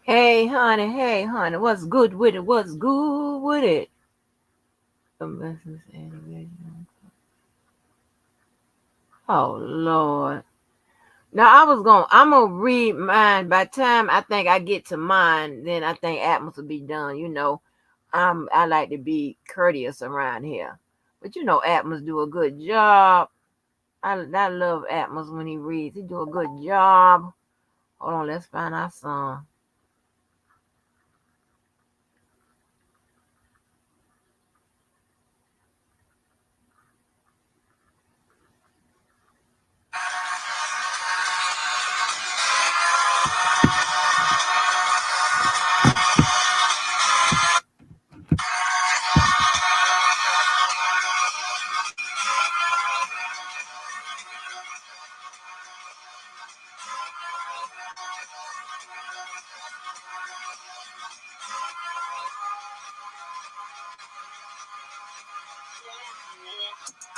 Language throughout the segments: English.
Hey, honey, what's good with it? What's good with it? Oh Lord. Now I'm gonna read mine. By the time I think I get to mine, then I think Atmos will be done. I like to be courteous around here. But Atmos do a good job. I love Atmos when he reads. He do a good job. Hold on, let's find our song.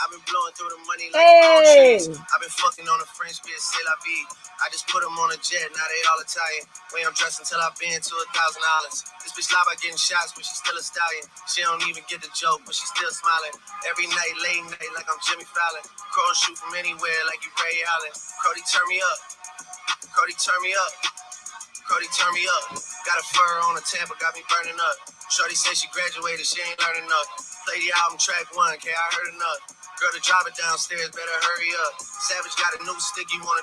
I've been blowing through the money like gold trees. I've been fucking on a French bitch, c'est la vie. I just put them on a jet, now they all Italian. Way I'm dressed until I've been to $1,000. This bitch lie about getting shots, but she's still a stallion. She don't even get the joke, but she's still smiling. Every night, late night, like I'm Jimmy Fallon. Crows shoot from anywhere, like you Ray Allen. Cody, turn me up. Cody, turn me up. Cody, turn me up. Got a fur on a Tampa, got me burning up. Shorty said she graduated, she ain't learning enough. Play the album track 1, okay, I heard enough. Girl, to drive it downstairs, better hurry up. Savage got a new stick, you wanna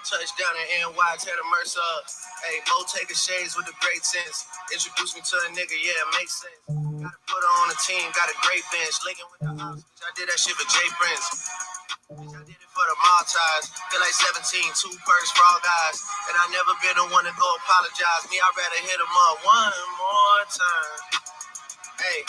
touch down in NY, tear the Mercer up. Hey, Mo take a shades with the great sense. Introduce me to a nigga, yeah, it makes sense. Gotta put her on the team, got a great bench. Linking with the ops, I did that shit for Jay Prince. I did it for the Maltese. Feel like 17, 2 perks for all guys. And I never been the one to go apologize. Me, I'd rather hit him up one more time. Hey,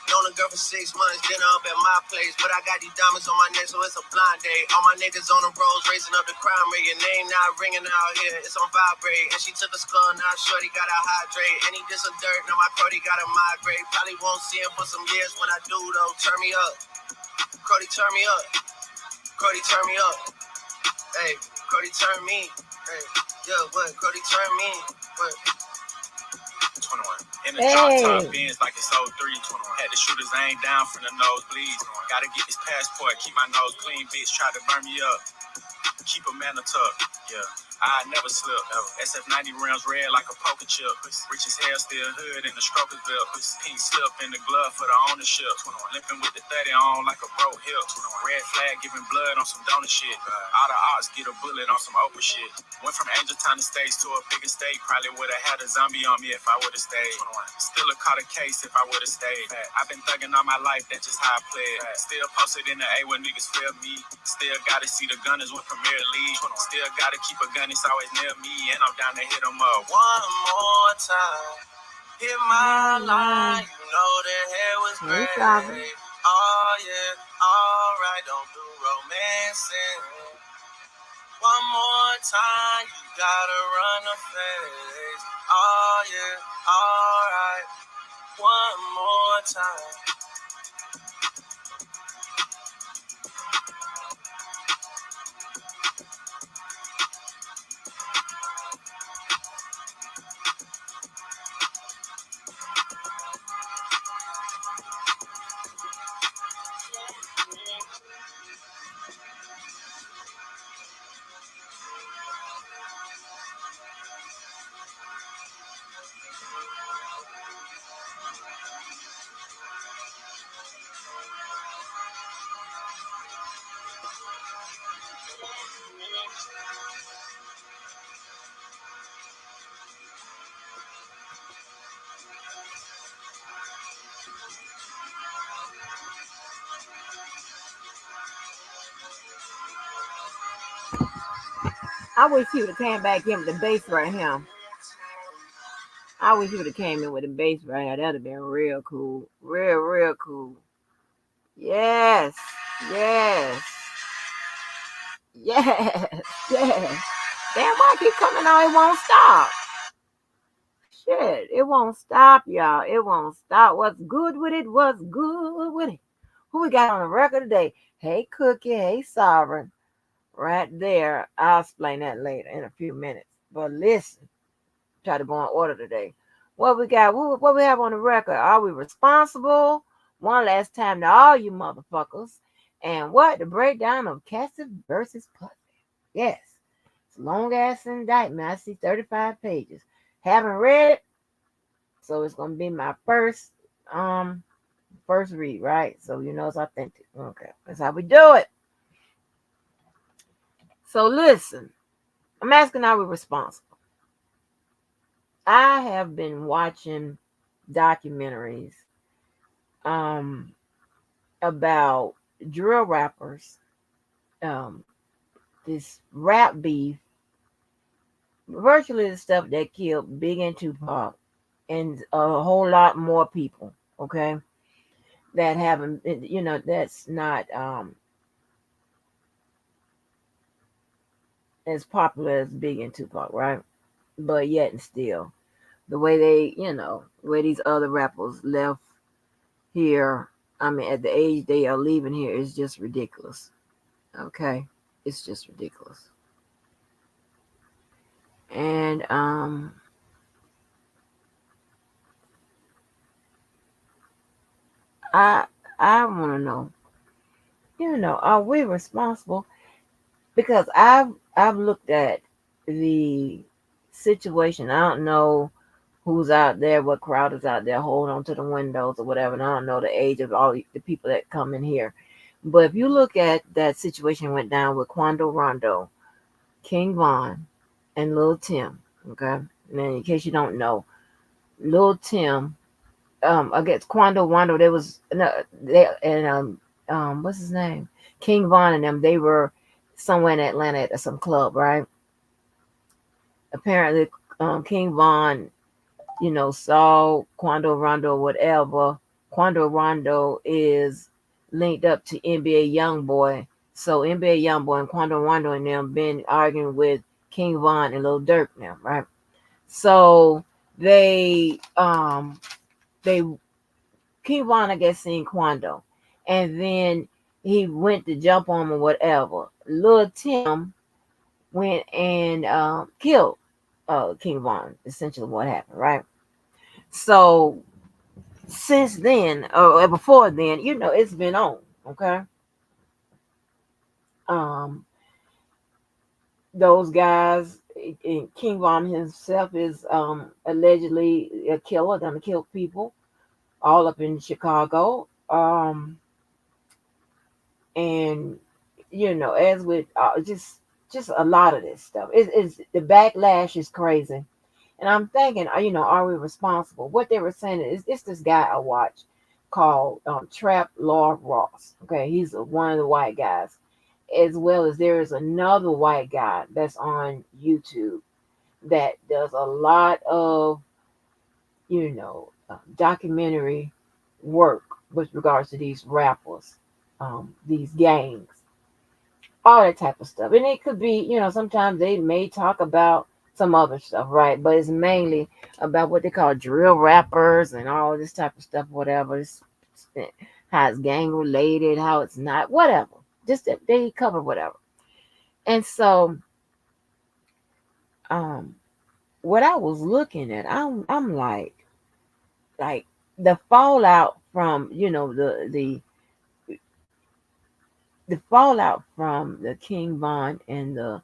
known a girl for 6 months, dinner up at my place. But I got these diamonds on my neck, so it's a blind date. All my niggas on the roads, raising up the crime rate. Your name not ringing out here, it's on vibrate. And she took a skull, now shorty gotta hydrate. And he did some dirt, now my Cody gotta migrate. Probably won't see him for some years. When I do though, turn me up. Cody, turn me up. Cody, turn me up. Hey, Cody, turn me. Hey, yeah, what? Cody, turn me. What? 21. In the drop top Benz like it's 03. 21. Had the shooters aim down from the nosebleeds. Gotta get this passport, keep my nose clean. Bitch try to burn me up. Keep a man tuck. Yeah. I never slip. SF90 rims red like a poker chip. Rich as hell, still hood in the stroker's belt. Pink slip in the glove for the ownership. Limping with the 30 on like a broke hip. Red flag giving blood on some donor shit. All the odds get a bullet on some Oprah shit. Went from Angel Town to States to a bigger state. Probably would have had a zombie on me if I would have stayed. Still a caught a case if I would have stayed. I've been thugging all my life, that's just how I played. Still posted in the A when niggas feel me. Still gotta see the gunners win Premier League. Still gotta keep a gun, it's always near me. And I'm down to hit them up one more time. Hit my line, you know the hair was great. Oh yeah, alright, don't do romancing. One more time, you gotta run the face. Oh yeah, alright, one more time. I wish he would have came back in with the bass right here. I wish he would have came in with the bass right here. That'd have been real cool. Real cool. Yes. Yes. Yes. Yes. Damn, why keep coming on? It won't stop. Shit, it won't stop, y'all. It won't stop. What's good with it? What's good with it? Who we got on the record today? Hey, Cookie. Hey, Sovereign. Right there. I'll explain that later in a few minutes. But listen. try to go in order today. What we got? What we have on the record? Are we responsible? One last time to all you motherfuckers. And what? The breakdown of Cassie versus Puffy. Yes. It's a long ass indictment. I see 35 pages. Haven't read it, so it's gonna be my um first read, right? So you know it's authentic. Okay. That's how we do it. So listen, I'm asking, are we responsible? I have been watching documentaries um about drill rappers, um, this rap beef, virtually the stuff that killed Big and Tupac, and a whole lot more people. Okay, that haven't, that's not as popular as Big and Tupac, right? But yet and still, the way they, where these other rappers left here. I mean, at the age they are leaving here is just ridiculous. Okay, it's just ridiculous. And I I want to know, are we responsible? Because I've looked at the situation. I don't know who's out there, what crowd is out there holding on to the windows or whatever. And I don't know the age of all the people that come in here. But if you look at that situation went down with Quando Rondo, King Von, and Lil Tim, okay? And in case you don't know, Lil Tim, against Quando Rondo, there was no, they and what's his name? King Von and them, they were somewhere in Atlanta at some club, right? Apparently, King Von, saw Quando Rondo, whatever. Quando Rondo is linked up to NBA Youngboy. So NBA Youngboy and Quando Rondo and them been arguing with King Von and Lil Durk now, right? So they King Von, I guess, seen Quando. And then he went to jump on him or whatever. Lil Tim went and killed King Von, essentially what happened, right? So since then, or before then, it's been on, okay? Um, those guys, and King Von himself is allegedly a killer, done killed people all up in Chicago. And as with just a lot of this stuff, it's the backlash is crazy. And I'm thinking, are we responsible? What they were saying is, it's this guy I watch called Trap Law Ross. Okay, he's one of the white guys, as well as there is another white guy that's on YouTube that does a lot of documentary work with regards to these rappers, these gangs, all that type of stuff. And it could be, sometimes they may talk about some other stuff, right? But it's mainly about what they call drill rappers and all this type of stuff, whatever. How it's gang related, how it's not, whatever. Just that they cover whatever. And so, um, what I was looking at, I'm like the fallout from the fallout from the King Von and the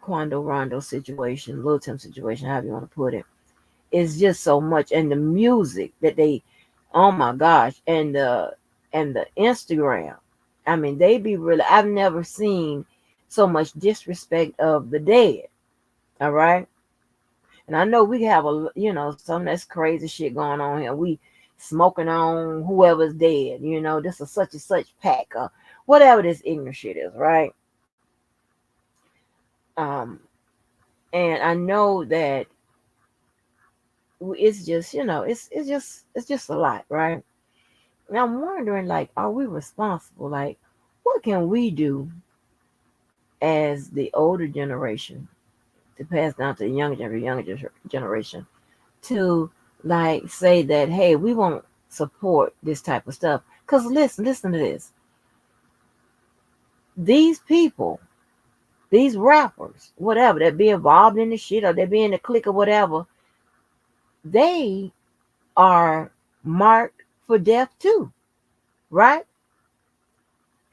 Quando Rondo situation, Lil Tim situation, however you want to put it, is just so much. And the music that they, oh my gosh, and the Instagram. I mean, they be really. I've never seen so much disrespect of the dead. All right, and I know we have some that's crazy shit going on here. We smoking on whoever's dead. This is such and such pack or whatever this ignorant shit is, right? Um, and I know that it's just it's just a lot, right? And I'm wondering, like, are we responsible? Like, what can we do as the older generation to pass down to the younger generation to like say that, hey, we won't support this type of stuff? Because listen to this. These people, these rappers, whatever, that be involved in the shit or they be in the clique or whatever, they are marked for death too, right?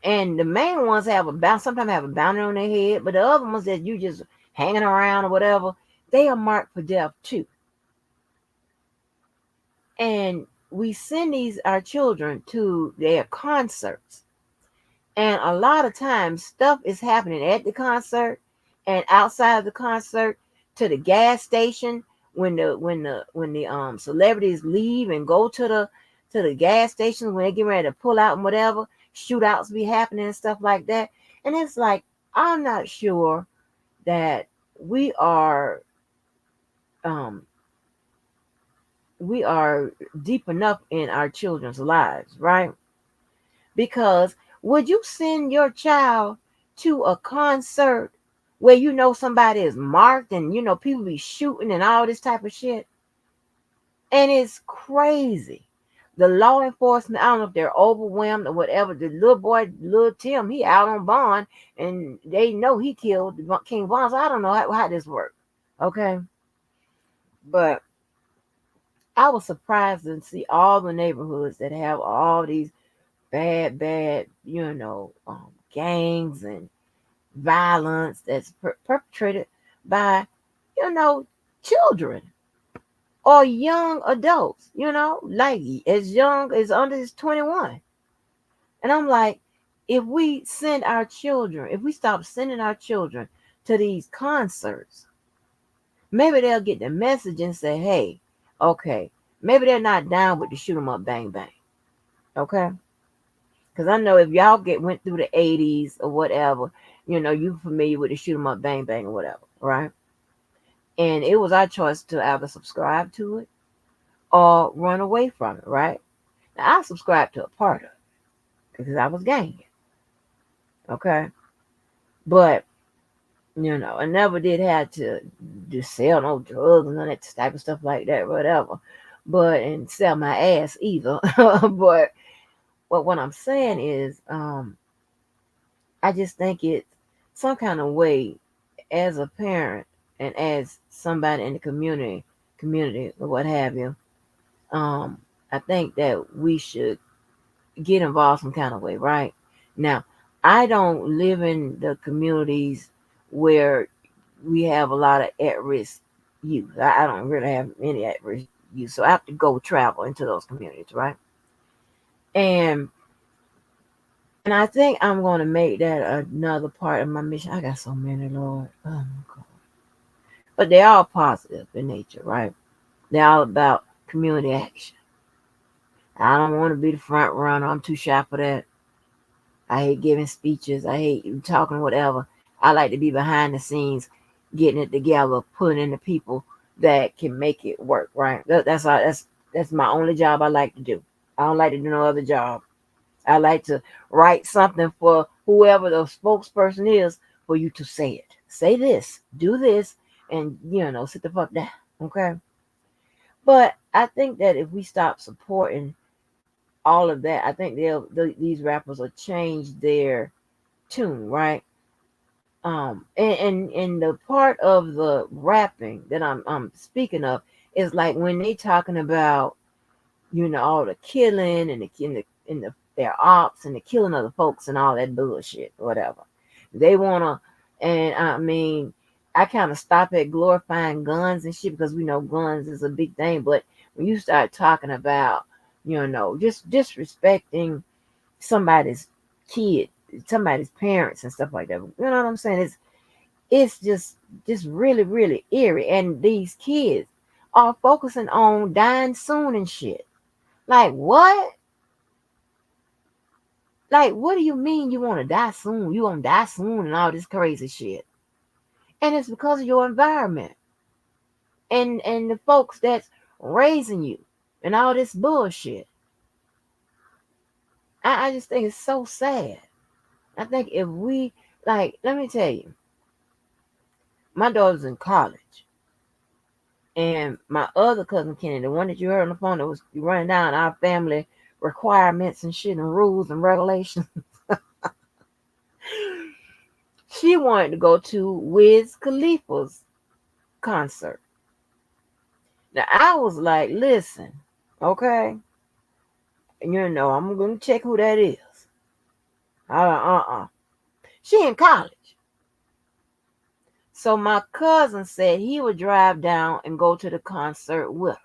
And the main ones have a bound, sometimes have a bounty on their head, but the other ones that you just hanging around or whatever, they are marked for death too. And we send these our children to their concerts. And a lot of times stuff is happening at the concert and outside of the concert, to the gas station when the celebrities leave and go to the gas stations when they get ready to pull out and whatever, shootouts be happening and stuff like that. And it's like, I'm not sure that we are um we are deep enough in our children's lives, right? Because would you send your child to a concert where you know somebody is marked and you know people be shooting and all this type of shit? And it's crazy. The law enforcement, I don't know if they're overwhelmed or whatever. The little boy, little Tim, he out on bond and they know he killed King Von. So I don't know how this works. Okay. But I was surprised to see all the neighborhoods that have all these bad, gangs and violence that's perpetrated by, you know, children or young adults, like as young as under 21. And I'm like, if we send our children, if we stop sending our children to these concerts, maybe they'll get the message and say, hey, okay, maybe they're not down with the shoot 'em up, bang, bang. Okay. Because I know if y'all went through the 80s or whatever, you familiar with the shoot 'em up, bang, bang, or whatever, right? And it was our choice to either subscribe to it or run away from it, right? Now, I subscribed to a part of it because I was ganging, okay? But, I never did have to sell no drugs and none of that type of stuff like that, whatever. But, and sell my ass either. But what I'm saying is, I just think it's some kind of way as a parent and as somebody in the community or what have you. I think that we should get involved some kind of way, right? Now, I don't live in the communities where we have a lot of at-risk youth. I don't really have any at-risk youth, so I have to go travel into those communities, right? And and I think I'm going to make that another part of my mission. I got so many, Lord. Oh my God. But they're all positive in nature, right? They're all about community action. I don't want to be the front runner. I'm too shy for that. I hate giving speeches. I hate talking whatever. I like to be behind the scenes, getting it together, putting in the people that can make it work, right? That's all. That's my only job I like to do. I don't like to do no other job. I like to write something for whoever the spokesperson is for you to say it. Say this, do this, and sit the fuck down. Okay. But I think that if we stop supporting all of that, I think these rappers will change their tune, right? And the part of the rapping that I'm speaking of is like when they talking about all the killing and the their ops and the killing of the folks and all that bullshit, whatever. They wanna, and I mean, I kind of stop at glorifying guns and shit because we know guns is a big thing. But when you start talking about, just disrespecting somebody's kid, somebody's parents and stuff like that, you know what I'm saying? It's just really, really eerie. And these kids are focusing on dying soon and shit. Like what? Like, what do you mean you want to die soon? You want to die soon and all this crazy shit. And it's because of your environment and the folks that's raising you and all this bullshit. I just think it's so sad. I think if we, like, let me tell you, my daughter's in college. And my other cousin Kenny, the one that you heard on the phone that was running down our family requirements and shit and rules and regulations, she wanted to go to Wiz Khalifa's concert. Now I was like, listen, okay, I'm gonna check who that is. She in college. So my cousin said he would drive down and go to the concert with her.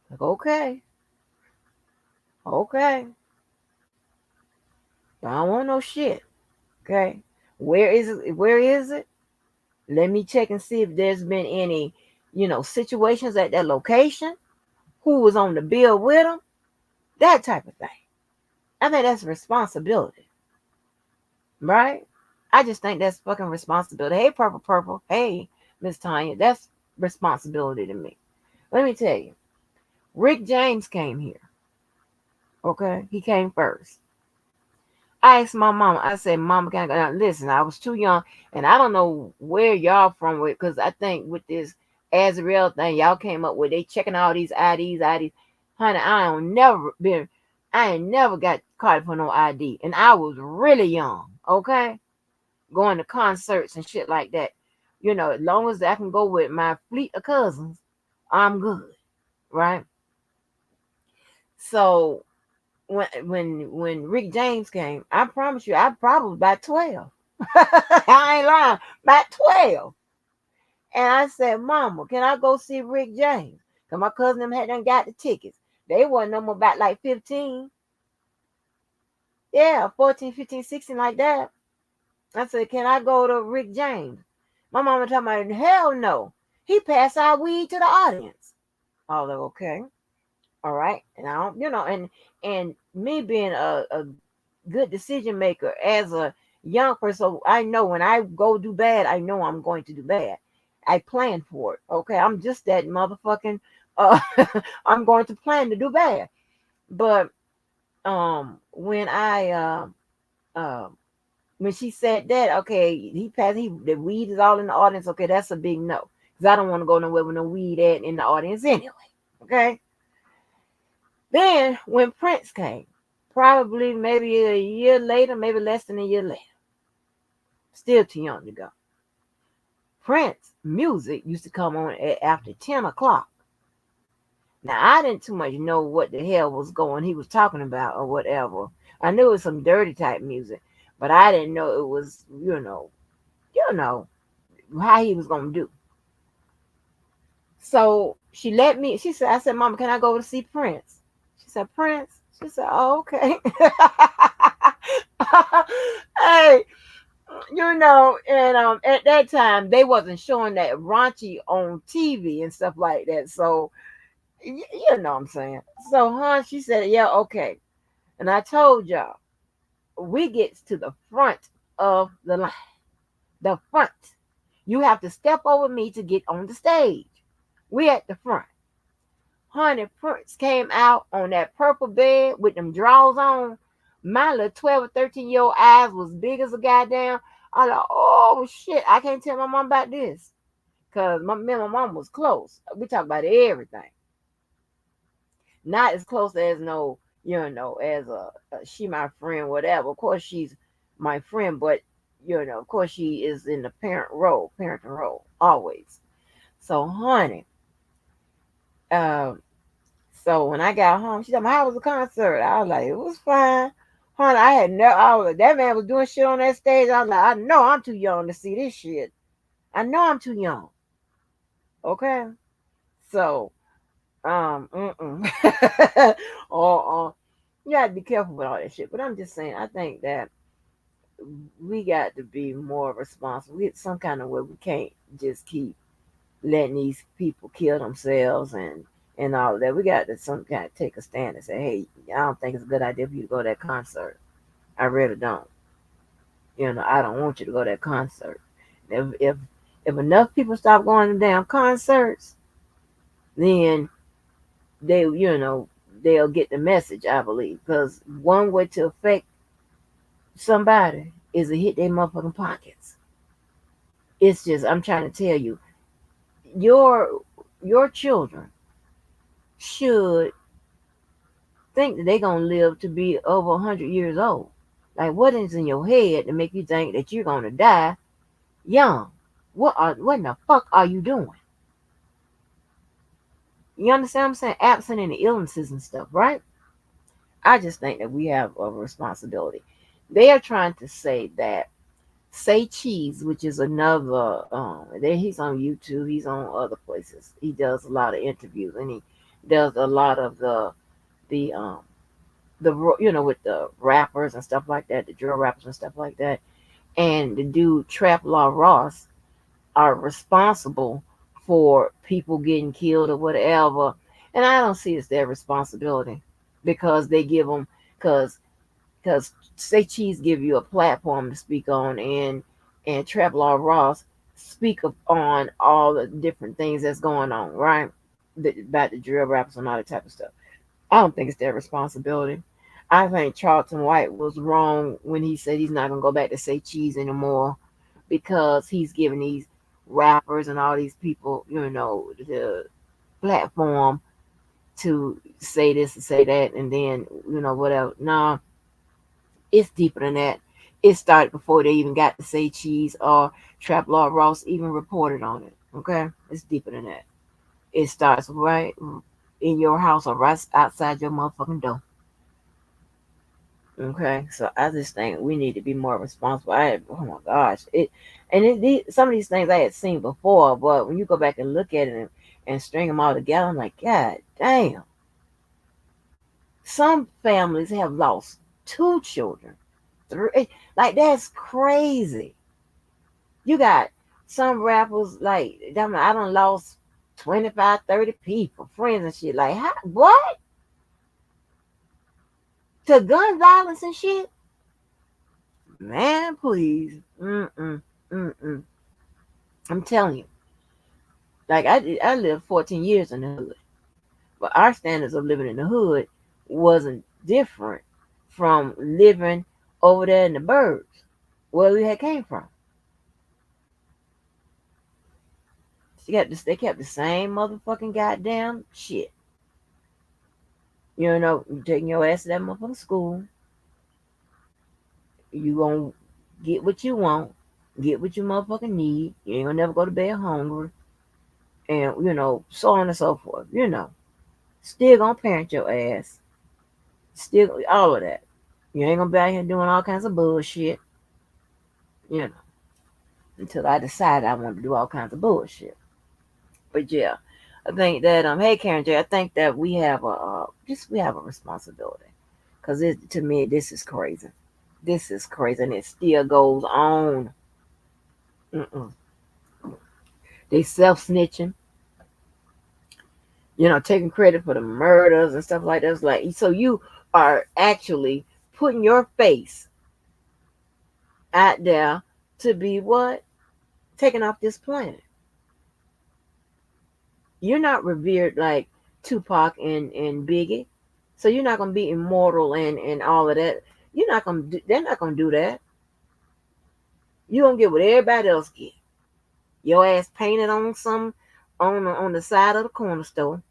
Like, okay, okay. I don't want no shit. Okay. Where is it? Where is it? Let me check and see if there's been any, situations at that location. Who was on the bill with them? That type of thing. I think that's responsibility, right? I just think that's fucking responsibility. Hey, Purple Purple. Hey, Miss Tanya. That's responsibility to me. Let me tell you, Rick James came here. Okay, he came first. I asked my mama. I said, "Mama, can I go?" Now, listen, I was too young, and I don't know where y'all from with, because I think with this Azrael thing, y'all came up with they checking all these IDs. Honey, I ain't never got caught for no ID, and I was really young. Okay, going to concerts and shit like that. As long as I can go with my fleet of cousins, I'm good, right? So when Rick James came, I promise you, I probably about 12. I ain't lying, about 12. And I said, Mama, can I go see Rick James? Because my cousin them had done got the tickets. They wasn't no more about like 15. Yeah, 14, 15, 16, like that. I said, can I go to Rick James? My mama told me, hell no. He passed our weed to the audience. I was like, okay. All right. And I don't, and me being a good decision maker as a young person, so I know when I go do bad, I know I'm going to do bad. I plan for it. Okay. I'm just that motherfucking uh I'm going to plan to do bad. But when I when she said that, okay, the weed is all in the audience, okay, that's a big no. Because I don't want to go nowhere with no weed at in the audience anyway. Okay. Then when Prince came, probably maybe a year later, maybe less than a year later, still too young to go. Prince music used to come on after 10 o'clock. Now, I didn't too much know what the hell was going he was talking about or whatever. I knew it was some dirty type music, but I didn't know it was, you know, how he was going to do. So she said, I said, Mama, can I go to see Prince? She said, Prince? She said, oh, okay. Hey, and at that time they wasn't showing that raunchy on TV and stuff like that. So you know what I'm saying. So she said, yeah, okay. And I told y'all, we get to the front of the line. The front. You have to step over me to get on the stage. We at the front. Honey, Prince came out on that purple bed with them drawers on. My little 12 or 13-year-old eyes was big as a goddamn. I like, oh shit, I can't tell my mom about this. Because me and my mom was close. We talk about everything. Not as close as as she my friend, whatever. Of course she's my friend, but of course she is in the parenting role, always. So honey, um, so when I got home, she said, "How was the concert?" I was like, "It was fine." Honey, I had no. I was like, that man was doing shit on that stage. I was like, I know I'm too young to see this shit. I know I'm too young. Okay, so or you got to be careful with all that shit. But I'm just saying, I think that we got to be more responsible. We some kind of way we can't just keep letting these people kill themselves and all of that. We got to some kind of take a stand and say, hey, I don't think it's a good idea for you to go to that concert. I really don't. I don't want you to go to that concert. If enough people stop going to damn concerts, then they'll get the message. I believe because one way to affect somebody is to hit their motherfucking pockets. It's just I'm trying to tell you, your your children should think that they're gonna live to be over 100 years old. Like what is in your head to make you think that you're gonna die young? What in the fuck are you doing? You understand what I'm saying? Absent any illnesses and stuff, right? I just think that we have a responsibility. They are trying to say that Say Cheese, which is another, there he's on YouTube, he's on other places. He does a lot of interviews and he does a lot of the with the rappers and stuff like that, the drill rappers and stuff like that. And the dude Trap Law Ross are responsible for people getting killed or whatever. And I don't see it's their responsibility because they give them because Say Cheese give you a platform to speak on, and Trap Law Ross speak on all the different things that's going on, right? About the drill rappers and all that type of stuff. I don't think it's their responsibility. I think Charlton White was wrong when he said he's not gonna go back to Say Cheese anymore because he's giving these rappers and all these people, the platform to say this and say that, and then whatever. No, it's deeper than that. It started before they even got to Say Cheese or Trap Law Ross even reported on it. Okay, it's deeper than that. It starts right in your house or right outside your motherfucking door. Okay, so I just think we need to be more responsible. Oh my gosh, some of these things I had seen before, but when you go back and look at it and string them all together, I'm like, God damn. Some families have lost two children, three, like that's crazy. You got some rappers like I don't lost 25, 30 people, friends and shit. Like, how, what? To gun violence and shit? Man, please. Mm-mm. Mm-mm. I'm telling you. Like, I lived 14 years in the hood. But our standards of living in the hood wasn't different from living over there in the burbs where we had came from. They kept the same motherfucking goddamn shit. You taking your ass to that motherfucking school. You gonna get what you want, get what you motherfucking need. You ain't gonna never go to bed hungry. And, so on and so forth. Still gonna parent your ass. Still, all of that. You ain't gonna be out here doing all kinds of bullshit, you know, until I decide I want to do all kinds of bullshit. But yeah, I think that hey Karen J, I think that we have a responsibility, because to me this is crazy. This is crazy, and it still goes on. Mm-mm. They self snitching, taking credit for the murders and stuff like that. It's like, so you are actually putting your face out there to be what? Taken off this planet. You're not revered like Tupac and Biggie. So you're not gonna be immortal and all of that. They're not gonna do that. You're gonna get what everybody else get. Your ass painted on some on the side of the corner store.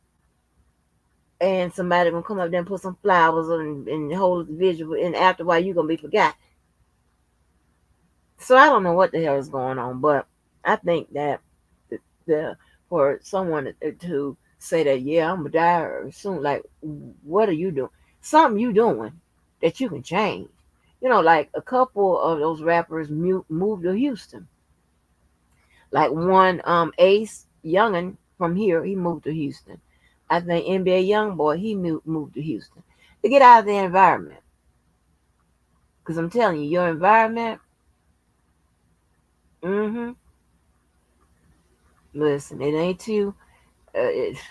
And somebody gonna come up there and put some flowers and hold the visual, and after a while you're gonna be forgotten. So I don't know what the hell is going on, but I think that the for someone to say that, yeah, I'm gonna die soon, like, what are you doing? Something you doing that you can change. Like a couple of those rappers moved to Houston. Like one Ace Youngin from here, he moved to Houston. I think NBA YoungBoy, he moved to Houston to get out of the environment. Because I'm telling you, your environment, mm-hmm, listen, it ain't too,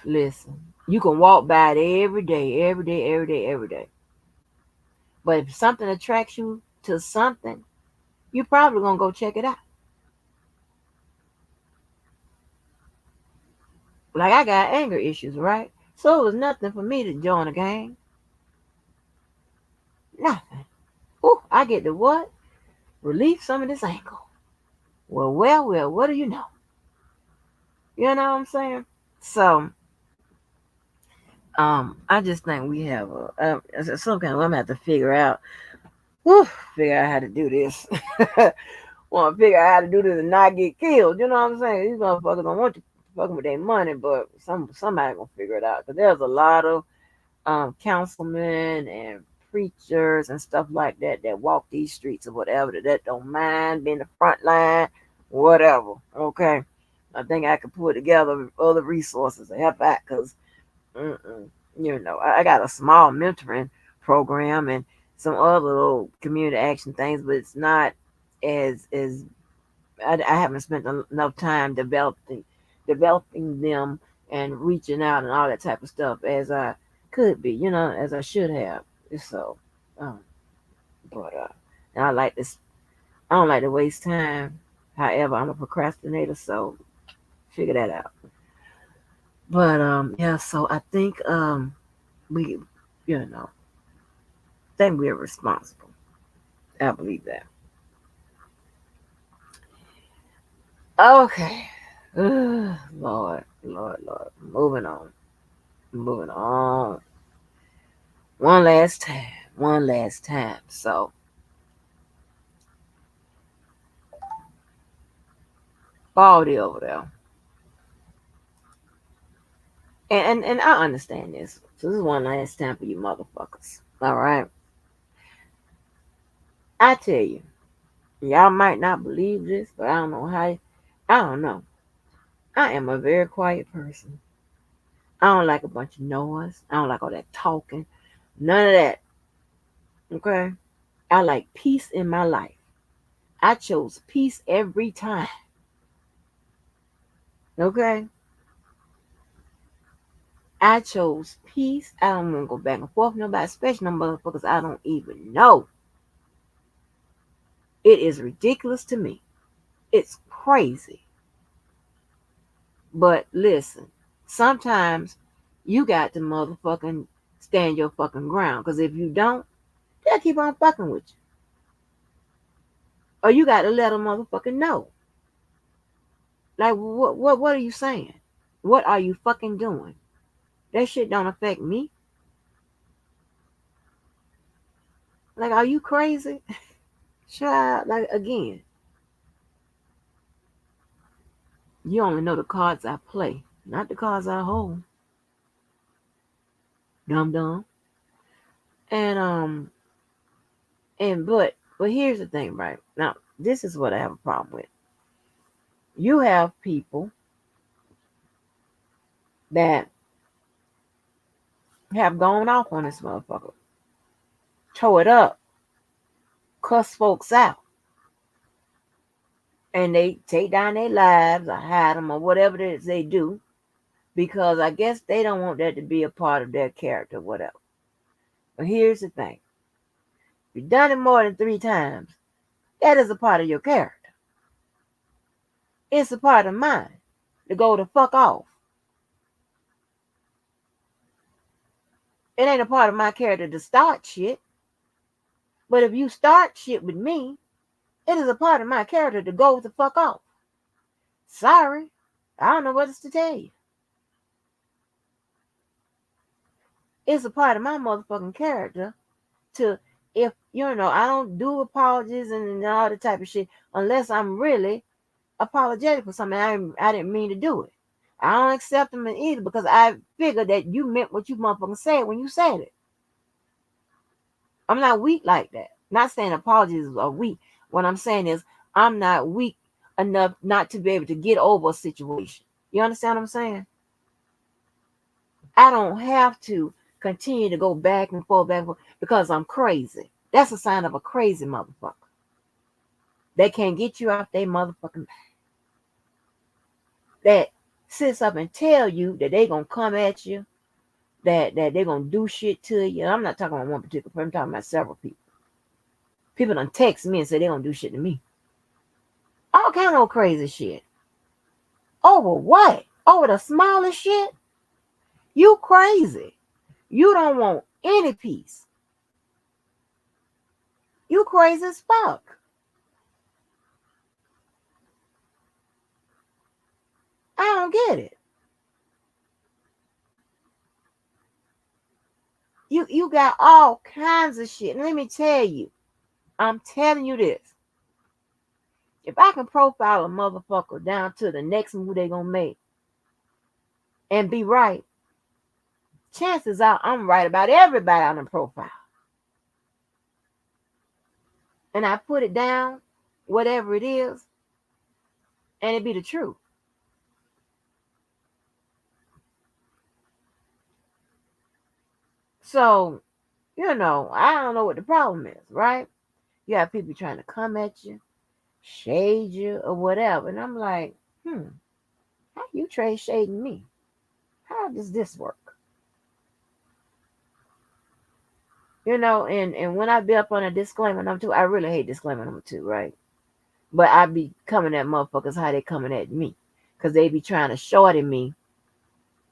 listen, you can walk by it every day, every day, every day, every day. But if something attracts you to something, you're probably going to go check it out. Like, I got anger issues, right? So it was nothing for me to join a gang. Nothing. Oh, I get to what? Relieve some of this anger. Well, what do you know? You know what I'm saying? So, I just think we have some kind of, I'm gonna have to whew, figure out how to do this. Want to figure out how to do this and not get killed. You know what I'm saying? These motherfuckers don't want you. fucking with their money, but somebody gonna figure it out. Cause there's a lot of councilmen and preachers and stuff like that walk these streets or whatever that don't mind being the front line, whatever. Okay, I think I could put together other resources to help out because I got a small mentoring program and some other little community action things, but it's not as I haven't spent enough time developing them and reaching out and all that type of stuff as I could be, as I should have. So, um, but and I don't like to waste time. However, I'm a procrastinator, so figure that out. But yeah, so I we, you know, think we're responsible. I believe that. Okay. Lord, Lord, Lord. Moving on. Moving on. One last time. One last time. So, Baldy over there. And I understand this. So this is one last time for you motherfuckers. All right. I tell you, y'all might not believe this, but I don't know how. I don't know. I am a very quiet person. I don't like a bunch of noise. I don't like all that talking. None of that. Okay. I like peace in my life. I chose peace every time. Okay. I chose peace. I don't want to go back and forth with nobody, especially no motherfuckers I don't even know. It is ridiculous to me. It's crazy. But listen, sometimes you got to motherfucking stand your fucking ground. Because if you don't, they'll keep on fucking with you. Or you got to let them motherfucking know. Like, what are you saying? What are you fucking doing? That shit don't affect me. Like, are you crazy? Child, like, again, you only know the cards I play, not the cards I hold. Dum dum. And but here's the thing, right? Now, this is what I have a problem with. You have people that have gone off on this motherfucker, tow it up, cuss folks out, and they take down their lives or hide them or whatever it is they do because I guess they don't want that to be a part of their character, whatever. But here's the thing: if you've done it more than 3 times, that is a part of your character. It's a part of mine to go the fuck off. It ain't a part of my character to start shit. But if you start shit with me, it is a part of my character to go the fuck off. Sorry. I don't know what else to tell you. It's a part of my motherfucking character to, if, I don't do apologies and all the type of shit unless I'm really apologetic for something I didn't mean to do it. I don't accept them either because I figure that you meant what you motherfucking said when you said it. I'm not weak like that. Not saying apologies are weak. What I'm saying is I'm not weak enough not to be able to get over a situation. You understand what I'm saying? I don't have to continue to go back and forth because I'm crazy. That's a sign of a crazy motherfucker. They can't get you off their motherfucking back. That sits up and tell you that they gonna come at you, that they're gonna do shit to you. I'm not talking about one particular person, I'm talking about several people. People done text me and say they gonna do shit to me. All kind of crazy shit. Over what? Over the smallest shit? You crazy. You don't want any peace. You crazy as fuck. I don't get it. You got all kinds of shit. And let me tell you, I'm telling you this. If I can profile a motherfucker down to the next move they gonna make, and be right, chances are I'm right about everybody on the profile. And I put it down, whatever it is, and it be the truth. So, I don't know what the problem is, right? You have people trying to come at you, shade you, or whatever. And I'm like, how you trade shading me? How does this work? And when I be up on a disclaimer number two, I really hate disclaimer number two, right? But I be coming at motherfuckers how they coming at me. Because they be trying to shorty me,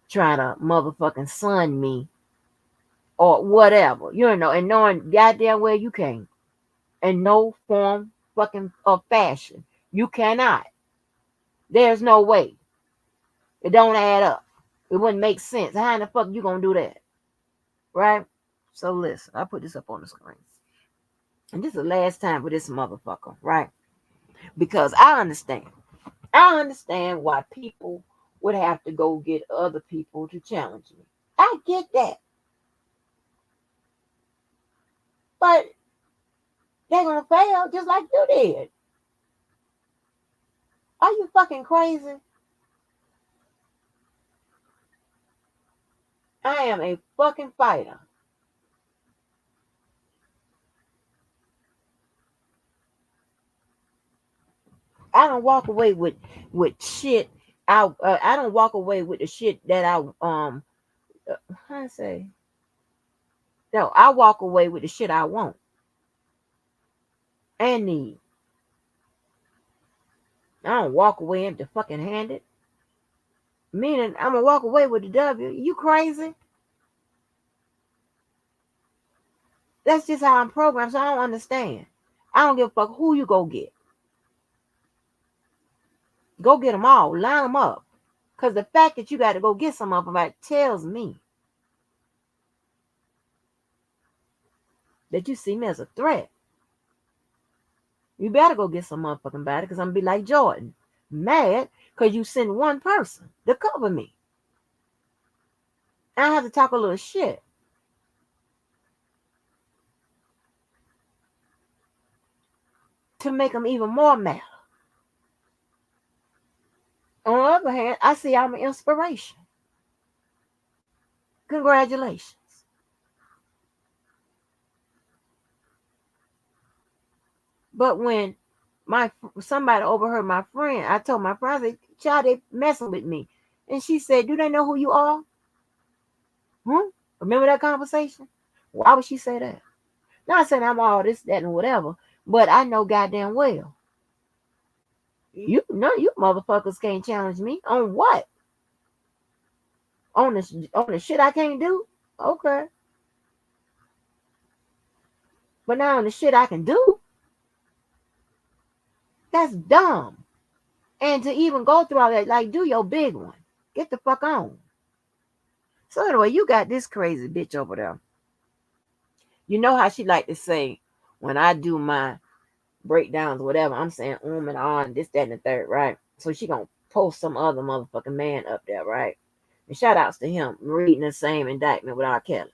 trying to motherfucking sun me, or whatever, and knowing goddamn well you can't. In no form fucking of fashion. You cannot. There's no way. It don't add up. It wouldn't make sense. How in the fuck you gonna do that? Right? So listen, I put this up on the screen. And this is the last time for this motherfucker, right? Because I understand. I understand why people would have to go get other people to challenge me. I get that. But they're gonna fail just like you did. Are you fucking crazy? I am a fucking fighter. I don't walk away with shit. I don't walk away with the shit that how I say, no, I walk away with the shit I want and need. I don't walk away empty fucking handed. Meaning I'm gonna walk away with the W. You crazy? That's just how I'm programmed. So I don't understand. I don't give a fuck who you go get. Go get them all. Line them up. Because the fact that you got to go get some of them tells me that you see me as a threat. You better go get some motherfucking body because I'm going to be like Jordan. Mad because you sent one person to cover me. I have to talk a little shit. To make them even more mad. On the other hand, I see I'm an inspiration. Congratulations. But when somebody overheard my friend, I told my friend, I said, child, they messing with me. And she said, do they know who you are? Remember that conversation? Why would she say that? Not saying I'm all this, that, and whatever, but I know goddamn well. None of you motherfuckers can't challenge me. On what? On the shit I can't do? Okay. But now on the shit I can do, that's dumb. And to even go through all that, like, do your big one. Get the fuck on. So anyway, you got this crazy bitch over there. You know how she like to say, when I do my breakdowns, whatever, I'm saying and on, this, that, and the third, right? So she gonna post some other motherfucking man up there, right? And shout outs to him reading the same indictment with R. Kelly.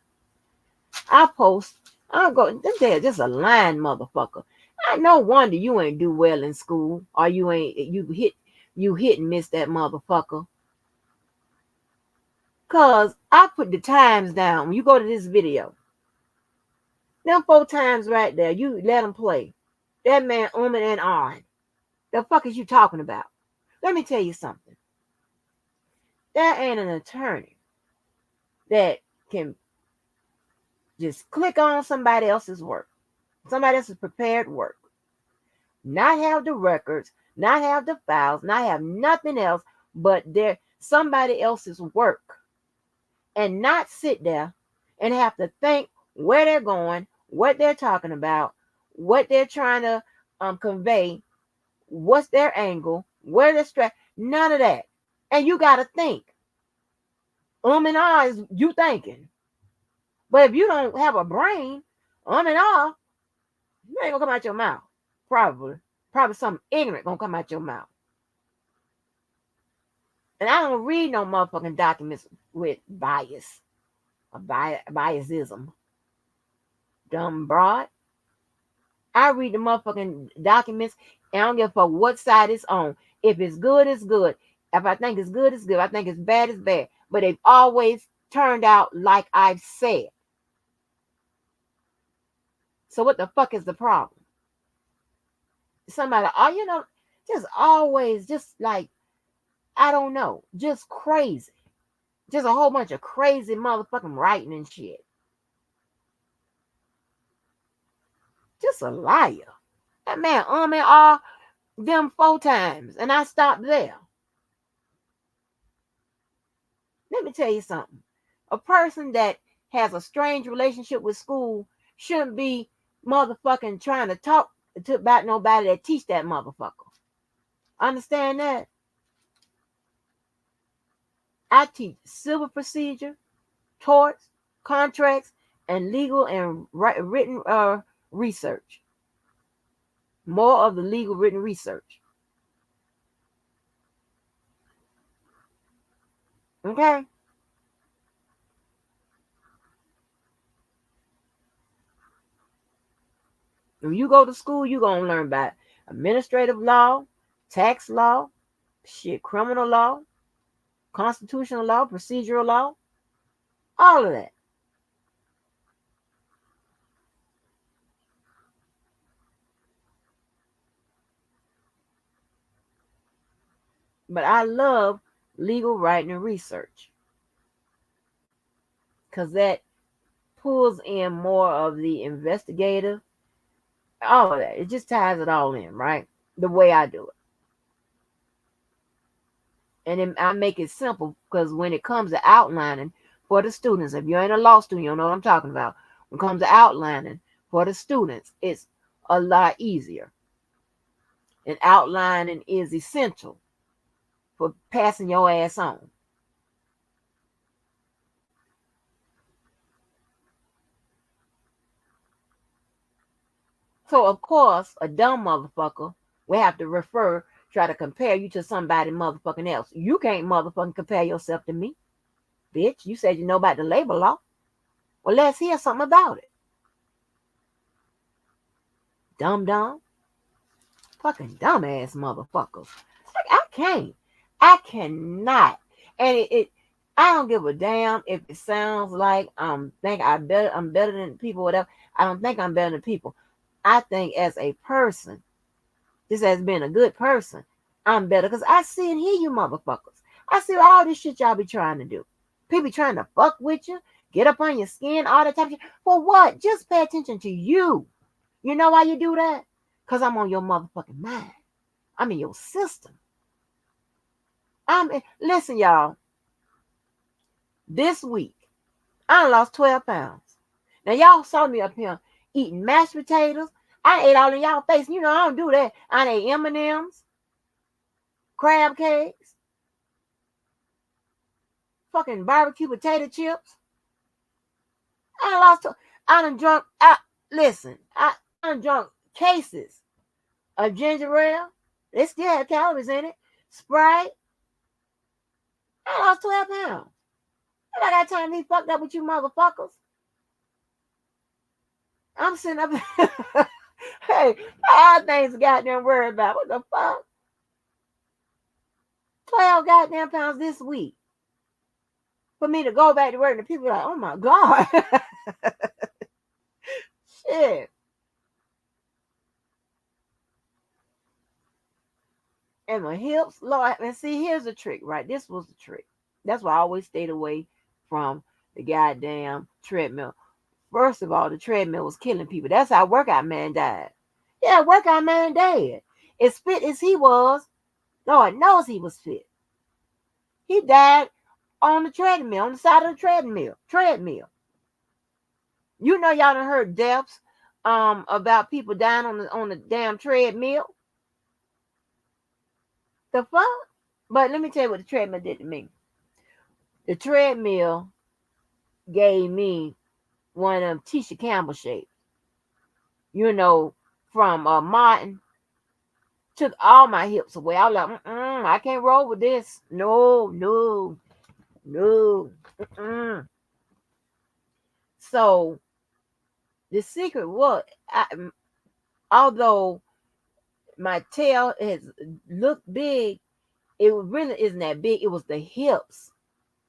I post, I'll go, them just a lying motherfucker. I no wonder you ain't do well in school, or you hit and miss that motherfucker. Cause I put the times down. When you go to this video, them 4 times right there, you let them play. That man and on. The fuck is you talking about? Let me tell you something. There ain't an attorney that can just click on somebody else's work, somebody else's prepared work, not have the records, not have the files, not have nothing else but somebody else's work, and not sit there and have to think where they're going, what they're talking about, what they're trying to convey, what's their angle, where they're none of that. And you got to think. And ah is you thinking. But if you don't have a brain, and ah, you ain't gonna come out your mouth. Probably something ignorant gonna come out your mouth. And I don't read no motherfucking documents with bias or biasism. Dumb broad. I read the motherfucking documents and I don't give a fuck what side it's on. If it's good, it's good. If I think it's good, it's good. If I think it's bad, it's bad. But they've always turned out like I've said. So what the fuck is the problem? Somebody, just always just like, I don't know, just crazy. Just a whole bunch of crazy motherfucking writing and shit. Just a liar. That man and all them 4 times and I stopped there. Let me tell you something. A person that has a strange relationship with school shouldn't be motherfucking trying to talk to about nobody that teach that motherfucker. Understand that? I teach civil procedure, torts, contracts, and legal and written research. More of the legal written research. Okay? When you go to school, you're going to learn about administrative law, tax law, shit, criminal law, constitutional law, procedural law, all of that. But I love legal writing and research because that pulls in more of the investigative, all of that. It just ties it all in, right? The way I do it. And then I make it simple because when it comes to outlining for the students, if you ain't a law student, you don't know what I'm talking about. When it comes to outlining for the students, it's a lot easier. And outlining is essential for passing your ass on. So, of course, a dumb motherfucker will have to try to compare you to somebody motherfucking else. You can't motherfucking compare yourself to me, bitch. You said you know about the labor law. Well, let's hear something about it. Dumb. Fucking dumbass motherfuckers. Like, I can't. I cannot. And I don't give a damn if it sounds like I'm better than people, whatever. I don't think I'm better than people. I think as a person, just as being a good person, I'm better because I see and hear you motherfuckers. I see all this shit y'all be trying to do. People trying to fuck with you, get up on your skin, all that type of shit. For what? Just pay attention to you. You know why you do that? Because I'm on your motherfucking mind. I'm in your system. Listen, y'all. This week, I lost 12 pounds. Now, y'all saw me up here eating mashed potatoes. I ate all in y'all face. You know, I don't do that. I ate M&M's, crab cakes, fucking barbecue potato chips. I done drunk, I done drunk cases of ginger ale. They still have calories in it. Sprite. I lost 12 pounds. And I got time to be fucked up with you motherfuckers. I'm sitting up hey, I have things to goddamn worry about. What the fuck? 12 goddamn pounds this week. For me to go back to work and the people are like, oh my God. Shit. And my hips, Lord, and see, here's the trick, right? This was the trick. That's why I always stayed away from the goddamn treadmill. First of all, the treadmill was killing people. That's how Workout Man died. Yeah, Workout Man died. As fit as he was, Lord knows he was fit. He died on the treadmill, on the side of the treadmill. You know, y'all done heard deaths about people dying on the damn treadmill. The fuck? But let me tell you what the treadmill did to me. The treadmill gave me one of them Tisha Campbell shapes. You know, from Martin. Took all my hips away. I was like, I can't roll with this. No, no, no. Mm-mm. So the secret was, although my tail has looked big, it really isn't that big. It was the hips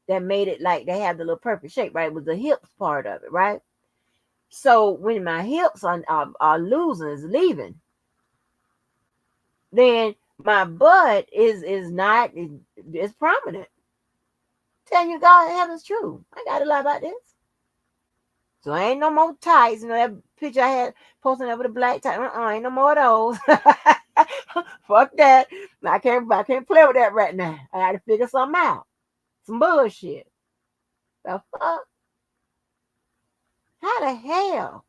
that made it like they have the little perfect shape, right? It was the hips part of it, right? So when my hips are losing, is leaving, then my butt is not is prominent. Telling you God heaven's true. I gotta lie about this. So ain't no more tights. You know that picture I had posting up with the black tie. Ain't no more of those. Fuck that. I can't play with that right now. I gotta figure something out. Some bullshit. The fuck? How the hell?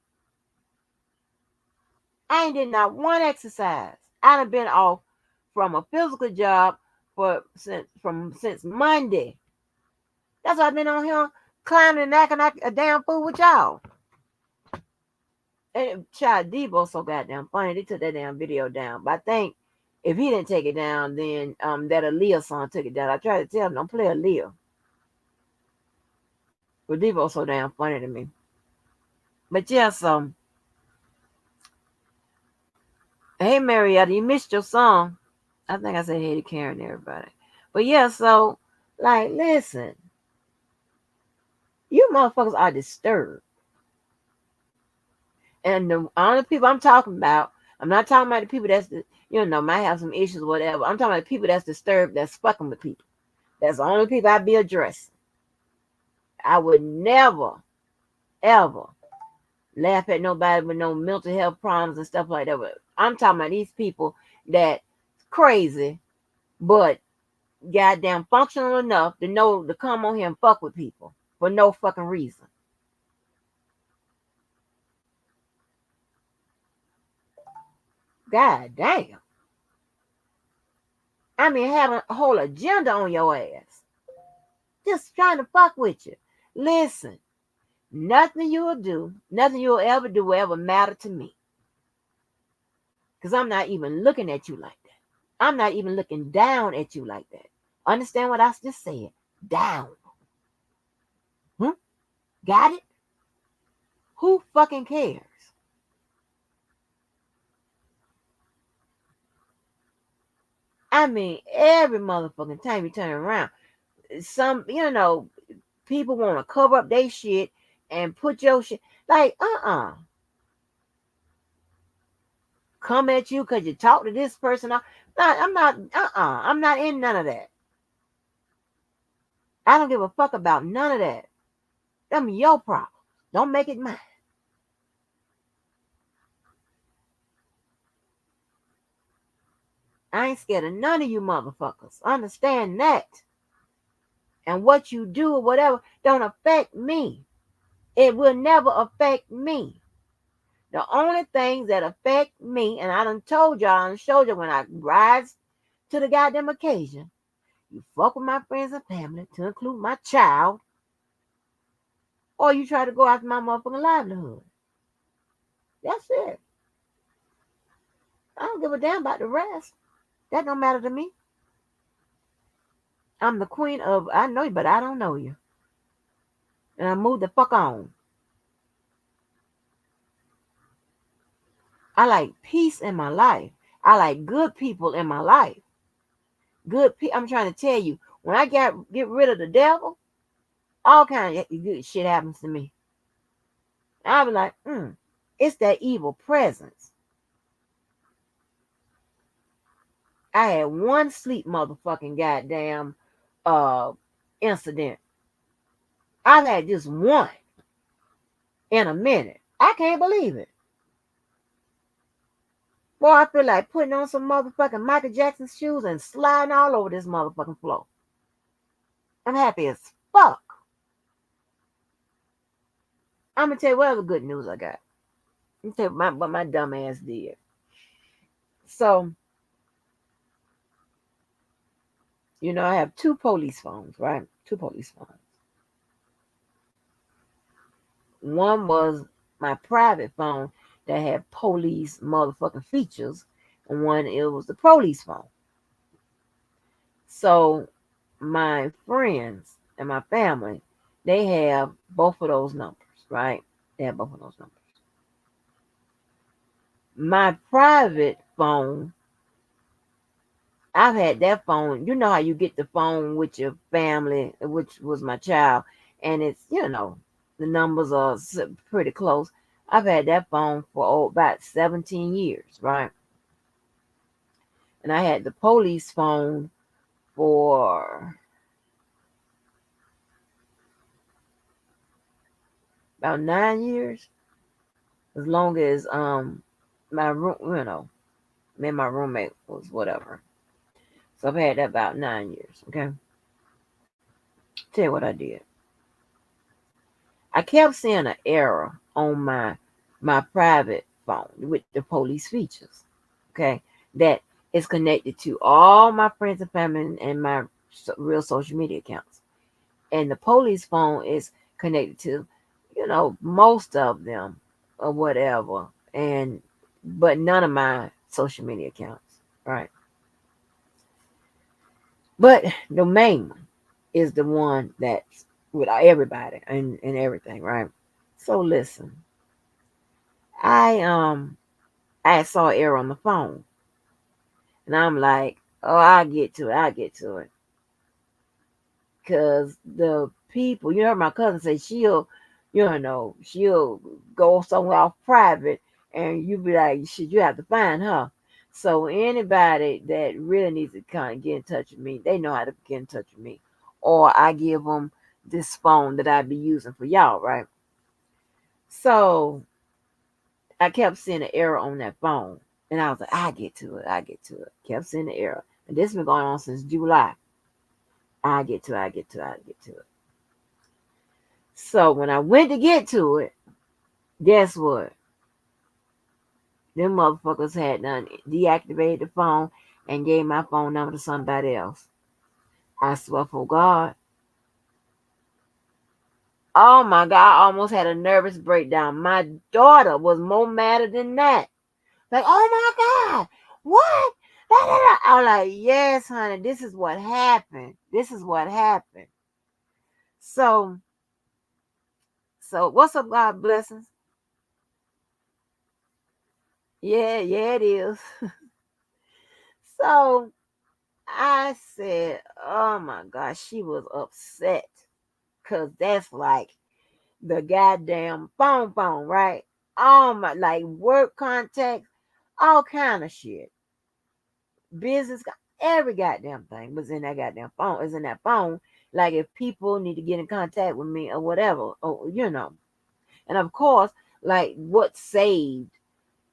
I ain't did not one exercise. I done been off from a physical job since Monday. That's why I've been on here climbing and acting like a damn fool with y'all. And child Debo so goddamn funny. They took that damn video down. But I think if he didn't take it down, then that Aaliyah song took it down. I tried to tell him don't play Aaliyah. But Debo so damn funny to me. But yeah, so hey Marietta, you missed your song. I think I said hey to Karen and everybody. But yeah, so like listen, you motherfuckers are disturbed. And the only people I'm talking about, I'm not talking about the people might have some issues or whatever. I'm talking about the people that's disturbed, that's fucking with people. That's the only people I'd be addressing. I would never, ever laugh at nobody with no mental health problems and stuff like that. But I'm talking about these people that crazy, but goddamn functional enough to know to come on here and fuck with people for no fucking reason. God damn. I mean, having a whole agenda on your ass. Just trying to fuck with you. Listen, nothing you'll do, nothing you'll ever do will ever matter to me. Because I'm not even looking at you like that. I'm not even looking down at you like that. Understand what I just said? Down. Hmm? Got it? Who fucking cares? I mean, every motherfucking time you turn around, some, people want to cover up their shit and put your shit. Like, come at you because you talk to this person. I'm not in none of that. I don't give a fuck about none of that. Them your problems. Don't make it mine. I ain't scared of none of you motherfuckers. Understand that. And what you do or whatever don't affect me. It will never affect me. The only things that affect me, and I done told y'all and showed you when I rise to the goddamn occasion, you fuck with my friends and family, to include my child, or you try to go after my motherfucking livelihood. That's it. I don't give a damn about the rest. That don't matter to me. I'm the queen of I know you, but I don't know you. And I move the fuck on. I like peace in my life. I like good people in my life. I'm trying to tell you, when I get rid of the devil, all kind of good shit happens to me. I'll be like, it's that evil presence. I had one sleep motherfucking goddamn incident. I've had just one in a minute. I can't believe it. Boy, I feel like putting on some motherfucking Michael Jackson shoes and sliding all over this motherfucking floor. I'm happy as fuck. I'm gonna tell you what other good news I got. I'm gonna tell you what my dumb ass did. So, I have two police phones, right? Two police phones. One was my private phone that had police motherfucking features. and one it was the police phone. So my friends and my family, they have both of those numbers, right? They have both of those numbers. My private phone, I've had that phone. You know how you get the phone with your family, which was my child, and it's, the numbers are pretty close. I've had that phone for about 17 years, right? And I had the police phone for about 9 years, as long as my room, me and my roommate was whatever. So I've had that about 9 years. Okay, tell you what I did. I kept seeing an error on my private phone with the police features. Okay, that is connected to all my friends and family and my real social media accounts. And the police phone is connected to, most of them or whatever, and but none of my social media accounts, right? But the main one is the one that's with everybody and everything, right? So listen, I I saw an error on the phone, and I'm like, oh, I'll get to it, because the people, my cousin say she'll go somewhere off private, and you be like, shit, you have to find her. So anybody that really needs to kind of get in touch with me, they know how to get in touch with me, or I give them this phone that I be using for y'all, right? So I kept seeing an error on that phone, and I was like, I get to it, Kept seeing the error, and this has been going on since July. I get to it, I get to it. So when I went to get to it, guess what? Them motherfuckers had done deactivated the phone and gave my phone number to somebody else. I swear for God. Oh my God, I almost had a nervous breakdown. My daughter was more madder than that. Like, oh my God, what? Da, da, da. I was like, yes, honey, this is what happened. This is what happened. So, so what's up, God blessings? Yeah, yeah, it is. So I said, oh my gosh, she was upset. Cause that's like the goddamn phone, right? Oh my, like work contacts, all kind of shit. Business, every goddamn thing was in that goddamn phone, is in that phone. Like if people need to get in contact with me or whatever, or. And of course, like what's saved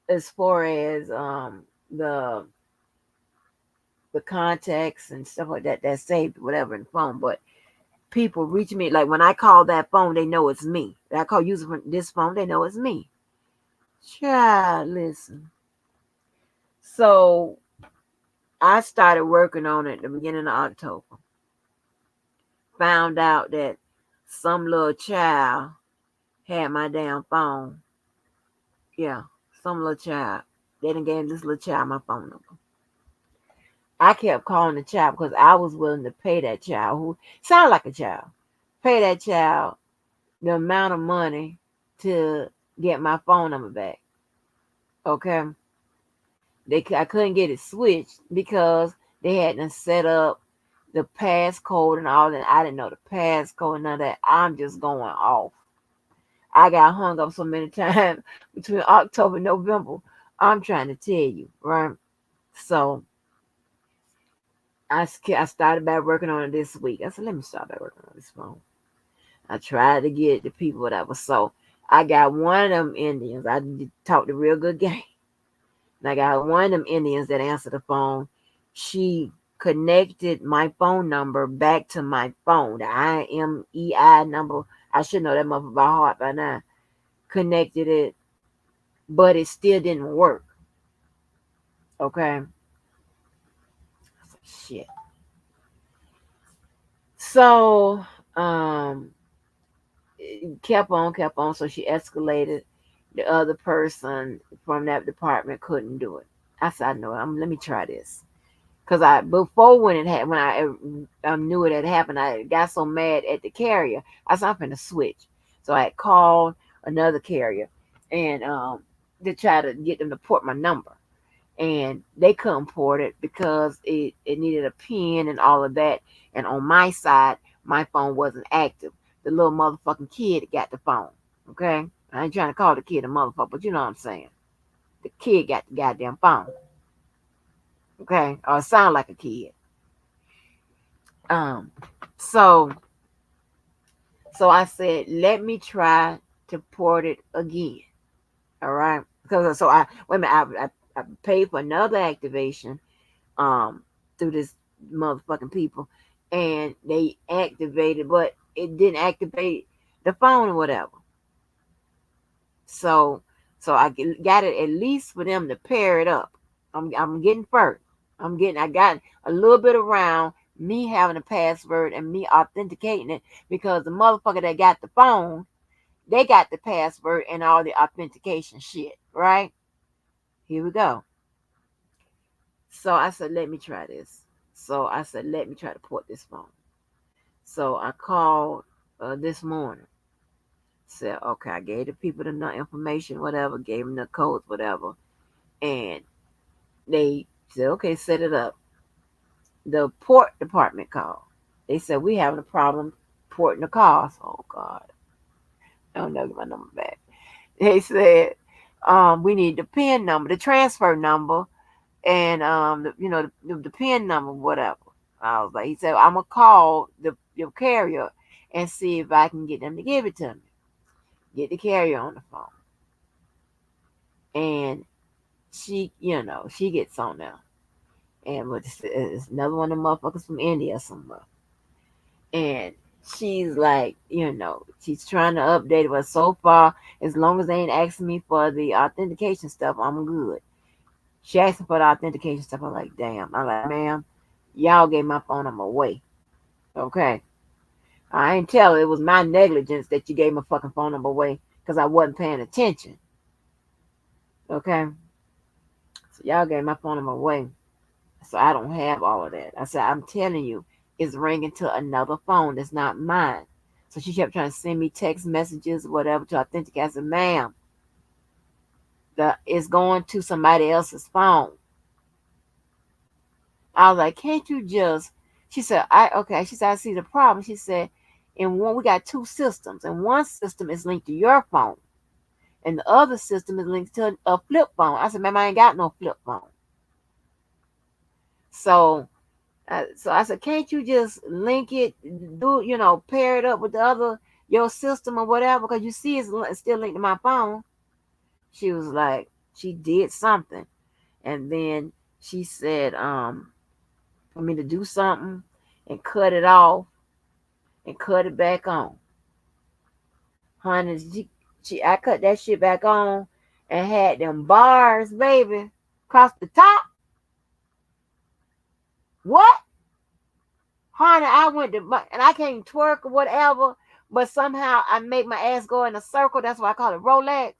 as far as the the contacts and stuff like that, that's saved, whatever, in the phone. But people reach me, like when I call that phone, they know it's me. I call using from this phone, they know it's me. Child, listen. So I started working on it at the beginning of October. Found out that some little child had my damn phone. Yeah, some little child. They done gave this little child my phone number. I kept calling the child because I was willing to pay that child, who sounded like a child, pay that child the amount of money to get my phone number back. Okay, I couldn't get it switched because they hadn't set up the passcode and all that. I didn't know the passcode and none of that. I'm just going off. I got hung up so many times between October and November. I'm trying to tell you, right? So I started back working on it this week. I said, let me start back working on this phone. I tried to get the people, whatever. So I got one of them Indians. I talked a real good game. And I got one of them Indians that answered the phone. She connected my phone number back to my phone, the IMEI number. I should know that motherfucker by heart by now. Connected it, but it still didn't work. Okay. Shit. So it kept on. So she escalated. The other person from that department couldn't do it. I said, I know it. Let me try this. Cause I before when it had when I knew it had happened, I got so mad at the carrier. I said I'm finna switch. So I had called another carrier, and to try to get them to port my number, and they couldn't port it because it needed a pin and all of that. And on my side, my phone wasn't active. The little motherfucking kid got the phone. Okay, I ain't trying to call the kid a motherfucker, but you know what I'm saying. The kid got the goddamn phone. Okay, or it sound like a kid. Um, so so I said, let me try to port it again. All right, because so I wait a minute, I paid for another activation through this motherfucking people, and they activated, but it didn't activate the phone or whatever. So I got it at least for them to pair it up. I'm getting first. I got a little bit around me having a password and me authenticating it because the motherfucker that got the phone, they got the password and all the authentication shit, right? Here we go. So I said, let me try this. So I said, let me try to port this phone. So I called this morning. Said, okay, I gave the people the information, whatever, gave them the codes, whatever. And they said, okay, set it up. The port department called. They said, we having a problem porting the calls. Oh, God. I don't know, get my number back. They said, we need the PIN number, the transfer number, and, the PIN number, whatever. I was like, he said, I'm going to call your carrier and see if I can get them to give it to me. Get the carrier on the phone. And she gets on now. And it's another one of the motherfuckers from India somewhere. And she's like, she's trying to update it, but so far, as long as they ain't asking me for the authentication stuff, I'm good. She asked me for the authentication stuff. I'm like, damn. I'm like, ma'am, y'all gave my phone number away. Okay. I ain't tell it was my negligence that you gave my fucking phone number away because I wasn't paying attention. Okay. So y'all gave my phone number away. So I don't have all of that. I said, I'm telling you, it's ringing to another phone that's not mine. So she kept trying to send me text messages, whatever, to authenticate. I said, ma'am, it's going to somebody else's phone. I was like, can't you just? She said, okay. She said, I see the problem. She said, in one, we got two systems, and one system is linked to your phone, and the other system is linked to a flip phone. I said, ma'am, I ain't got no flip phone. So I said, can't you just link it, pair it up with the other, your system or whatever? Because you see it's still linked to my phone. She was like, she did something. And then she said, for me to do something and cut it off and cut it back on. Honey, I cut that shit back on and had them bars, baby, across the top. What? Honey, I went to, and I can't twerk or whatever, but somehow I make my ass go in a circle. That's why I call it Rolex.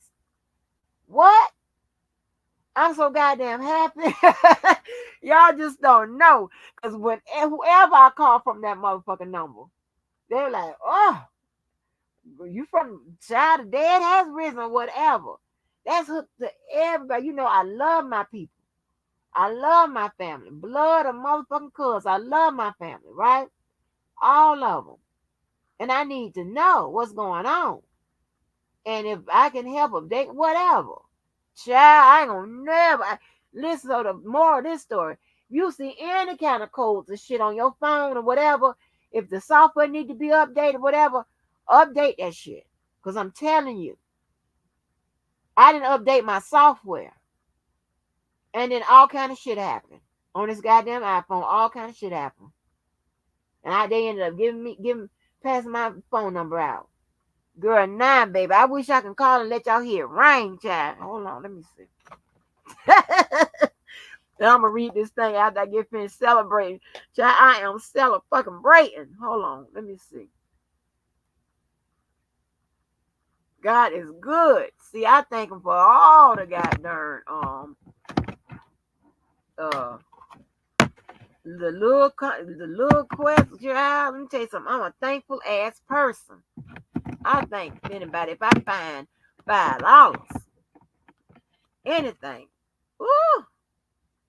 What? I'm so goddamn happy. Y'all just don't know. Because whoever I call from that motherfucking number, they're like, oh, you from child of dead has risen or whatever. That's hooked to everybody. I love my people. I love my family. Blood of motherfucking cuz. I love my family, right? All of them. And I need to know what's going on. And if I can help them, whatever. Child, I ain't gonna never. Listen to the more of this story. You see any kind of codes or shit on your phone or whatever, if the software need to be updated, whatever, update that shit. Because I'm telling you, I didn't update my software. And then all kind of shit happened. On this goddamn iPhone, all kind of shit happened. And they ended up passing my phone number out. Girl, nah, baby. I wish I can call and let y'all hear it rain, child. Hold on, let me see. Now I'm gonna read this thing after I get finished celebrating. Child, I am celebrating. Hold on, let me see. God is good. See, I thank him for all the goddamn uh the little quest, child. Let me tell you something. I'm a thankful ass person. I thank anybody if I find $5, anything. Woo!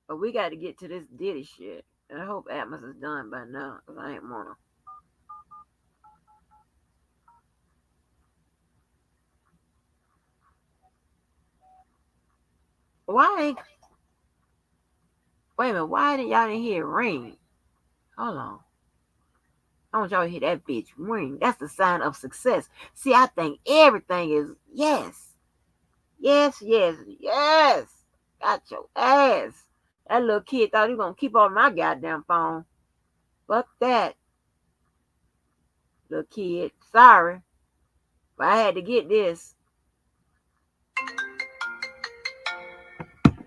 But we got to get to this Diddy shit. And I hope Atmos is done by now, cause I ain't wanna. Why ain't? Wait a minute. Why didn't y'all didn't hear it ring? Hold on. I want y'all to hear that bitch ring. That's the sign of success. See, I think everything is yes. Yes, yes, yes. Got your ass. That little kid thought he was gonna keep on my goddamn phone. Fuck that, little kid. Sorry. But I had to get this.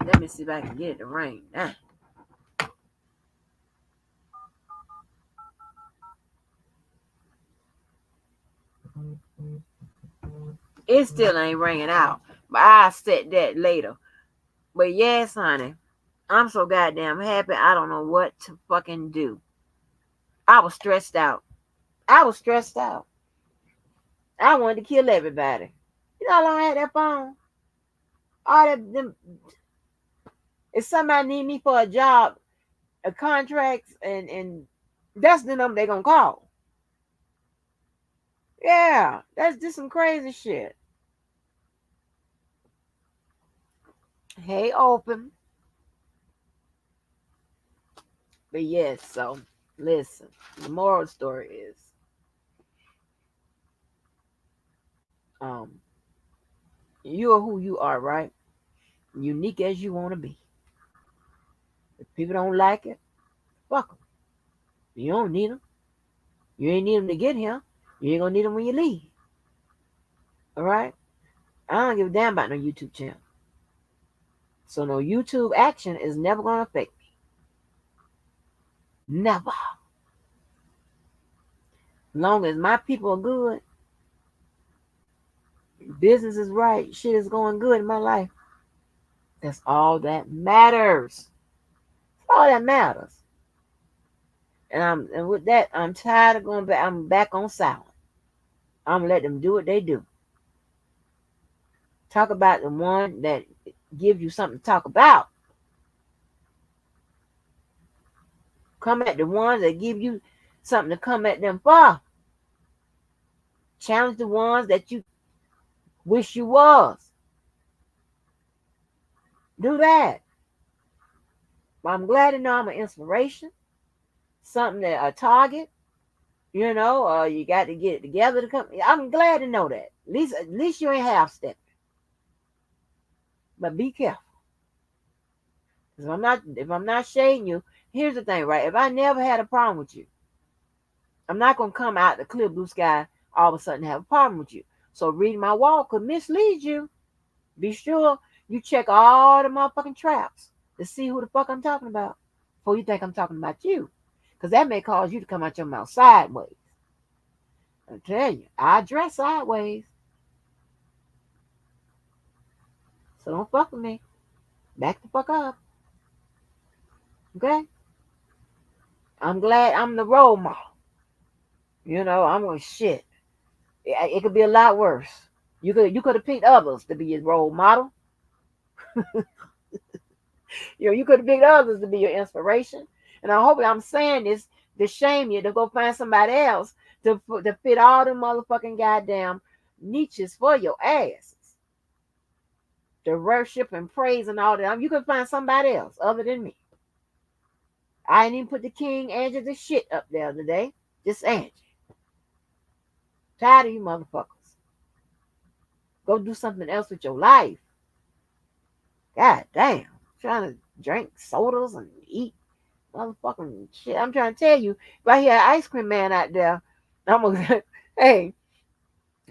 Let me see if I can get it to ring. It still ain't ringing out. But I'll set that later. But yes, honey. I'm so goddamn happy. I don't know what to fucking do. I was stressed out. I was stressed out. I wanted to kill everybody. You know how long I had that phone? All that them, if somebody need me for a job, a contracts, and that's the number they gonna call. Yeah, that's just some crazy shit. Hey, open. But yes, so listen. The moral of the story is, um, you are who you are, right? Unique as you want to be. If people don't like it, fuck them. You don't need them. You ain't need them to get here. You ain't gonna need them when you leave. All right? I don't give a damn about no YouTube channel. So no YouTube action is never gonna affect me. Never. As long as my people are good, business is right, shit is going good in my life. That's all that matters. That's all that matters. And with that, I'm tired of going back. I'm back on silent. I'm gonna let them do what they do. Talk about the one that gives you something to talk about. Come at the ones that give you something to come at them for. Challenge the ones that you wish you was. Do that. Well, I'm glad to know I'm an inspiration, something that a target. You got to get it together to come. I'm glad to know that. At least you ain't half stepping. But be careful. Because if I'm not shading you, here's the thing, right? If I never had a problem with you, I'm not gonna come out the clear blue sky all of a sudden have a problem with you. So reading my wall could mislead you. Be sure you check all the motherfucking traps to see who the fuck I'm talking about before you think I'm talking about you. Because that may cause you to come out your mouth sideways. I tell you, I dress sideways. So don't fuck with me. Back the fuck up. Okay? I'm glad I'm the role model. I'm going shit. It could be a lot worse. You could have picked others to be your role model. You could have picked others to be your inspiration. And I hope I'm saying this to shame you to go find somebody else to fit all the motherfucking goddamn niches for your asses. To worship and praise and all that. You can find somebody else other than me. I didn't even put the King Angie the shit up there today. Just Angie. Tired of you motherfuckers. Go do something else with your life. God damn. Trying to drink sodas and eat motherfucking shit. I'm trying to tell you, if I hear an ice cream man out there, I'm gonna hey,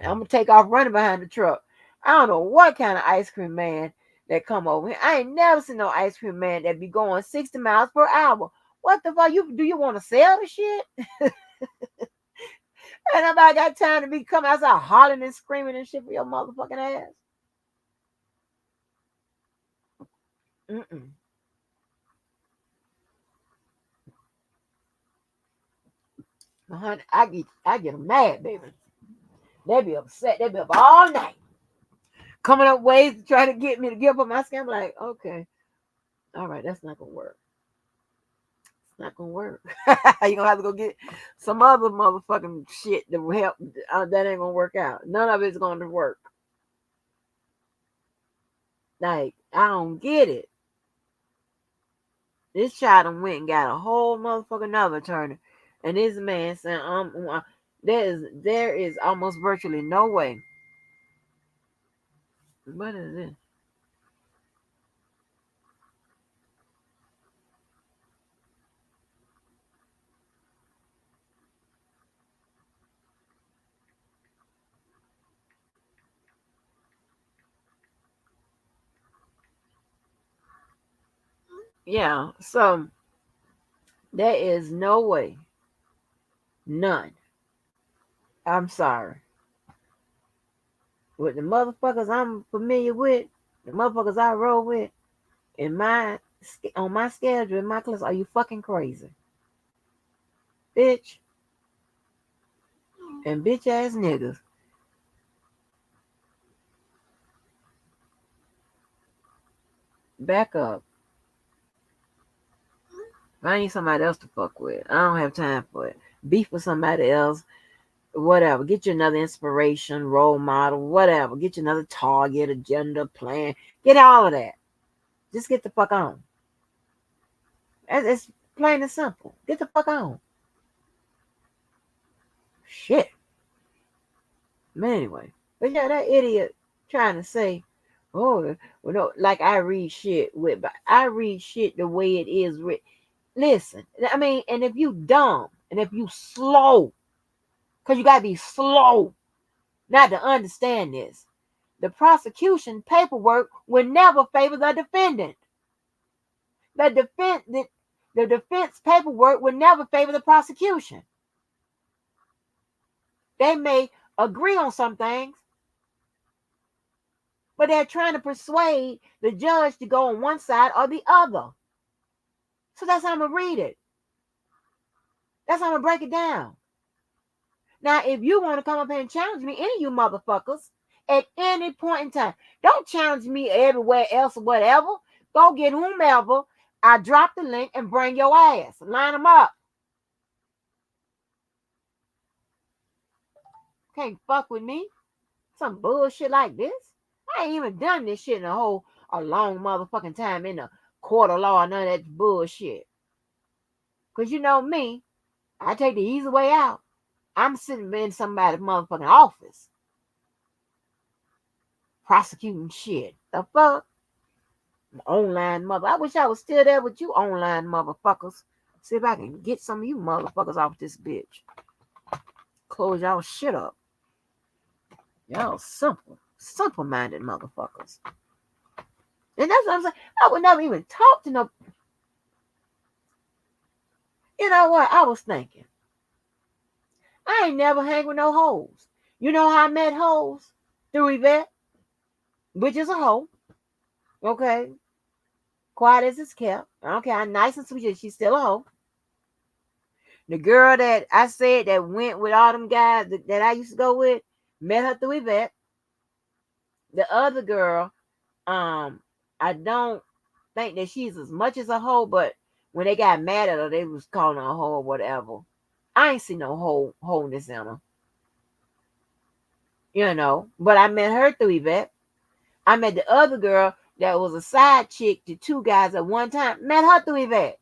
I'm gonna take off running behind the truck. I don't know what kind of ice cream man that come over here. I ain't never seen no ice cream man that be going 60 miles per hour. What the fuck? You want to sell the shit? Ain't nobody got time to be coming outside hollering and screaming and shit for your motherfucking ass. Mm-mm. Honey, I get them mad, baby. They be upset. They be up all night coming up ways to try to get me to give up my skin. I'm like, okay, all right, that's not gonna work. It's not gonna work. You gonna have to go get some other motherfucking shit to help. That ain't gonna work out. None of it's gonna work. Like, I don't get it. This child done went and got a whole motherfucking another attorney, and this man saying, there is almost virtually no way. What is this? Yeah, so there is no way, none. I'm sorry. With the motherfuckers I'm familiar with, the motherfuckers I roll with, in my on my schedule, in my class, are you fucking crazy, bitch? And bitch ass niggas, back up. I need somebody else to fuck with. I don't have time for it. Beef with somebody else, whatever. Get you another inspiration, role model, whatever. Get you another target, agenda, plan. Get all of that. Just get the fuck on. It's plain and simple. Get the fuck on. Shit. But anyway. But yeah, that idiot trying to say, oh, well, no, like I read shit with, but I read shit the way it is written. Listen, I mean, and if you dumb and if you slow, because you got to be slow not to understand this, the prosecution paperwork will never favor the defendant. The defense paperwork will never favor the prosecution. They may agree on some things, but they're trying to persuade the judge to go on one side or the other. So that's how I'm going to read it. That's how I'm going to break it down. Now, if you want to come up here and challenge me, any of you motherfuckers, at any point in time, don't challenge me everywhere else or whatever. Go get whomever. I drop the link and bring your ass. Line them up. Can't fuck with me. Some bullshit like this. I ain't even done this shit in a long motherfucking time in the court of law and none of that bullshit. Because you know me, I take the easy way out. I'm sitting in somebody's motherfucking office prosecuting shit. The fuck? Online mother. I wish I was still there with you online motherfuckers. See if I can get some of you motherfuckers off this bitch. Close y'all shit up. Y'all simple-minded motherfuckers. And that's what I'm saying. I would never even talk to no. You know what? I was thinking. I ain't never hang with no hoes. You know how I met hoes? Through Yvette, which is a hoe. Okay. Quiet as it's kept. I don't care how nice and sweet she's still a hoe. The girl that I said that went with all them guys that I used to go with, met her through Yvette. The other girl, I don't think that she's as much as a hoe, but when they got mad at her, they was calling her a hoe or whatever. I ain't see no wholeness in her. You know, but I met her through Yvette. I met the other girl that was a side chick to two guys at one time. Met her through Yvette.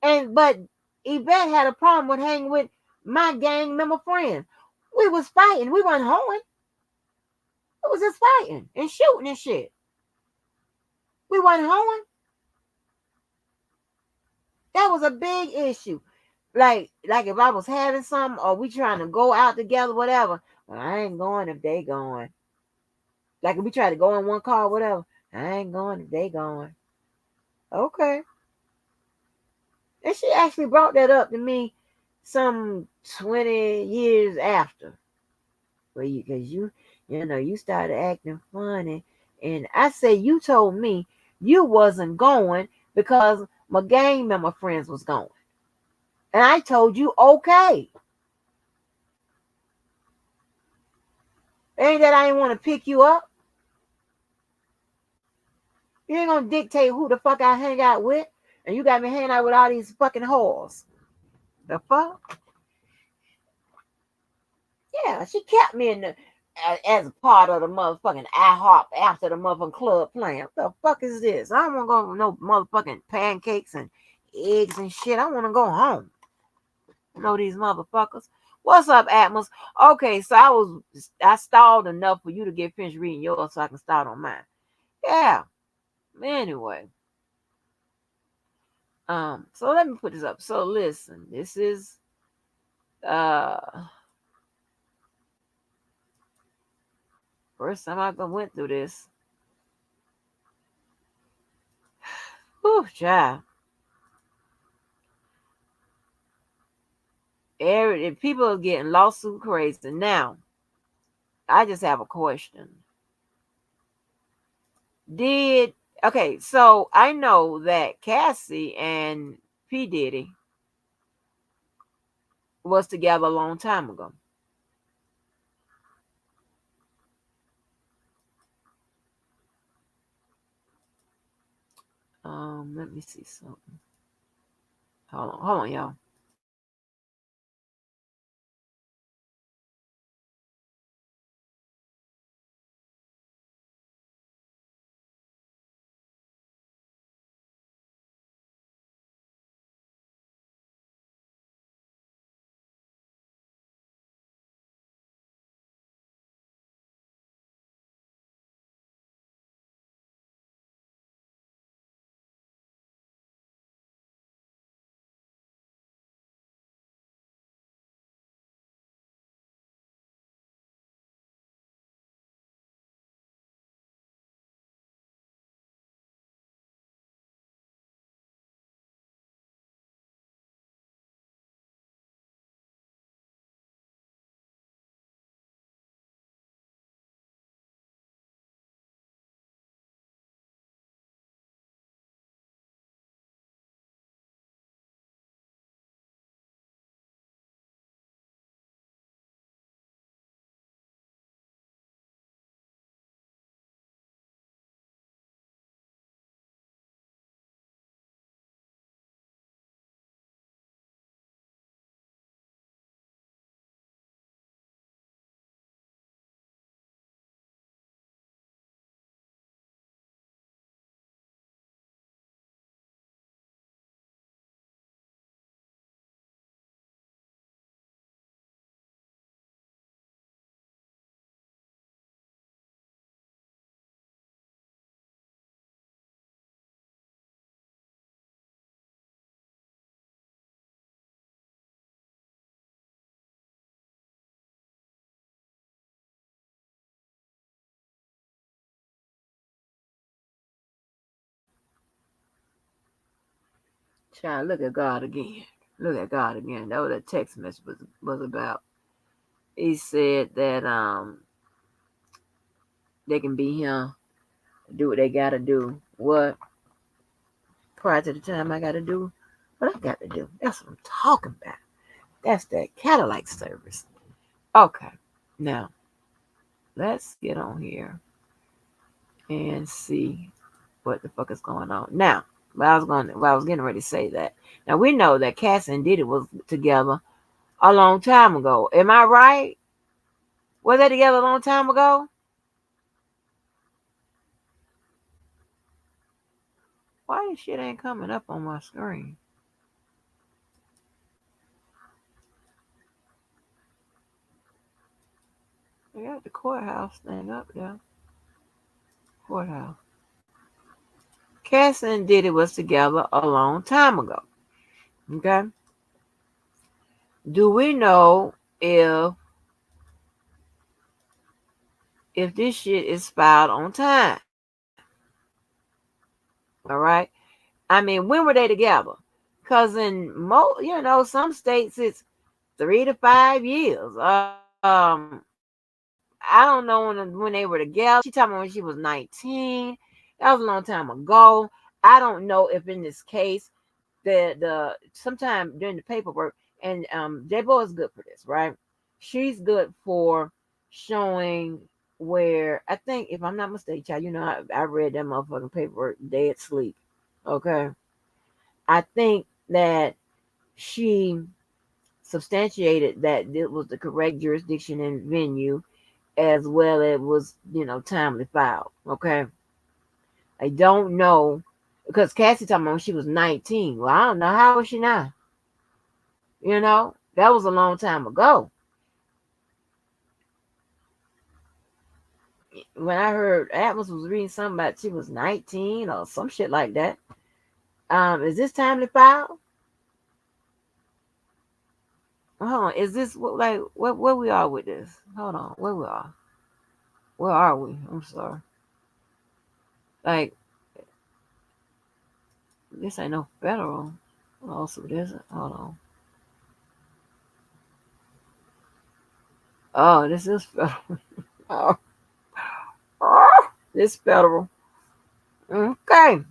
But Yvette had a problem with hanging with my gang member friends. We was fighting. We wasn't hoeing. We was just fighting and shooting and shit. We wasn't hoeing. That was a big issue. Like if I was having something or we trying to go out together, whatever. Well, I ain't going if they going. Like if we try to go in one car, whatever. I ain't going if they going. Okay. And she actually brought that up to me some 20 years after. Because you started acting funny. And I say you told me you wasn't going because my gang member friends was going. And I told you, okay. Ain't that I ain't want to pick you up? You ain't gonna dictate who the fuck I hang out with, and you got me hanging out with all these fucking whores. The fuck? Yeah, she kept me in the as a part of the motherfucking IHOP after the motherfucking club playing. What the fuck is this? I don't want to go with no motherfucking pancakes and eggs and shit. I want to go home. You know these motherfuckers. What's up, Atmos? Okay, so I stalled enough for you to get finished reading yours so I can start on mine. Yeah. Anyway. So let me put this up. So listen, this is uh first time I went through this. Whew, child. People are getting lawsuit crazy. Now, I just have a question. Did okay, so I know that Cassie and P. Diddy was together a long time ago. Let me see something. Hold on, y'all. Child, look at God again. Look at God again. That what that text message was about. He said that they can be here, do what they gotta do. What prior to the time I gotta do what I gotta do. That's what I'm talking about. That's that Cadillac service. Okay. Now let's get on here and see what the fuck is going on. Now, I was getting ready to say that. Now we know that Cassie and Diddy was together a long time ago. Am I right? Was they together a long time ago? Why this shit ain't coming up on my screen? They got the courthouse thing up there. Courthouse. Cassie and Diddy was together a long time ago. Okay. Do we know if this shit is filed on time? All right. I mean, when were they together? Because in some states it's 3 to 5 years. I don't know when they were together. She told me when she was 19. That was a long time ago. I don't know if in this case the sometime during the paperwork, and J-Bo is good for this, right? She's good for showing where I think, if I'm not mistaken, child, I read that motherfucking paperwork dead sleep. Okay. I think that she substantiated that it was the correct jurisdiction and venue, as well as was, timely filed. Okay. I don't know, because Cassie talking about when she was 19. Well, I don't know. How old is she now? That was a long time ago. When I heard Atlas was reading something about she was 19 or some shit like that. Is this timely filed? Hold on. Is this like where we are with this? Hold on. Where we are? Where are we? I'm sorry. Like, this ain't no federal. Also, this. Hold on. Oh, this is federal. Oh, oh, this federal. Okay.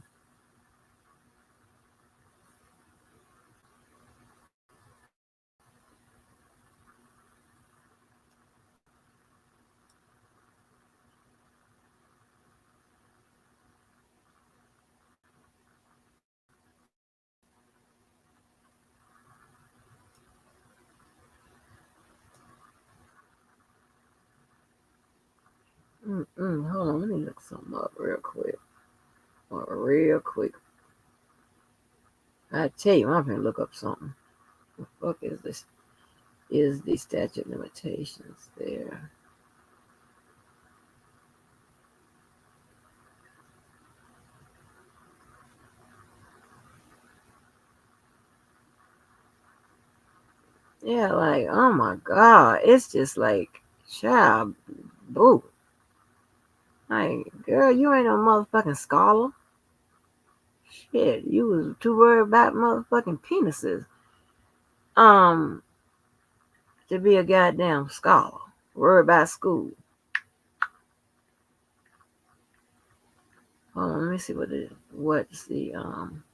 Hold on. Let me look something up real quick. Real quick. I tell you, I'm gonna look up something. The fuck is this? Is the statute limitations there? Yeah, like, oh my God. It's just like, child, boo. Like, girl, you ain't no motherfucking scholar. Shit, you was too worried about motherfucking penises. Um, to be a goddamn scholar. Worried about school. Hold on, let me see what's the. um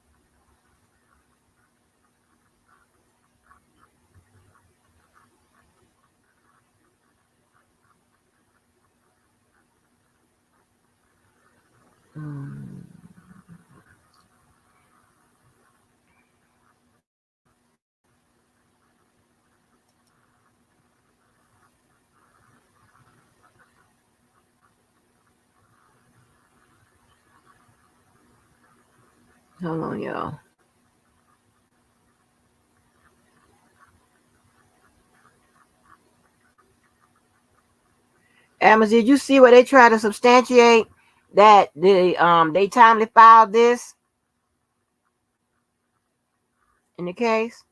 Hold on, y'all. Amos, did you see where they try to substantiate that they timely filed this in the case?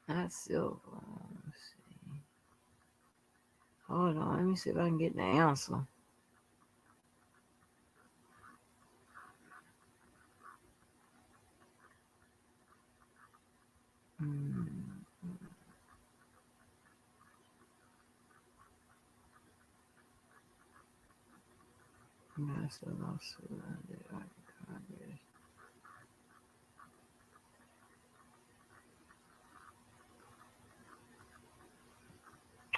That's so. Let's see. Hold on, let me see if I can get the answer. Hmm. That's a lawsuit.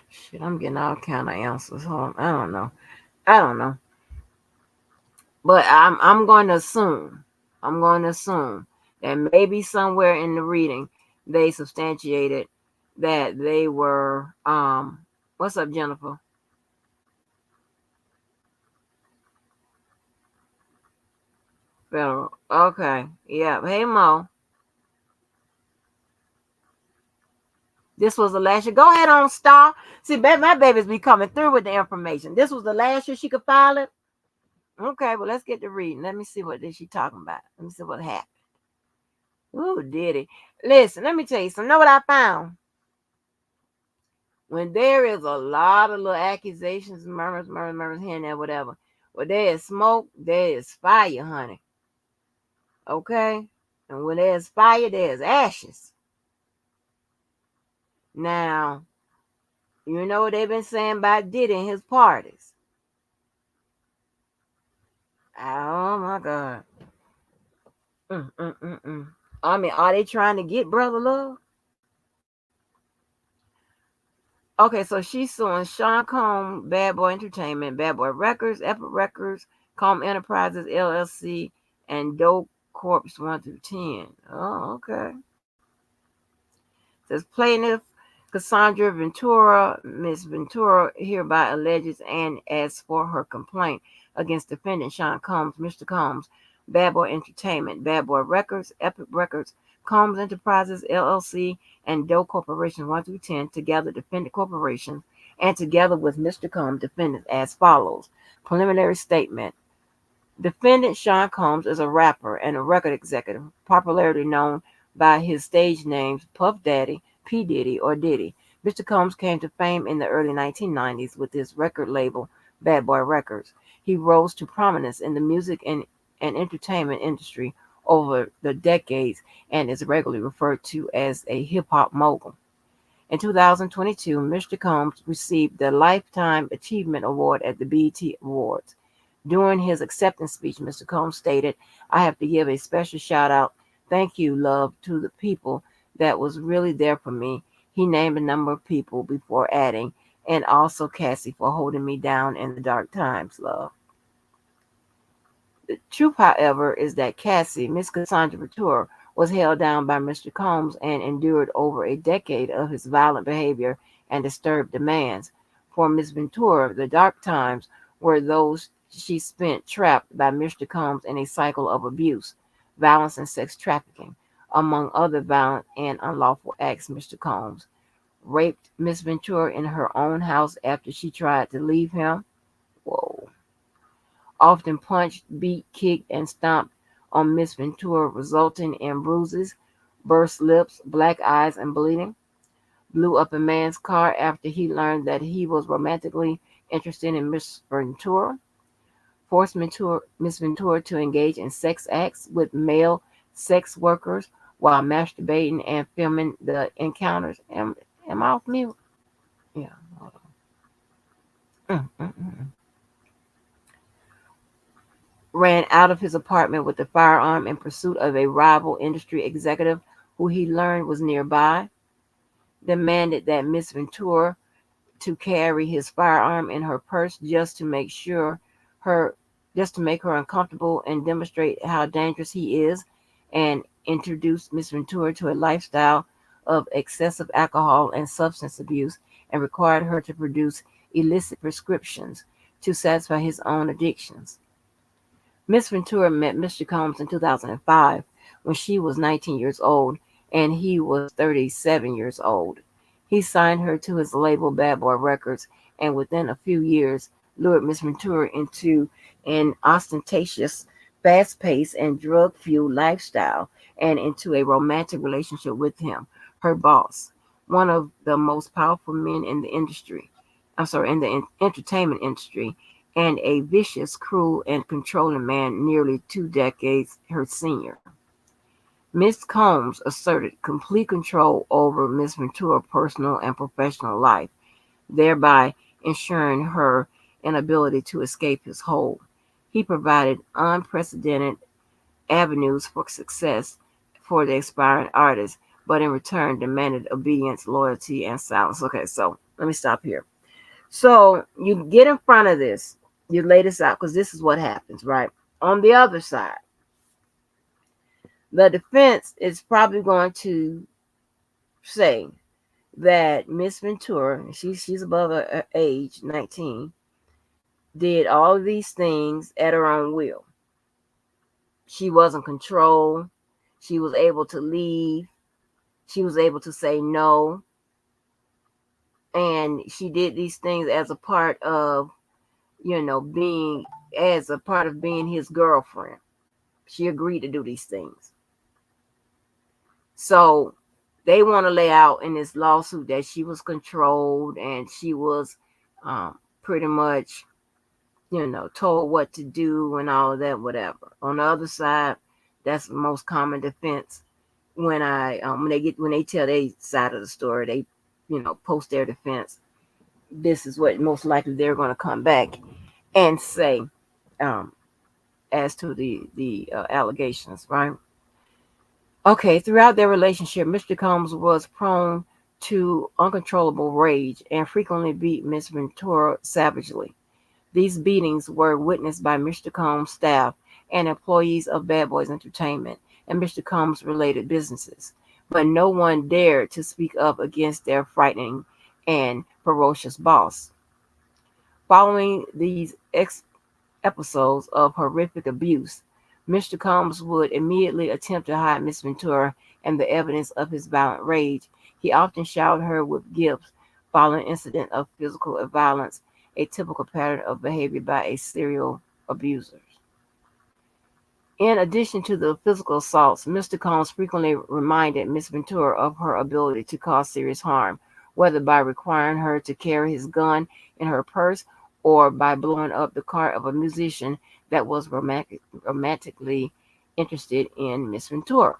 Shit, I'm getting all kind of answers. Hold on. I don't know. I don't know. But I'm going to assume. I'm going to assume that maybe somewhere in the reading they substantiated that they were what's up, Jennifer? Federal. Okay. Yeah. Hey Mo. This was the last year. Go ahead on Star. See, my babies be coming through with the information. This was the last year she could file it. Okay, well let's get to reading. Let me see what is she talking about. Let me see what happened. Ooh, Diddy. Listen, let me tell you something. Know what I found? When there is a lot of little accusations, murmurs here and there, whatever. Where there is smoke, there is fire, honey. Okay? And when there's fire, there's ashes. Now, you know what they've been saying about Diddy and his parties. Oh my God. Mm. I mean, are they trying to get Brother Love? Okay, so she's suing Sean Combs, Bad Boy Entertainment, Bad Boy Records, Epic Records, Combs Enterprises LLC, and Doe Corps 1 through 10. Oh, okay. Says plaintiff Cassandra Ventura, Miss Ventura hereby alleges and asks for her complaint against defendant Sean Combs, Mr. Combs, Bad Boy Entertainment, Bad Boy Records, Epic Records, Combs Enterprises LLC, and Doe Corporation 1 through 10, together defendant corporations, and together with Mr. Combs, defendants as follows. Preliminary statement. Defendant Sean Combs is a rapper and a record executive, popularly known by his stage names Puff Daddy, P. Diddy, or Diddy. Mr. Combs came to fame in the early 1990s with his record label Bad Boy Records. He rose to prominence in the music and entertainment industry over the decades and is regularly referred to as a hip hop mogul. In 2022, Mr. Combs received the Lifetime Achievement Award at the BET Awards. During his acceptance speech, Mr. Combs stated, I have to give a special shout out, thank you, love, to the people that was really there for me. He named a number of people before adding, and also Cassie for holding me down in the dark times, love. The truth, however, is that Cassie, Miss Cassandra Ventura, was held down by Mr. Combs and endured over a decade of his violent behavior and disturbed demands. For Miss Ventura, the dark times were those she spent trapped by Mr. Combs in a cycle of abuse, violence, and sex trafficking, among other violent and unlawful acts. Mr. Combs raped Miss Ventura in her own house after she tried to leave him. Whoa. Often punched, beat, kicked, and stomped on Miss Ventura, resulting in bruises, burst lips, black eyes, and bleeding. Blew up a man's car after he learned that he was romantically interested in Miss Ventura. Forced Miss Ventura to engage in sex acts with male sex workers while masturbating and filming the encounters. Am I off mute? Yeah. Hold on. Ran out of his apartment with a firearm in pursuit of a rival industry executive who he learned was nearby. Demanded that Miss Ventura to carry his firearm in her purse her just to make her uncomfortable and demonstrate how dangerous he is, and introduced Miss Ventura to a lifestyle of excessive alcohol and substance abuse, and required her to produce illicit prescriptions to satisfy his own addictions. Miss Ventura met Mr. Combs in 2005 when she was 19 years old and he was 37 years old. He signed her to his label Bad Boy Records, and within a few years lured Miss Ventura into an ostentatious, fast-paced, and drug-fueled lifestyle and into a romantic relationship with him, her boss, one of the most powerful men in the industry. I'm sorry, in the entertainment industry, and a vicious, cruel, and controlling man nearly 2 decades her senior. Miss Combs asserted complete control over Miss Ventura's personal and professional life, thereby ensuring her inability to escape his hold. He provided unprecedented avenues for success for the aspiring artist, but in return demanded obedience, loyalty, and silence. Okay, so let me stop here. So you get in front of this, you lay this out, because this is what happens, right? On the other side, the defense is probably going to say that Miss Ventura, she's above her age, 19, did all of these things at her own will. She wasn't controlled. She was able to leave. She was able to say no. And she did these things as a part of, being his girlfriend. She agreed to do these things. So They want to lay out in this lawsuit that she was controlled and she was pretty much, told what to do and all of that, whatever. On the other side, that's the most common defense when they tell their side of the story, they, post their defense. This is what most likely they're going to come back and say, um, as to the allegations, right? Okay, throughout their relationship, Mr. Combs was prone to uncontrollable rage and frequently beat Miss Ventura savagely. These beatings were witnessed by Mr. Combs' staff and employees of Bad Boys Entertainment and Mr. Combs' related businesses, but no one dared to speak up against their frightening and ferocious boss. Following these episodes of horrific abuse, Mr. Combs would immediately attempt to hide Miss Ventura and the evidence of his violent rage. He often showered her with gifts following incident of physical violence, a typical pattern of behavior by a serial abuser. In addition to the physical assaults, Mr. Combs frequently reminded Miss Ventura of her ability to cause serious harm, whether by requiring her to carry his gun in her purse or by blowing up the car of a musician that was romantically interested in Miss Ventura.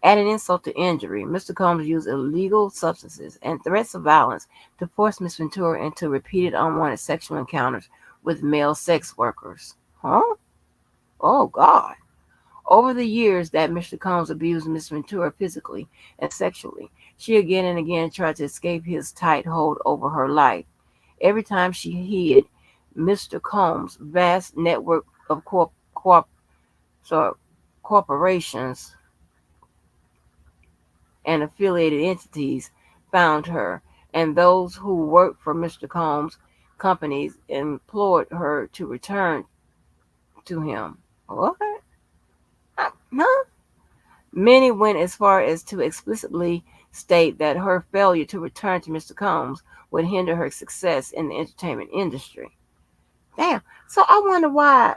Adding insult to injury, Mr. Combs used illegal substances and threats of violence to force Miss Ventura into repeated unwanted sexual encounters with male sex workers. Huh? Oh, God. Over the years that Mr. Combs abused Miss Ventura physically and sexually, she again and again tried to escape his tight hold over her life. Every time she hid, Mr. Combs' vast network of so, corporations and affiliated entities found her, and those who worked for Mr. Combs' companies implored her to return to him. What? Huh? Many went as far as to explicitly state that her failure to return to Mr. Combs would hinder her success in the entertainment industry. Damn. So I wonder why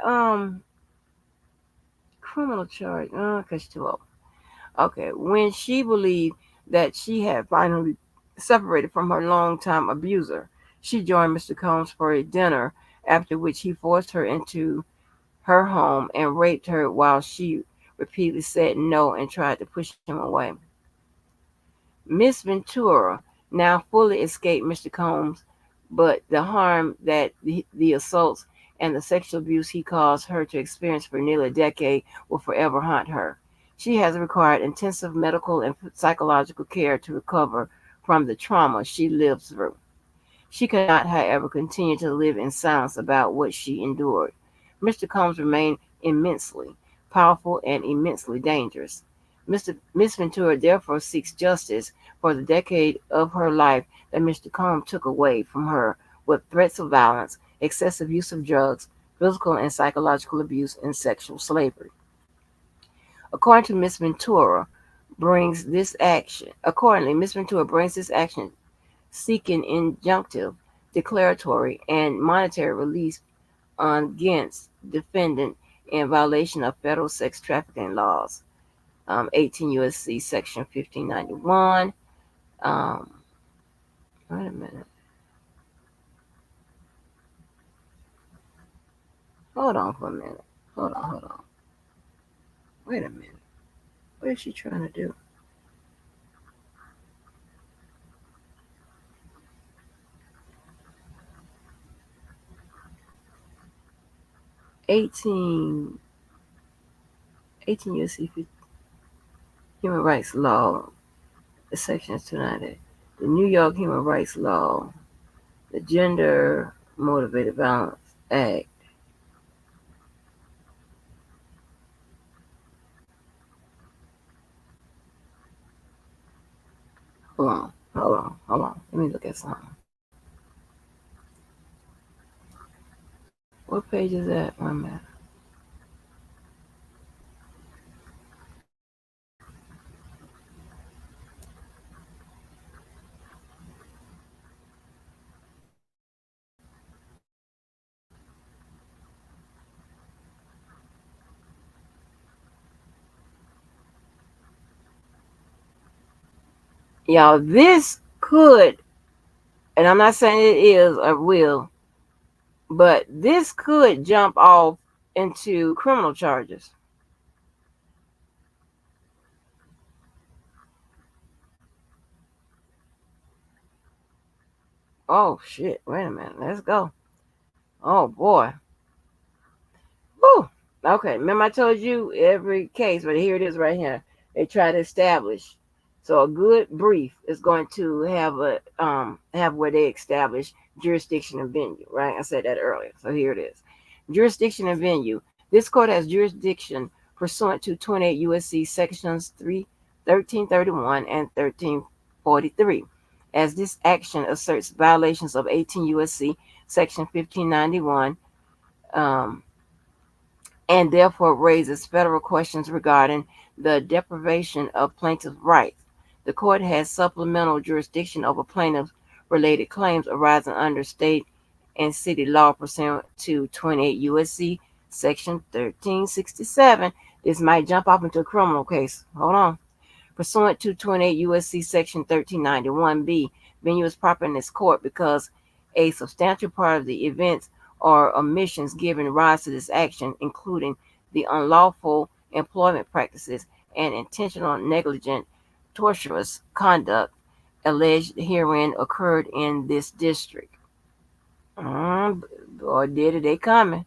criminal charge. Because she's too old. Okay. When she believed that she had finally separated from her longtime abuser, she joined Mr. Combs for a dinner, after which he forced her into her home and raped her while she repeatedly said no and tried to push him away. Miss Ventura now fully escaped Mr. Combs, but the harm that the assaults and the sexual abuse he caused her to experience for nearly a decade will forever haunt her. She has required intensive medical and psychological care to recover from the trauma she lived through. She cannot, however, continue to live in silence about what she endured. Mr. Combs remained immensely powerful and immensely dangerous. Miss Ventura therefore seeks justice for the decade of her life that Mr. Combs took away from her with threats of violence, excessive use of drugs, physical and psychological abuse, and sexual slavery. According to Miss Ventura, Miss Ventura brings this action seeking injunctive, declaratory, and monetary relief against defendant in violation of federal sex trafficking laws, 18 U.S.C. Section 1591. Um, Wait a minute. Hold on for a minute. Hold on. Wait a minute. What is she trying to do? 18, 18 U.S.C. Human Rights Law, the Section 290. The New York Human Rights Law, the Gender Motivated Violence Act. Hold on. Let me look at something. What page is that? 1 minute. Y'all, this could, and I'm not saying it is or will, but this could jump off into criminal charges. Oh shit! Wait a minute. Let's go. Oh boy. Whew. Okay. Remember I told you every case, but here it is right here. They try to establish. So a good brief is going to have where they establish jurisdiction and venue. Right. I said that earlier. So here it is. Jurisdiction and venue. This court has jurisdiction pursuant to 28 USC sections 1331 and 1343. As this action asserts violations of 18 USC section 1591, um, and therefore raises federal questions regarding the deprivation of plaintiff's rights. The court has supplemental jurisdiction over plaintiffs' related claims arising under state and city law pursuant to 28 USC section 1367. This might jump off into a criminal case. Hold on. Pursuant to 28 U.S.C. Section 1391b, venue is proper in this court because a substantial part of the events or omissions giving rise to this action, including the unlawful employment practices and intentional negligent tortious conduct alleged herein, occurred in this district. Boy, did it, they coming.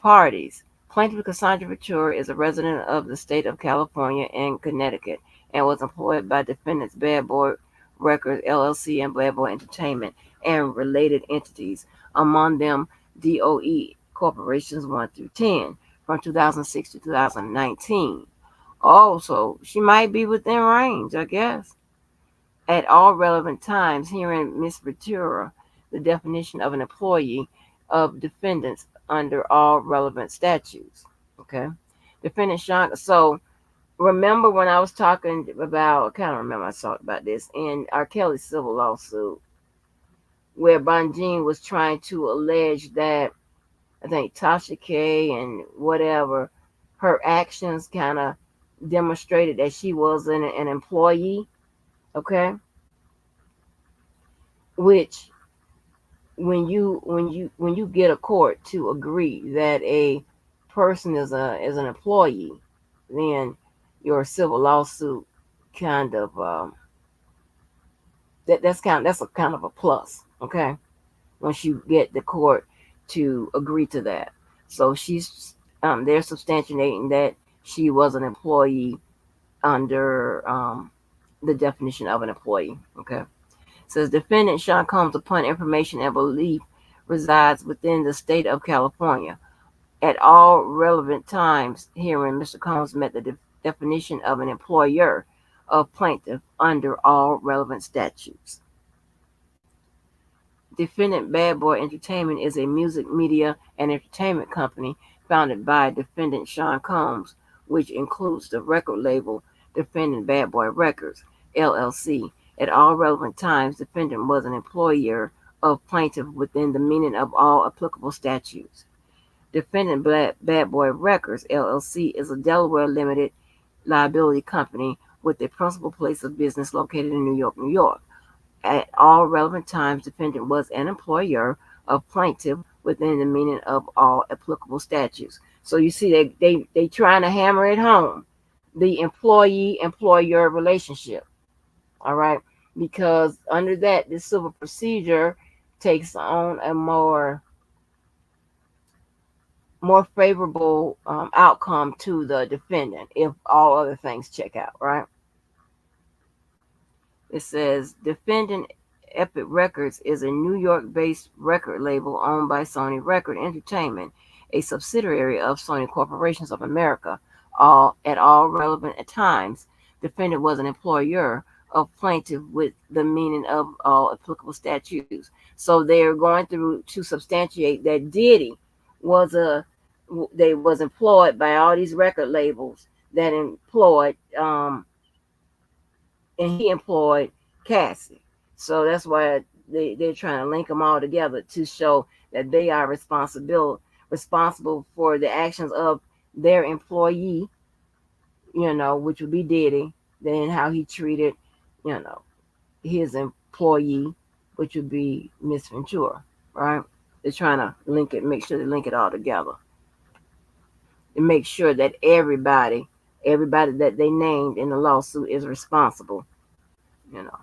Parties. Plaintiff Cassandra Ventura is a resident of the state of California and Connecticut and was employed by defendants Bad Boy Records LLC and Bad Boy Entertainment and related entities, among them DOE Corporations 1 through 10, from 2006 to 2019. Also, she might be within range, I guess. At all relevant times, herein Ms. Ventura, the definition of an employee of defendants under all relevant statutes. Okay. Defendant Sean. So remember when I was talking about, I kind of remember I talked about this in R. Kelly's civil lawsuit, where Bonjean was trying to allege that I think Tasha K and whatever, her actions kind of demonstrated that she was an employee. Okay. Which when you get a court to agree that a person is an employee, then your civil lawsuit kind of that's a kind of a plus. Okay, once you get the court to agree to that, so they're substantiating that she was an employee under the definition of an employee. Okay. Says defendant Sean Combs, upon information and belief, resides within the state of California. At all relevant times herein, Mr. Combs met the definition of an employer of plaintiff under all relevant statutes. Defendant Bad Boy Entertainment is a music, media, and entertainment company founded by defendant Sean Combs, which includes the record label Defendant Bad Boy Records, LLC. At all relevant times, defendant was an employer of plaintiff within the meaning of all applicable statutes. Defendant Bad Boy Records, LLC is a Delaware limited liability company with a principal place of business located in New York, New York. At all relevant times, defendant was an employer of plaintiff within the meaning of all applicable statutes. So you see, they trying to hammer it home, the employee-employer relationship. All right, because under that, this civil procedure takes on a more favorable outcome to the defendant if all other things check out. Right. It says defendant Epic Records is a New York-based record label owned by Sony Record Entertainment, a subsidiary of Sony Corporations of America. At all relevant times, defendant was an employer of plaintiff with the meaning of all applicable statutes. So they're going through to substantiate that Diddy was a they was employed by all these record labels that employed and he employed Cassie. So that's why they're trying to link them all together to show that they are responsible for the actions of their employee, which would be Diddy, then how he treated you know, his employee, which would be Miss Ventura, right? They're trying to link it, make sure they link it all together, and make sure that everybody that they named in the lawsuit is responsible. You know,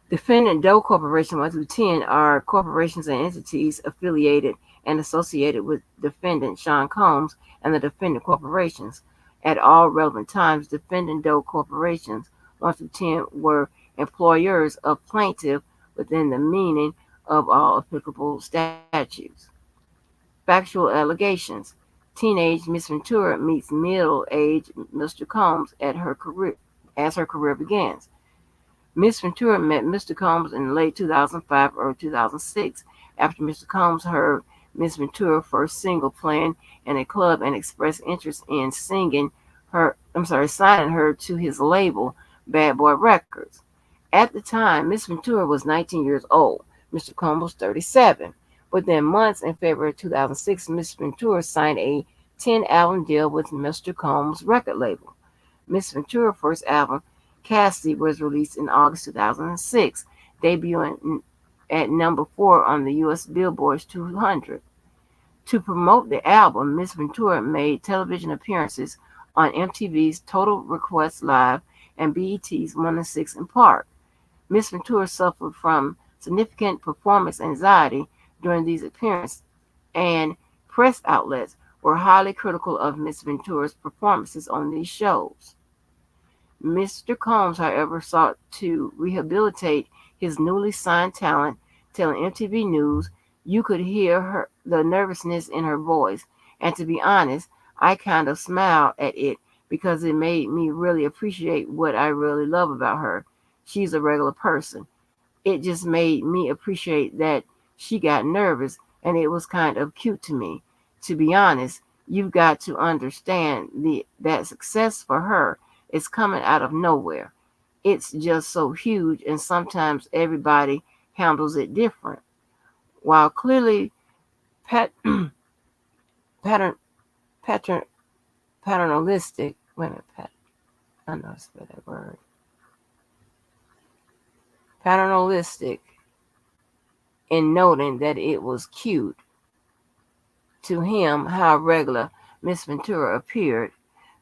defendant Doe Corporation 1 through 10 are corporations and entities affiliated and associated with defendant Sean Combs and the defendant corporations. At all relevant times, defendant Doe Corporations 1 through 10 were employers of plaintiff within the meaning of all applicable statutes. Factual allegations. Teenage Miss Ventura meets middle-aged Mr. Combs at her career as her career begins. Miss Ventura met Mr. Combs in late 2005 or 2006 after Mr. Combs heard Miss Ventura's first single playing in a club and expressed interest in signing her to his label, Bad Boy Records. At the time, Miss Ventura was 19 years old. Mr. Combs was 37. Within months, in February 2006, Miss Ventura signed a 10-album deal with Mr. Combs' record label. Miss Ventura's first album, Cassie, was released in August 2006, debuting at number 4 on the U.S. Billboard 200. To promote the album, Miss Ventura made television appearances on MTV's Total Request Live and BET's 106 in Park. Miss Ventura suffered from significant performance anxiety during these appearances, and press outlets were highly critical of Miss Ventura's performances on these shows. Mr. Combs, however, sought to rehabilitate his newly signed talent, telling MTV News, "You could hear the nervousness in her voice, and to be honest, I kind of smiled at it because it made me really appreciate what I really love about her. She's a regular person. It just made me appreciate that she got nervous, and it was kind of cute to me. To be honest, you've got to understand that success for her is coming out of nowhere. It's just so huge, and sometimes everybody handles it different. While clearly pat, pattern, pattern, paternalistic, wait a minute, I know I spelled that word, paternalistic in noting that it was cute to him how regular Miss Ventura appeared,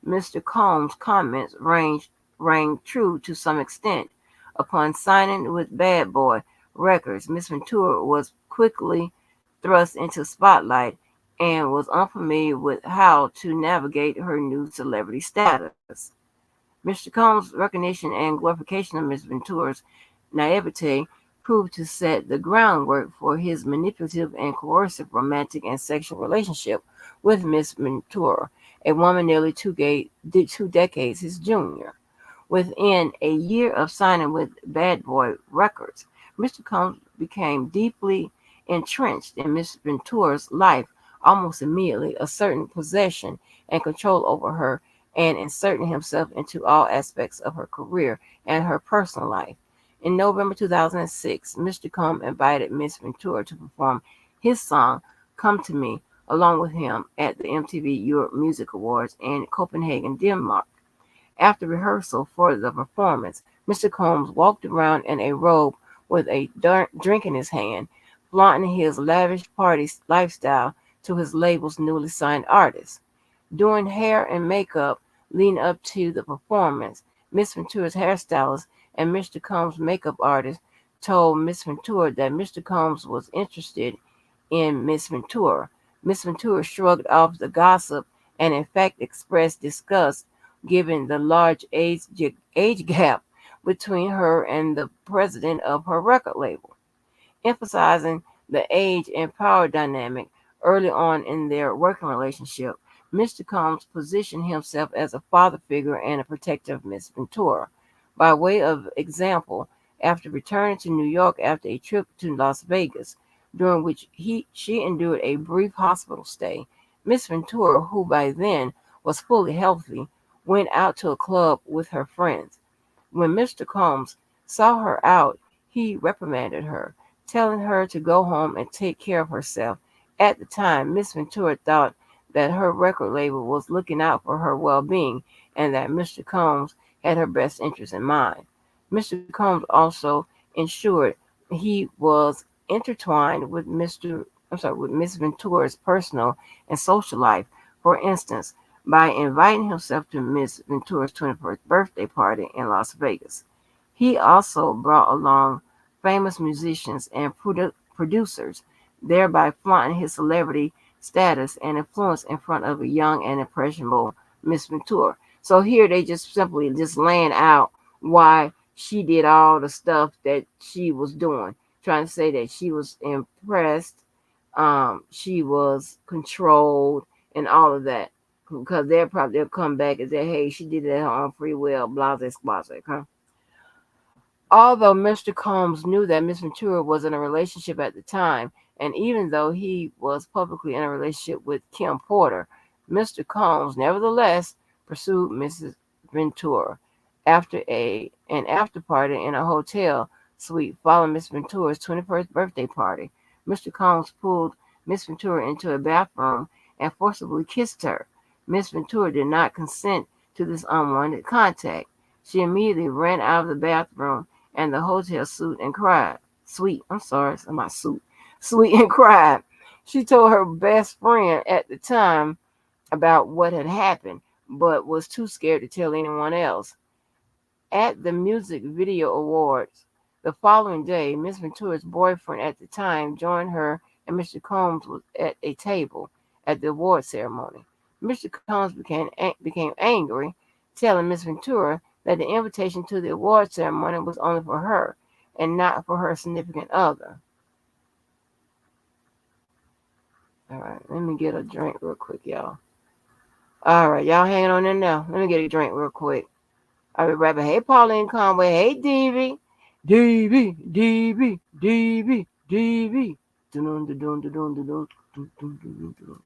Mr. Combs' comments rang true to some extent. Upon signing with Bad Boy Records, Miss Ventura was quickly thrust into spotlight and was unfamiliar with how to navigate her new celebrity status. Mr. Combs' recognition and glorification of Miss Ventura's naivete proved to set the groundwork for his manipulative and coercive romantic and sexual relationship with Miss Ventura, a woman nearly two decades his junior. Within a year of signing with Bad Boy Records, Mr. Combs became deeply entrenched in Miss Ventura's life almost immediately, asserting possession and control over her and inserting himself into all aspects of her career and her personal life. In November 2006, Mr. Combs invited Miss Ventura to perform his song "Come to Me" along with him at the MTV Europe Music Awards in Copenhagen, Denmark. After rehearsal for the performance, Mr. Combs walked around in a robe with a drink in his hand, flaunting his lavish party lifestyle to his label's newly signed artists. Doing hair and makeup leading up to the performance, Miss Ventura's hairstylist and Mr. Combs' makeup artist told Miss Ventura that Mr. Combs was interested in Miss Ventura. Miss Ventura shrugged off the gossip and in fact expressed disgust given the large age gap between her and the president of her record label, emphasizing the age and power dynamic early on in their working relationship. Mr. Combs positioned himself as a father figure and a protector of Miss Ventura. By way of example, after returning to New York after a trip to Las Vegas, during which she endured a brief hospital stay, Miss Ventura, who by then was fully healthy, went out to a club with her friends. When Mr. Combs saw her out, he reprimanded her, telling her to go home and take care of herself. At the time, Miss Ventura thought that her record label was looking out for her well-being and that Mr. Combs had her best interest in mind. Mr. Combs also ensured he was intertwined with Miss Ventura's personal and social life. For instance, by inviting himself to Miss Ventura's 21st birthday party in Las Vegas. He also brought along famous musicians and producers, thereby flaunting his celebrity status and influence in front of a young and impressionable Miss Ventura. So here they just simply just laying out why she did all the stuff that she was doing, trying to say that she was impressed, she was controlled, and all of that. Because they'll come back and say, "Hey, she did it at her own free will," blah blah blah. Huh? Although Mr. Combs knew that Miss Ventura was in a relationship at the time, and even though he was publicly in a relationship with Kim Porter, Mr. Combs nevertheless pursued Mrs. Ventura after an after party in a hotel suite following Miss Ventura's 21st birthday party. Mr. Combs pulled Miss Ventura into a bathroom and forcibly kissed her. Miss Ventura did not consent to this unwanted contact. She immediately ran out of the bathroom and the hotel suite and cried. Sweet, I'm sorry, it's my suit. Sweet and cried. She told her best friend at the time about what had happened, but was too scared to tell anyone else. At the Music Video Awards the following day, Miss Ventura's boyfriend at the time joined her, and Mr. Combs was at a table at the award ceremony. Mr. Combs became angry, telling Miss Ventura that the invitation to the award ceremony was only for her and not for her significant other. All right, let me get a drink real quick, y'all. All right, y'all hanging on in now. Let me get a drink real quick. I'll be right back. Hey, Pauline Conway. Hey, DV. DV, DV, DV, DV. Dun, dun, dun, dun, dun, dun, dun, dun, dun, dun, dun.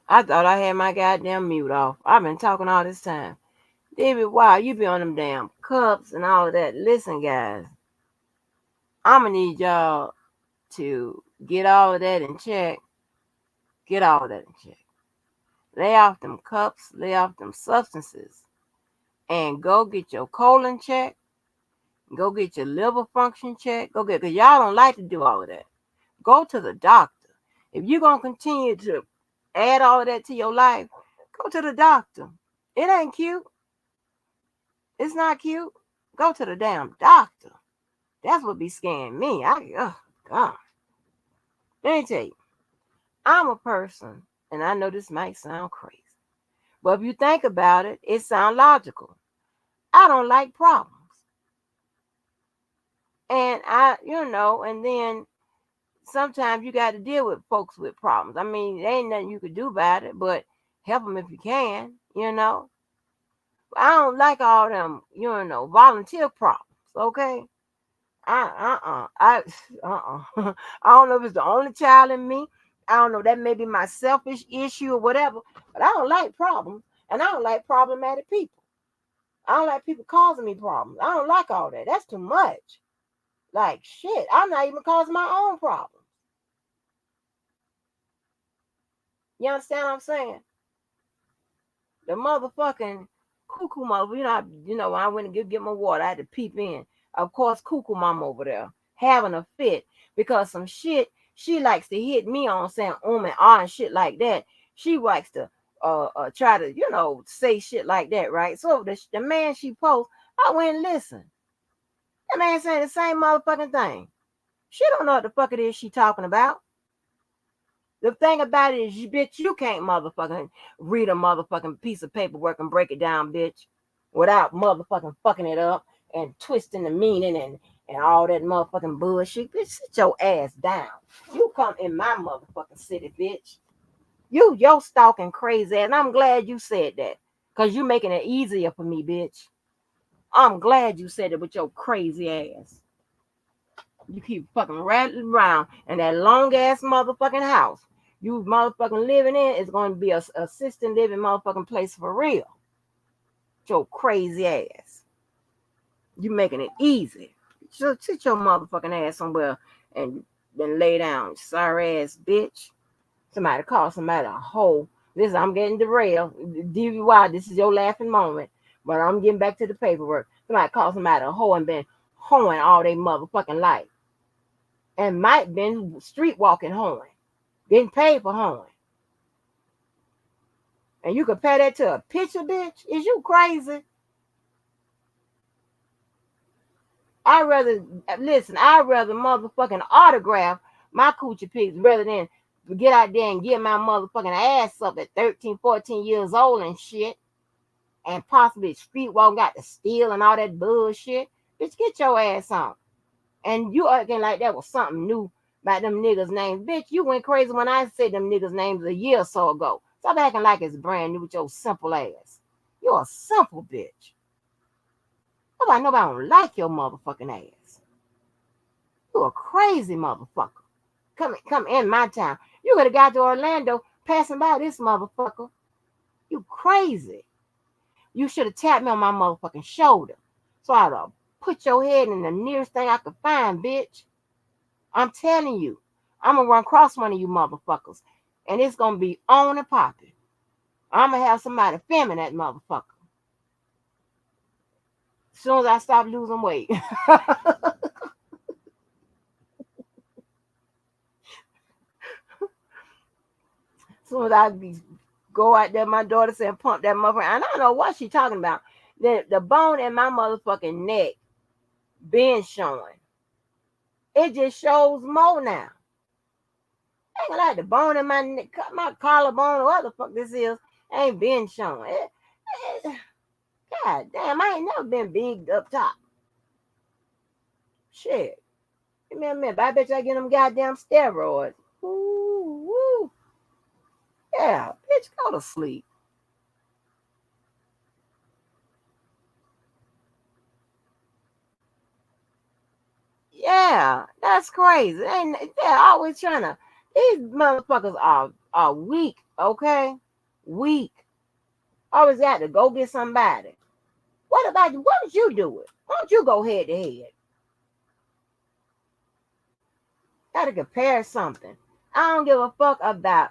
I thought I had my goddamn mute off. I've been talking all this time. David, wow, you be on them damn cups and all of that. Listen, guys, I'm gonna need y'all to get all of that in check. Get all of that in check. Lay off them cups, lay off them substances, and go get your colon checked. Go get your liver function checked. Go get, because y'all don't like to do all of that. Go to the doctor. If you're going to continue to add all of that to your life, go to the doctor. It ain't cute. It's not cute. Go to the damn doctor. That's what be scaring me. Oh, God. Let me tell you, I'm a person, and I know this might sound crazy, but if you think about it, it sounds logical. I don't like problems. And and then sometimes you got to deal with folks with problems. I mean, there ain't nothing you could do about it, but help them if you can. I don't like all them, volunteer problems, okay? I I don't know if it's the only child in me. I don't know, that may be my selfish issue or whatever, but I don't like problems, and I don't like problematic people. I don't like people causing me problems. I don't like all that. That's too much. Like shit, I'm not even causing my own problems. You understand what I'm saying? The motherfucking cuckoo mother, when I went to get my water, I had to peep in. Of course, cuckoo mama over there having a fit because some shit she likes to hit me on saying and ah and shit like that. She likes to try to, say shit like that, right? So the man she posts, I went and listened. That man saying the same motherfucking thing. She don't know what the fuck it is she talking about. The thing about it is, bitch, you can't motherfucking read a motherfucking piece of paperwork and break it down, bitch, without motherfucking fucking it up and twisting the meaning and all that motherfucking bullshit. Bitch, sit your ass down. You come in my motherfucking city, bitch. Your stalking crazy ass, and I'm glad you said that, because you making it easier for me, bitch. I'm glad you said it with your crazy ass. You keep fucking rattling around in that long ass motherfucking house you motherfucking living in is going to be a assisted living motherfucking place for real. Your crazy ass. You making it easy. Just sit your motherfucking ass somewhere and then lay down. Sorry ass bitch. Somebody call somebody a hoe. Listen, I'm getting derailed. DVY, this is your laughing moment. But I'm getting back to the paperwork. Somebody call somebody a hoe and been hoeing all they motherfucking life. And might been street walking hoeing. Getting paid for hoeing. And you compare that to a picture, bitch? Is you crazy? I'd rather motherfucking autograph my coochie pics rather than get out there and get my motherfucking ass up at 13, 14 years old and shit. And possibly street walk got to steal and all that bullshit. Bitch, get your ass on. And you acting like that was something new about them niggas' names. Bitch, you went crazy when I said them niggas' names a year or so ago. Stop acting like it's brand new with your simple ass. You're a simple bitch. Nobody don't like your motherfucking ass. You a crazy motherfucker. Come in my town. You could have got to Orlando passing by this motherfucker. You crazy. You should have tapped me on my motherfucking shoulder. So I'd have put your head in the nearest thing I could find, bitch. I'm telling you. I'm going to run across one of you motherfuckers. And it's going to be on and popping. I'm going to have somebody filming that motherfucker. As soon as I stop losing weight. As soon as I go out there, my daughter said, pump that motherfucker. And I don't know what she talking about. The bone in my motherfucking neck been showing. It just shows more now. I ain't like the bone in my neck, my collarbone or what the fuck this is, ain't been showing. God damn, I ain't never been big up top. Shit. Give me a minute. I bet you I get them goddamn steroids. Ooh, woo. Yeah, bitch, go to sleep. Yeah, that's crazy. They're always trying to, These motherfuckers are weak, okay? Weak. Always got to go get somebody. What about you? Why don't you do it? Why don't you go head to head? Gotta compare something. I don't give a fuck about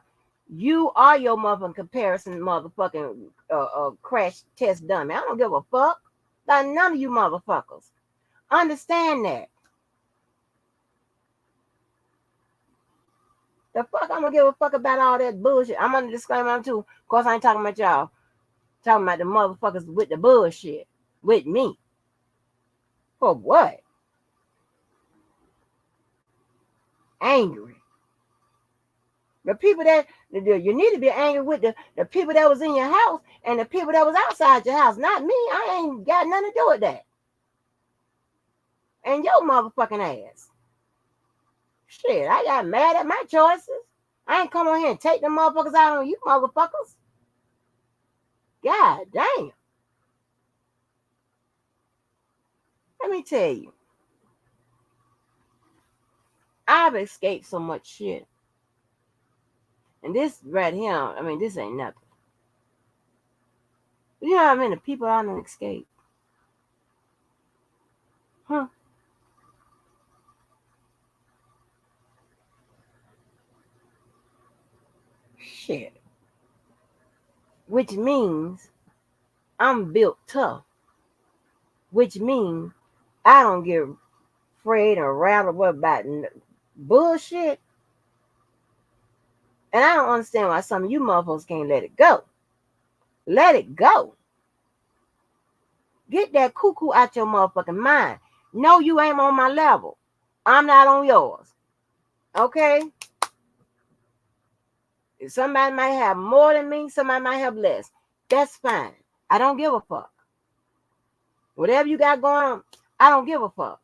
you or your motherfucking comparison motherfucking crash test dummy. I don't give a fuck about none of you motherfuckers. Understand that. The fuck I'm gonna give a fuck about all that bullshit. I'm gonna disclaimer too. Of course I ain't talking about y'all. Talking about the motherfuckers with the bullshit. With me. For what? Angry. The people that you need to be angry with the people that was in your house and the people that was outside your house, not me. I ain't got nothing to do with that. And your motherfucking ass. Shit, I got mad at my choices. I ain't come on here and take them motherfuckers out on you motherfuckers. God damn. Let me tell you. I've escaped so much shit. And this right here, I mean, this ain't nothing. You know what I mean? The people I don't escape. Huh? Shit. Which means I'm built tough. Which means I don't get afraid or rattled about bullshit. And I don't understand why some of you motherfuckers can't let it go. Let it go. Get that cuckoo out your motherfucking mind. No, you ain't on my level. I'm not on yours. Okay? If somebody might have more than me, somebody might have less. That's fine. I don't give a fuck. Whatever you got going on, I don't give a fuck.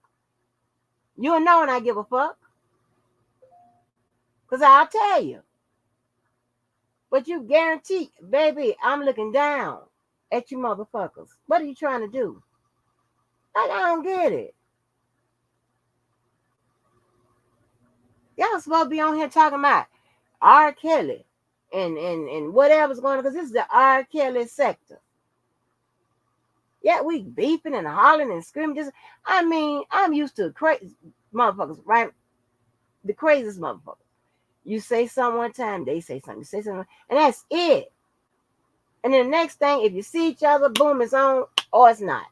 You'll know when I give a fuck. Because I'll tell you. But you guarantee, baby, I'm looking down at you motherfuckers. What are you trying to do? Like, I don't get it. Y'all supposed to be on here talking about R. Kelly and whatever's going on, because this is the R. Kelly sector. Yeah, we beefing and hollering and screaming. Just, I mean, I'm used to crazy motherfuckers, right? The craziest motherfuckers. You say something one time, they say something. You say something, and that's it. And then the next thing, if you see each other, boom, it's on, or it's not.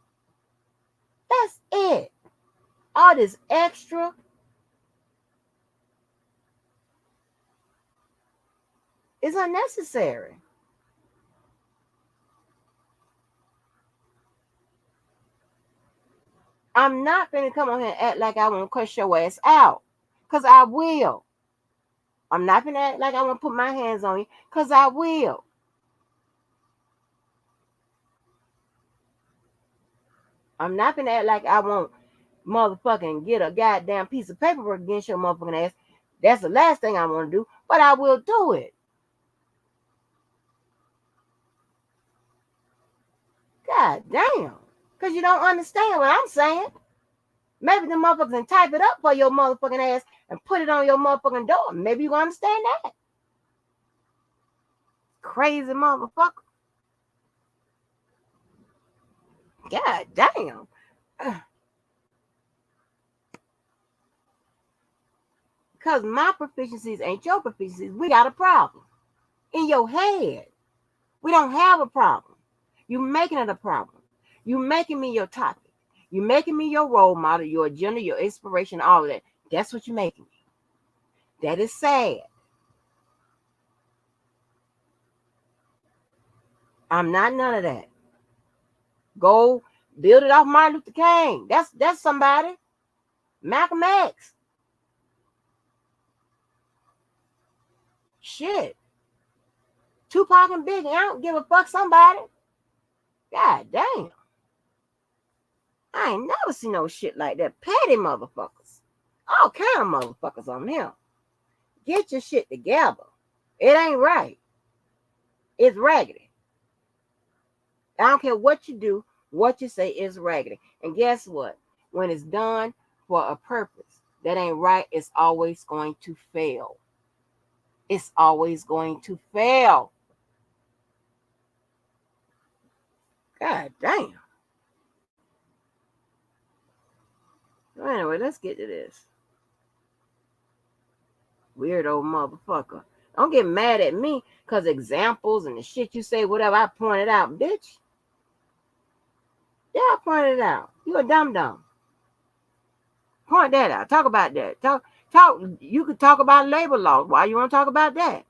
That's it. All this extra. Is unnecessary. I'm not going to come on here and act like I want to cuss your ass out. Because I will. I'm not going to act like I want to put my hands on you. Because I will. I'm not going to act like I want motherfucking get a goddamn piece of paper against your motherfucking ass. That's the last thing I want to do. But I will do it. God damn. Because you don't understand what I'm saying. Maybe the motherfuckers can type it up for your motherfucking ass and put it on your motherfucking door. Maybe you can understand that. Crazy motherfucker. God damn. Because my proficiencies ain't your proficiencies. We got a problem. In your head. We don't have a problem. You making it a problem. You making me your topic. You making me your role model, your agenda, your inspiration, all of that. That's what you're making me. That is sad. I'm not none of that. Go build it off Martin Luther King. That's somebody. Malcolm X. Shit. Tupac and Biggie. I don't give a fuck somebody. God damn. I ain't never seen no shit like that. Petty motherfuckers. All kind of motherfuckers on here. Get your shit together. It ain't right. It's raggedy. I don't care what you do, what you say is raggedy. And guess what? When it's done for a purpose that ain't right, it's always going to fail. It's always going to fail. God damn. So anyway, let's get to this. Weird old motherfucker. Don't get mad at me because examples and the shit you say, whatever I pointed out, bitch. Yeah, I pointed it out. You a dumb dumb. Point that out. Talk about that. Talk. You could talk about labor law. Why you want to talk about that?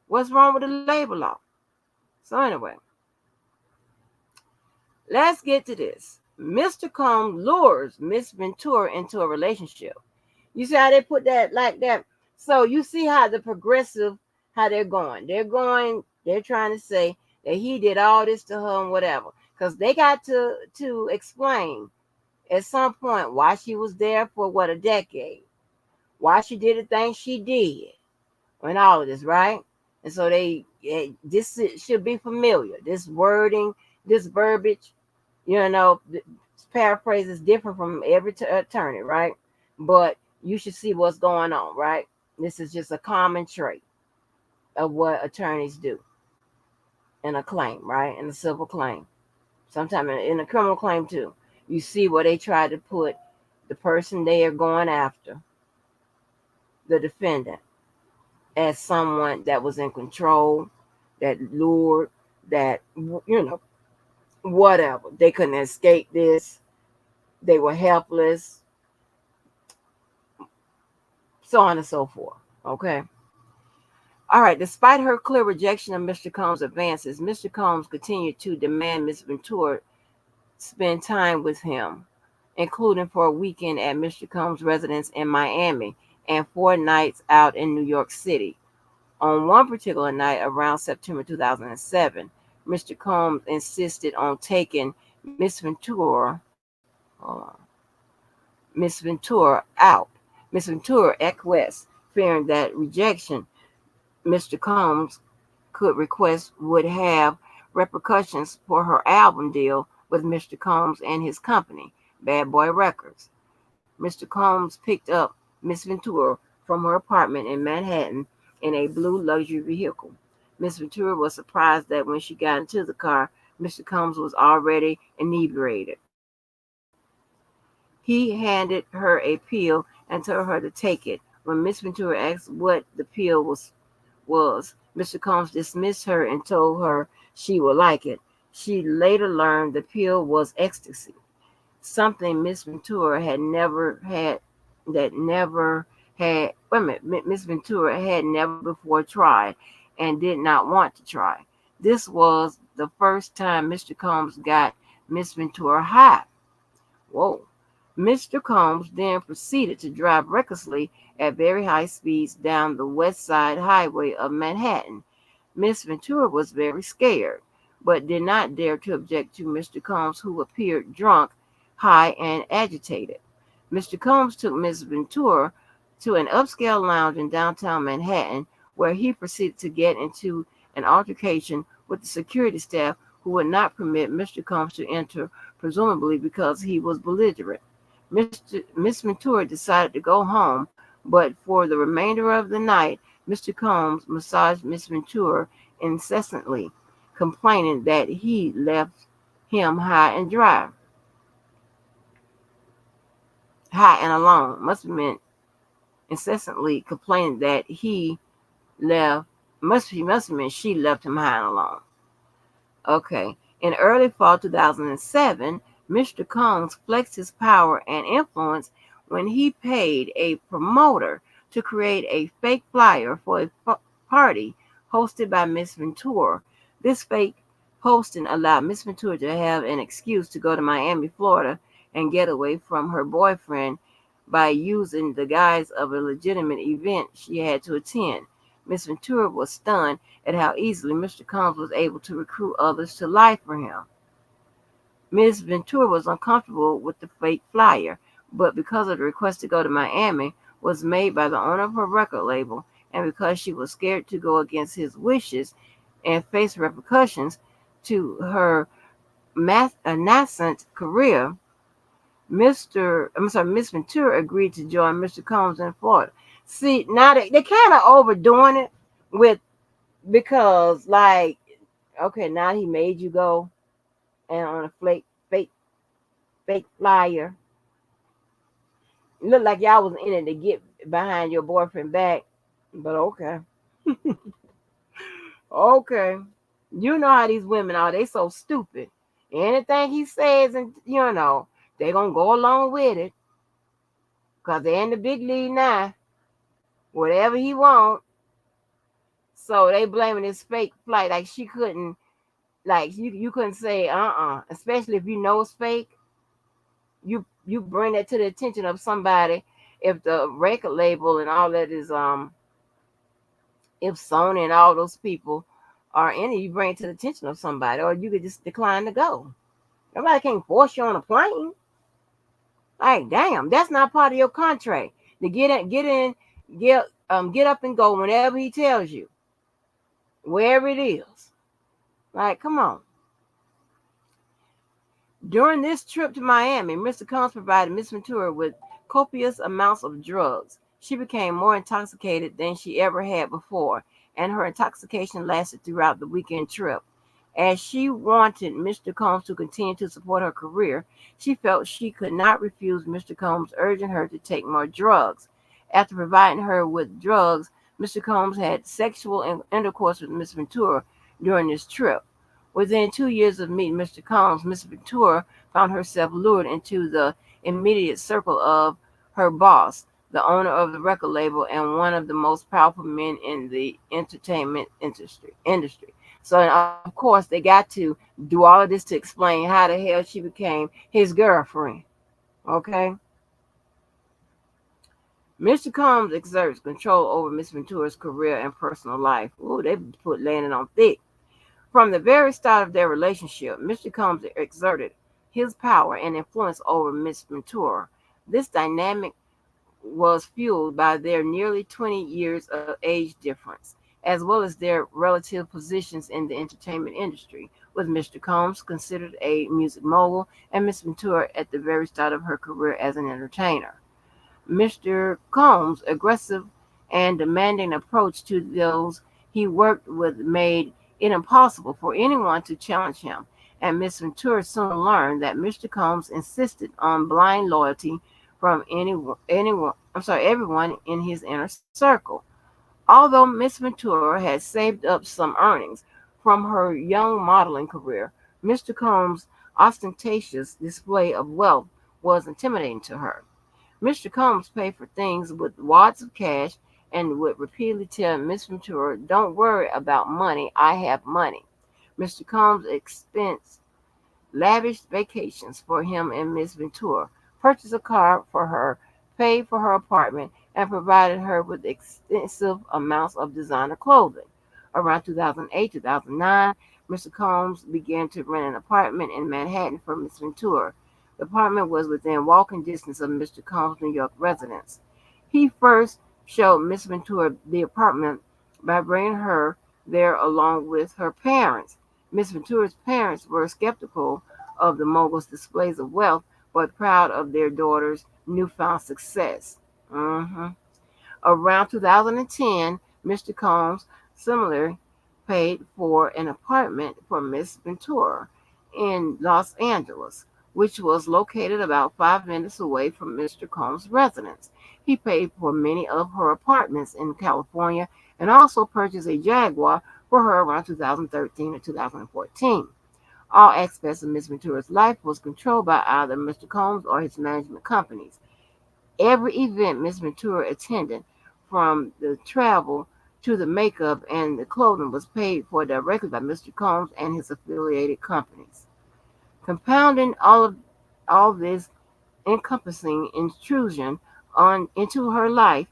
What's wrong with the labor law? So anyway, let's get to this. Mr. Combs lures Miss Ventura into a relationship. You see how they put that like that? So you see how the progressive, how they're going. They're trying to say that he did all this to her and whatever. Because they got to explain at some point why she was there for what, a decade. Why she did the things she did. And all of this, right? And so this should be familiar. This wording, this verbiage, this paraphrase is different from every attorney, right? But you should see what's going on, right? This is just a common trait of what attorneys do in a claim, right? In a civil claim. Sometimes in a criminal claim too. You see where they try to put the person they are going after, the defendant, as someone that was in control, that lured, that, whatever. They couldn't escape this. They were helpless, so on and so forth. Okay. All right. Despite her clear rejection of Mr. Combs' advances, Mr. Combs continued to demand Miss Ventura spend time with him, including for a weekend at Mr. Combs' residence in Miami and 4 nights out in New York City. On one particular night around September 2007, Mr. Combs insisted on taking Miss Ventura out. Miss Ventura acquiesced, fearing that rejection Mr. Combs could request would have repercussions for her album deal with Mr. Combs and his company, Bad Boy Records. Mr. Combs picked up Miss Ventura from her apartment in Manhattan in a blue luxury vehicle. Miss Ventura was surprised that when she got into the car, Mr. Combs was already inebriated. He handed her a pill and told her to take it. When Miss Ventura asked what the pill was, Mr. Combs dismissed her and told her she would like it. She later learned the pill was ecstasy, something Miss Ventura had never had that never had wait a minute, Miss Ventura had never before tried and did not want to try. This was the first time Mr. Combs got Miss Ventura high. Whoa. Mr. Combs then proceeded to drive recklessly at very high speeds down the West Side Highway of Manhattan. Miss Ventura was very scared, but did not dare to object to Mr. Combs, who appeared drunk, high, and agitated. Mr. Combs took Miss Ventura to an upscale lounge in downtown Manhattan, where he proceeded to get into an altercation with the security staff who would not permit Mr. Combs to enter, presumably because he was belligerent. Miss Ventura decided to go home, but for the remainder of the night, Mr. Combs massaged Miss Ventura incessantly, complaining that he left him high and dry, high and alone. Must have meant incessantly complaining that he left. Must have meant she left him high and alone. Okay. In early fall 2007, Mr. Combs flexed his power and influence when he paid a promoter to create a fake flyer for a party hosted by Miss Ventura. This fake posting allowed Miss Ventura to have an excuse to go to Miami, Florida, and get away from her boyfriend by using the guise of a legitimate event she had to attend. Miss Ventura was stunned at how easily Mr. Combs was able to recruit others to lie for him. Miss Ventura was uncomfortable with the fake flyer, but because of the request to go to Miami was made by the owner of her record label, and because she was scared to go against his wishes and face repercussions to her nascent career, Miss Ventura agreed to join Mr. Combs in Florida. See, now they kind of overdoing it with because like okay, now he made you go and on a fake flyer. Look like y'all was in it to get behind your boyfriend back. But okay. Okay. You know how these women are. They so stupid. Anything he says and they gonna go along with it. Cause they're in the big league now. Whatever he want. So they blaming this fake flight. Like she couldn't like you couldn't say especially if you know it's fake. You bring that to the attention of somebody if the record label and all that is if Sony and all those people are in it, you bring it to the attention of somebody, or you could just decline to go. Nobody can force you on a plane. Like, damn, that's not part of your contract. To get up and go whenever he tells you, wherever it is. Like, come on. During this trip to Miami, Mr. Combs provided Miss Ventura with copious amounts of drugs. She became more intoxicated than she ever had before, and her intoxication lasted throughout the weekend trip. As she wanted Mr. Combs to continue to support her career, she felt she could not refuse Mr. Combs urging her to take more drugs. After providing her with drugs, Mr. Combs had sexual intercourse with Miss Ventura during this trip. Within 2 years of meeting Mr. Combs, Miss Ventura found herself lured into the immediate circle of her boss, the owner of the record label and one of the most powerful men in the entertainment industry. So, and of course, they got to do all of this to explain how the hell she became his girlfriend. Okay? Mr. Combs exerts control over Miss Ventura's career and personal life. Ooh, they put landing on thick. From the very start of their relationship, Mr. Combs exerted his power and influence over Miss Ventura. This dynamic was fueled by their nearly 20 years of age difference, as well as their relative positions in the entertainment industry, with Mr. Combs considered a music mogul and Miss Ventura at the very start of her career as an entertainer. Mr. Combs' aggressive and demanding approach to those he worked with made it impossible for anyone to challenge him, and Miss Ventura soon learned that Mr. Combs insisted on blind loyalty from everyone in his inner circle. Although Miss Ventura had saved up some earnings from her young modeling career, Mr. Combs' ostentatious display of wealth was intimidating to her. Mr. Combs paid for things with wads of cash and would repeatedly tell Miss Ventura, "Don't worry about money, I have money." Mr. Combs expensed lavish vacations for him and Miss Ventura, purchased a car for her, paid for her apartment, and provided her with extensive amounts of designer clothing. Around 2008 2009, Mr. Combs began to rent an apartment in Manhattan for Miss Ventura. The apartment was within walking distance of Mr. Combs' New York residence. He first showed Miss Ventura the apartment by bringing her there along with her parents. Miss Ventura's parents were skeptical of the mogul's displays of wealth, but proud of their daughter's newfound success. Mhm. Around 2010, Mr. Combs similarly paid for an apartment for Miss Ventura in Los Angeles, which was located about 5 minutes away from Mr. Combs' residence. He paid for many of her apartments in California and also purchased a Jaguar for her around 2013 or 2014. All aspects of Miss Ventura's life was controlled by either Mr. Combs or his management companies. Every event Miss Ventura attended, from the travel to the makeup and the clothing, was paid for directly by Mr. Combs and his affiliated companies. Compounding all this encompassing intrusion into her life,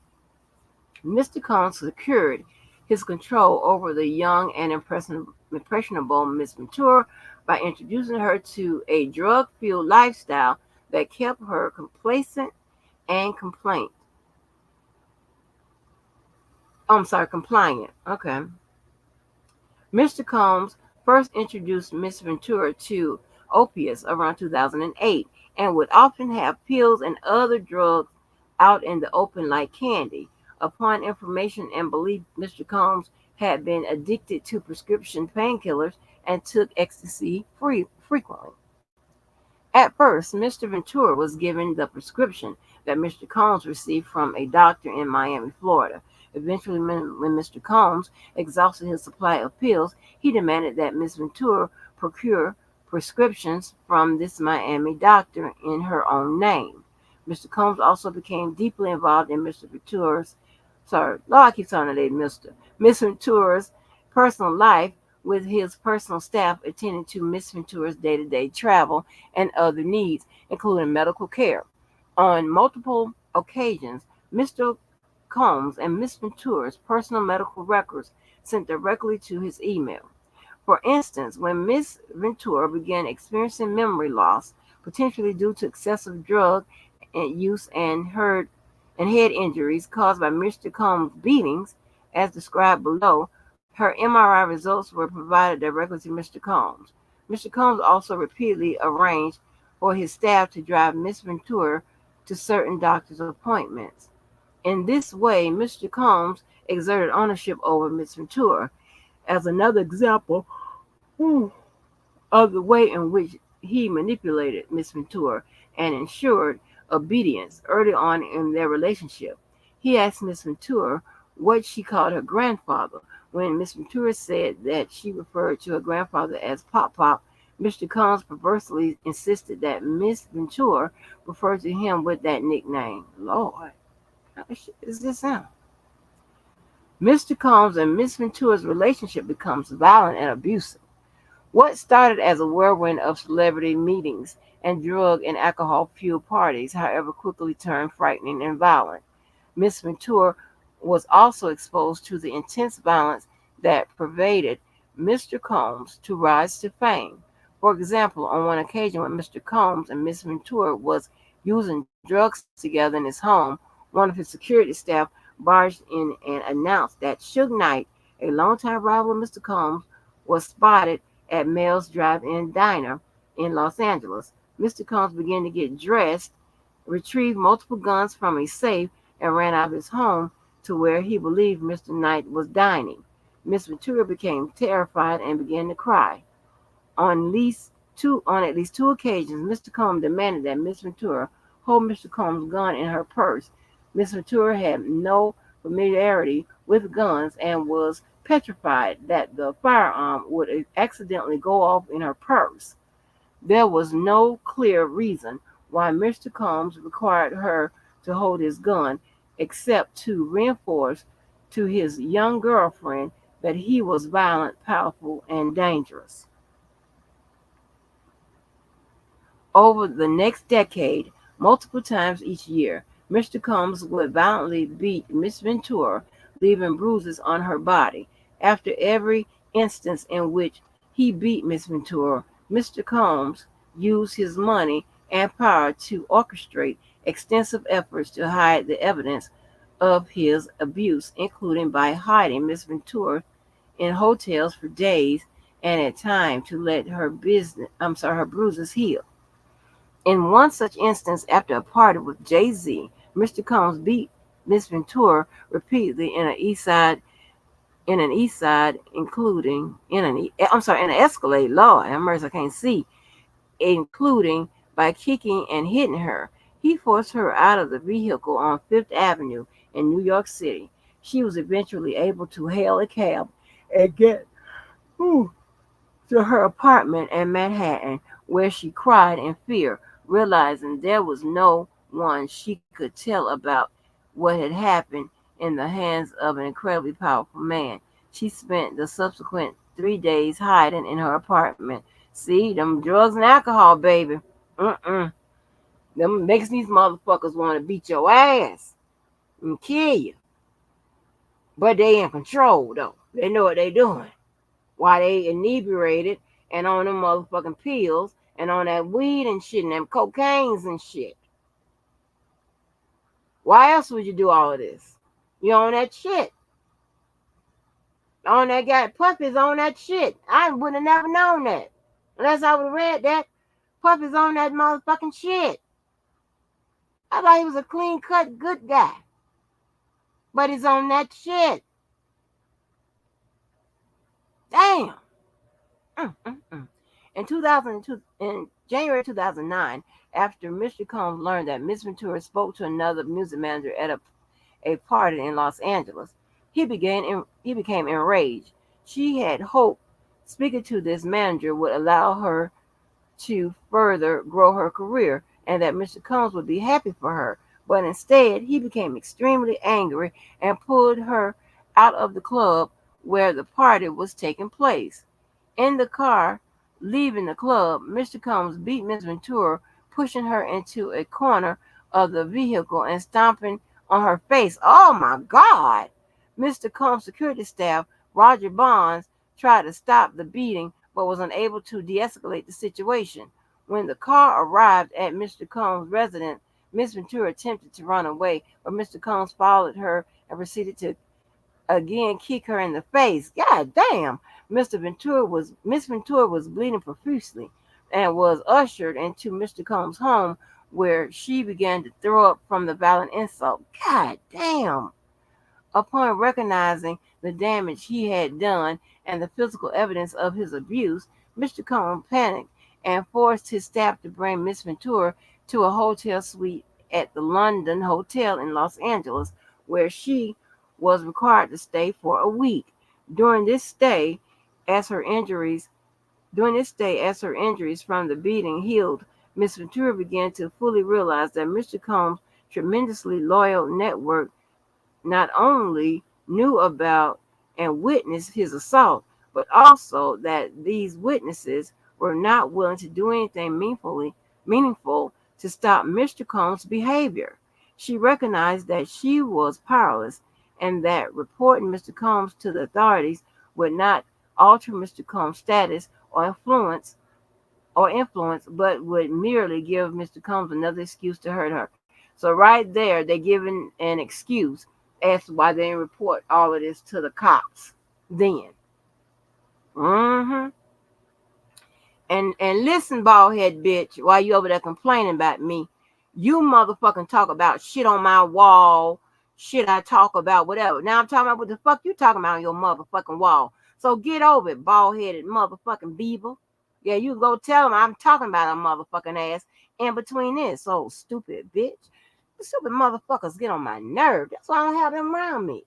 Mr. Combs secured his control over the young and impressionable Miss Ventura by introducing her to a drug-fueled lifestyle that kept her complacent and compliant. Okay. Mr. Combs first introduced Miss Ventura to opiates around 2008 and would often have pills and other drugs out in the open like candy. Upon information and belief, Mr. Combs had been addicted to prescription painkillers and took ecstasy frequently. At first, Mr. Ventura was given the prescription that Mr. Combs received from a doctor in Miami, Florida. Eventually, when Mr. Combs exhausted his supply of pills, he demanded that Miss Ventura procure prescriptions from this Miami doctor in her own name. Mr. Combs also became deeply involved in Mr. Ventura's, sorry, Lord, I keep telling it Miss Ventura's personal life, with his personal staff attending to Miss Ventura's day-to-day travel and other needs, including medical care. On multiple occasions, Mr. Combs and Miss Ventura's personal medical records sent directly to his email. For instance, when Miss Ventura began experiencing memory loss, potentially due to excessive drug use and head injuries caused by Mr. Combs' beatings, as described below, her MRI results were provided directly to Mr. Combs. Mr. Combs also repeatedly arranged for his staff to drive Miss Ventura to certain doctor's appointments. In this way, Mr. Combs exerted ownership over Miss Ventura. As another example, of the way in which he manipulated Miss Ventura and ensured obedience early on in their relationship. He asked Miss Ventura what she called her grandfather. When Miss Ventura said that she referred to her grandfather as Pop Pop, Mr. Combs perversely insisted that Miss Ventura referred to him with that nickname. Lord, how the shit is this now? Mr. Combs and Miss Ventura's relationship becomes violent and abusive. What started as a whirlwind of celebrity meetings and drug and alcohol fueled parties, however, quickly turned frightening and violent. Miss Ventura was also exposed to the intense violence that pervaded Mr. Combs to rise to fame. For example, on one occasion when Mr. Combs and Miss Ventura was using drugs together in his home, one of his security staff barged in and announced that Suge Knight, a longtime rival of Mr. Combs, was spotted at Mel's Drive-In Diner in Los Angeles. Mr. Combs began to get dressed, retrieved multiple guns from a safe, and ran out of his home to where he believed Mr. Knight was dining. Miss Ventura became terrified and began to cry. On at least two occasions, Mr. Combs demanded that Miss Ventura hold Mr. Combs' gun in her purse. Miss Ventura had no familiarity with guns and was petrified that the firearm would accidentally go off in her purse. There was no clear reason why Mr. Combs required her to hold his gun, except to reinforce to his young girlfriend that he was violent, powerful, and dangerous. Over the next decade, multiple times each year, Mr. Combs would violently beat Miss Ventura, leaving bruises on her body. After every instance in which he beat Miss Ventura, Mr. Combs used his money and power to orchestrate extensive efforts to hide the evidence of his abuse, including by hiding Miss Ventura in hotels for days and at times to let her bruises heal. In one such instance, after a party with Jay-Z, Mr. Combs beat Miss Ventura repeatedly in an east side, including in an Escalade. Lord have mercy, I can't see, including by kicking and hitting her. He forced her out of the vehicle on Fifth Avenue in New York City. She was eventually able to hail a cab and get to her apartment in Manhattan, where she cried in fear, realizing there was no one she could tell about what had happened in the hands of an incredibly powerful man. She spent the subsequent 3 days hiding in her apartment. See, them drugs and alcohol, baby. Mm-mm. Them makes these motherfuckers want to beat your ass and kill you. But they in control, though. They know what they doing. While they inebriated and on them motherfucking pills and on that weed and shit and them cocaines and shit. Why else would you do all of this? You on that shit. On that guy. Puffy's on that shit. I would have never known that. Unless I would have read that. Puffy's on that motherfucking shit. I thought he was a clean cut good guy. but he's on that shit. Damn. Mm. In 2002, in January 2009, after Mr. Combs learned that Miss Ventura spoke to another music manager at a party in Los Angeles, he became enraged. She had hoped speaking to this manager would allow her to further grow her career and that Mr. Combs would be happy for her. But instead, he became extremely angry and pulled her out of the club where the party was taking place. In the car, leaving the club, Mr. Combs beat Miss Ventura, pushing her into a corner of the vehicle and stomping on her face. Oh my God! Mr. Combs' security staff, Roger Bonds, tried to stop the beating but was unable to de escalate the situation. When the car arrived at Mr. Combs' residence, Miss Ventura attempted to run away, but Mr. Combs followed her and proceeded to again kick her in the face. God damn! Miss Ventura was bleeding profusely and was ushered into Mr. Combs' home where she began to throw up from the violent insult. God damn! Upon recognizing the damage he had done and the physical evidence of his abuse, Mr. Combs panicked and forced his staff to bring Miss Ventura to a hotel suite at the London Hotel in Los Angeles, where she was required to stay for a week. During this stay, as her injuries as her injuries from the beating healed, Miss Ventura began to fully realize that Mr. Combs' tremendously loyal network not only knew about and witnessed his assault, but also that these witnesses were not willing to do anything meaningful to stop Mr. Combs' behavior. She recognized that she was powerless and that reporting Mr. Combs to the authorities would not alter Mr. Combs' status or influence, but would merely give Mr. Combs another excuse to hurt her. So right there, they're giving an excuse as to why they didn't report all of this to the cops then. Mm-hmm. And listen, bald head bitch, while you over there complaining about me, you motherfucking talk about shit on my wall, shit I talk about, whatever. Now I'm talking about what the fuck you talking about on your motherfucking wall. So get over it, bald headed motherfucking beaver. Yeah, you go tell them I'm talking about a motherfucking ass in between this. So stupid bitch. The stupid motherfuckers get on my nerve. That's why I don't have them around me.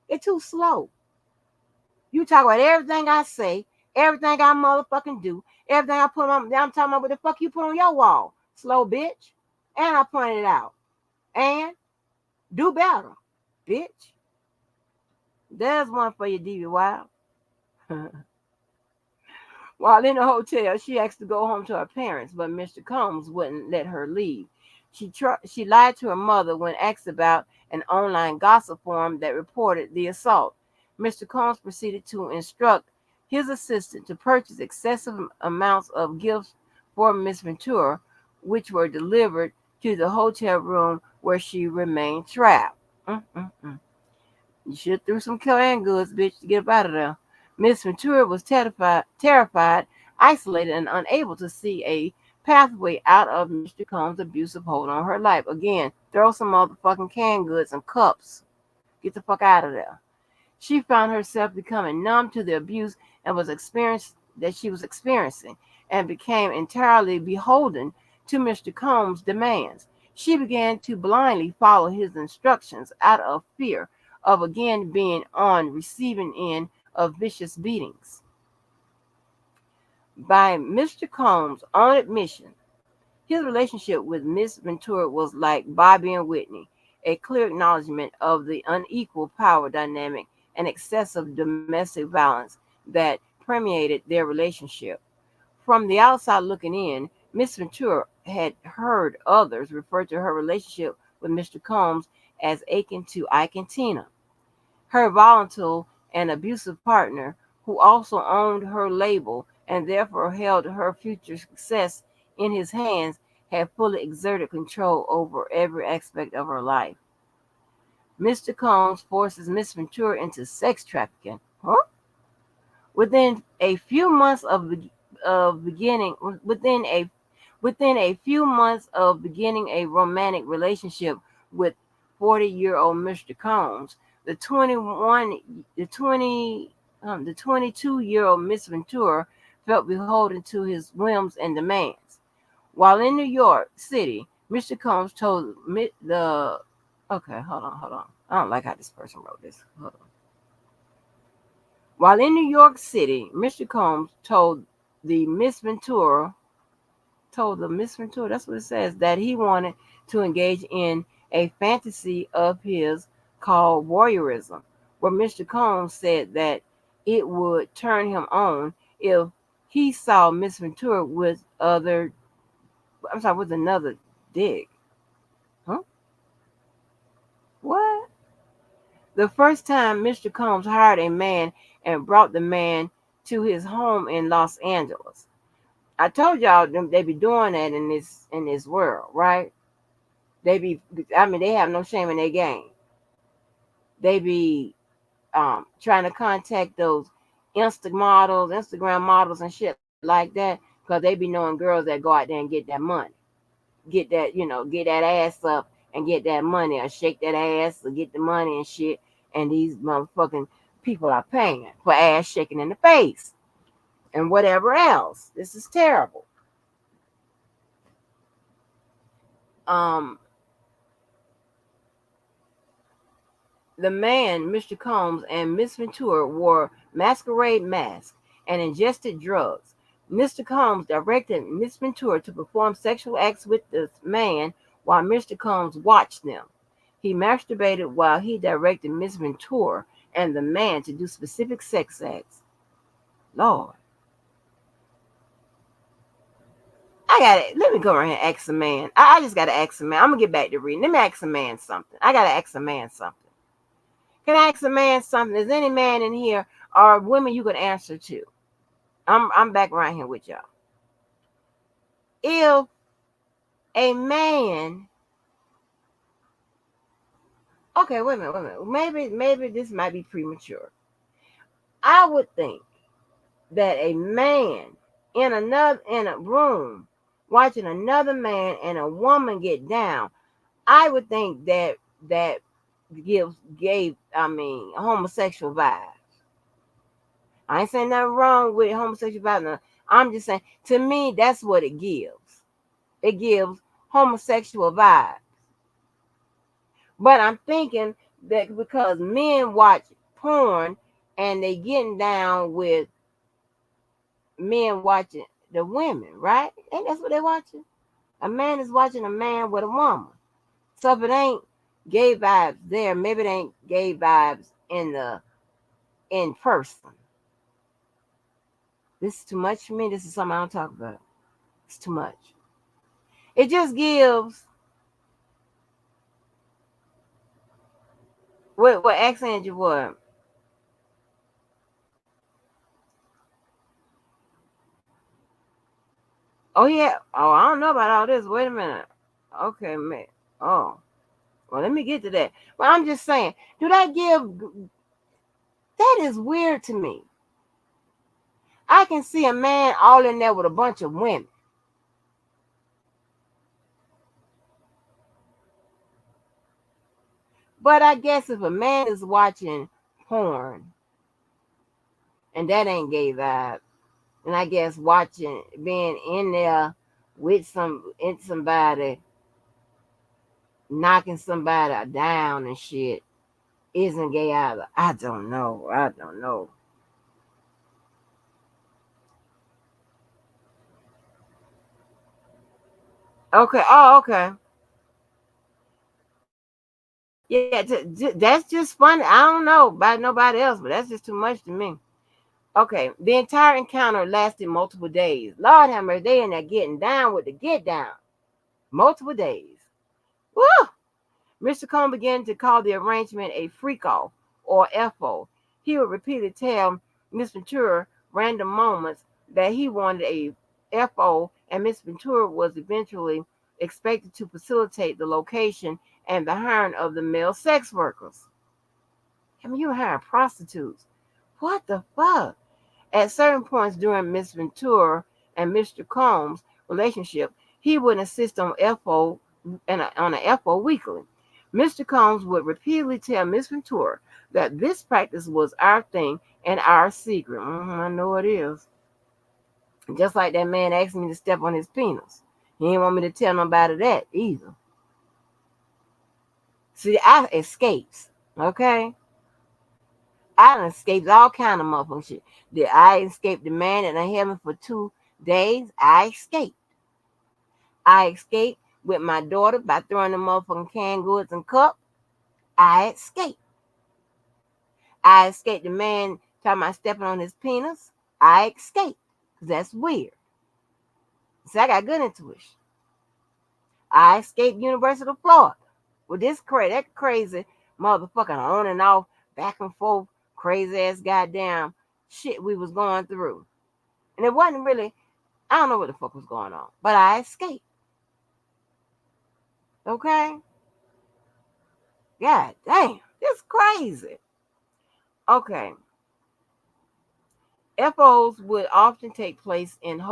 They're too slow. You talk about everything I say, everything I motherfucking do, everything I put on. I'm talking about what the fuck you put on your wall, slow bitch. And I pointed it out. And do better, bitch. There's one for you, D.B. Wild. While in the hotel, she asked to go home to her parents, but Mr. Combs wouldn't let her leave. She lied to her mother when asked about an online gossip forum that reported the assault. Mr. Combs proceeded to instruct his assistant to purchase excessive amounts of gifts for Miss Ventura, which were delivered to the hotel room where she remained trapped. Mm-mm-mm. You should have threw some canned goods, bitch, to get up out of there. Miss Ventura was terrified, isolated, and unable to see a pathway out of Mr. Combs' abusive hold on her life. Again, throw some motherfucking canned goods and cups. Get the fuck out of there. She found herself becoming numb to the abuse and she was experiencing and became entirely beholden to Mr. Combs' demands. She began to blindly follow his instructions out of fear of again being on receiving end of vicious beatings. By Mr. Combs' own admission, his relationship with Miss Ventura was like Bobby and Whitney, a clear acknowledgement of the unequal power dynamic and excessive domestic violence that permeated their relationship. From the outside looking in, Miss Ventura had heard others refer to her relationship with Mr. Combs as akin to Ike and Tina. Her volatile and abusive partner, who also owned her label and therefore held her future success in his hands, had fully exerted control over every aspect of her life. Mr. Combs forces Miss Ventura into sex trafficking. Huh? Within a few months of beginning within a few months of beginning a romantic relationship with 40-year-old Mr. Combs, The 22-year-old Miss Ventura felt beholden to his whims and demands. While in New York City, Mr. Combs told the okay, hold on. I don't like how this person wrote this. Hold on. While in New York City, Mr. Combs the Miss Ventura Miss Ventura, that's what it says, that he wanted to engage in a fantasy of his called voyeurism, where Mr. Combs said that it would turn him on if he saw Miss Ventura with another dick. Huh? What? The first time Mr. Combs hired a man and brought the man to his home in Los Angeles. I told y'all they be doing that in this world, right? They be, I mean, they have no shame in their game. They be trying to contact those Instagram models and shit like that, because they be knowing girls that go out there and get that money, get that ass up and get that money, or shake that ass or get the money and shit. And these motherfucking people are paying for ass shaking in the face and whatever else. This is terrible. Um, The man, Mr. Combs, and Miss Ventura wore masquerade masks and ingested drugs. Mr. Combs directed Miss Ventura to perform sexual acts with this man while Mr. Combs watched them. He masturbated while he directed Miss Ventura and the man to do specific sex acts. Lord. I got it. Let me go around here and ask a man. I just got to ask a man. I'm going to get back to reading. Let me ask a man something. I got to ask a man something. Can I ask a man something? Is any man in here or women you could answer to? I'm back around here with y'all. If a man, okay, wait a minute. Maybe this might be premature. I would think that a man in a room watching another man and a woman get down, I would think that gave homosexual vibes. I ain't saying nothing wrong with homosexual vibes. I'm just saying, to me, that's what it gives. It gives homosexual vibes. But I'm thinking that because men watch porn and they getting down with men watching the women, right? Ain't that's what they watching? A man is watching a man with a woman. So if it ain't gay vibes there, maybe it ain't gay vibes in person. This is too much for me. This is something I don't talk about. It's too much. It just gives. What accent you were? Oh yeah. Oh, I don't know about all this. Wait a minute. Okay, man. Oh, well, let me get to that. Well, I'm just saying. Do that give? That is weird to me. I can see a man all in there with a bunch of women. But I guess if a man is watching porn and that ain't gay vibe, and I guess watching being in there with somebody knocking somebody down and shit isn't gay either. I don't know. Okay. Oh, okay. Yeah, that's just funny. I don't know about nobody else, but that's just too much to me. Okay, the entire encounter lasted multiple days. Lord have mercy, they in there getting down with the get down. Multiple days. Woo! Mr. Combs began to call the arrangement a freak off or FO. He would repeatedly tell Miss Ventura random moments that he wanted a FO, and Miss Ventura was eventually expected to facilitate the location and the hiring of the male sex workers. I mean, you hiring prostitutes. What the fuck? At certain points during Miss Ventura and Mr. Combs' relationship, he would insist on FO on an FO weekly. Mr. Combs would repeatedly tell Miss Ventura that this practice was our thing and our secret. I know it is. Just like that man asked me to step on his penis. He didn't want me to tell nobody that either. See, I escapes, okay? I done escaped all kind of motherfucking shit. Did I escape the man that I had me for 2 days? I escaped. I escaped with my daughter by throwing the motherfucking canned goods and cup. I escaped. I escaped the man talking about stepping on his penis. I escaped. That's weird. See, I got good intuition. I escaped University of Florida with that crazy motherfucking on and off, back and forth, crazy ass goddamn shit we was going through. And it wasn't really, I don't know what the fuck was going on, but I escaped. Okay? God damn, this crazy. Okay. FOs would often take place in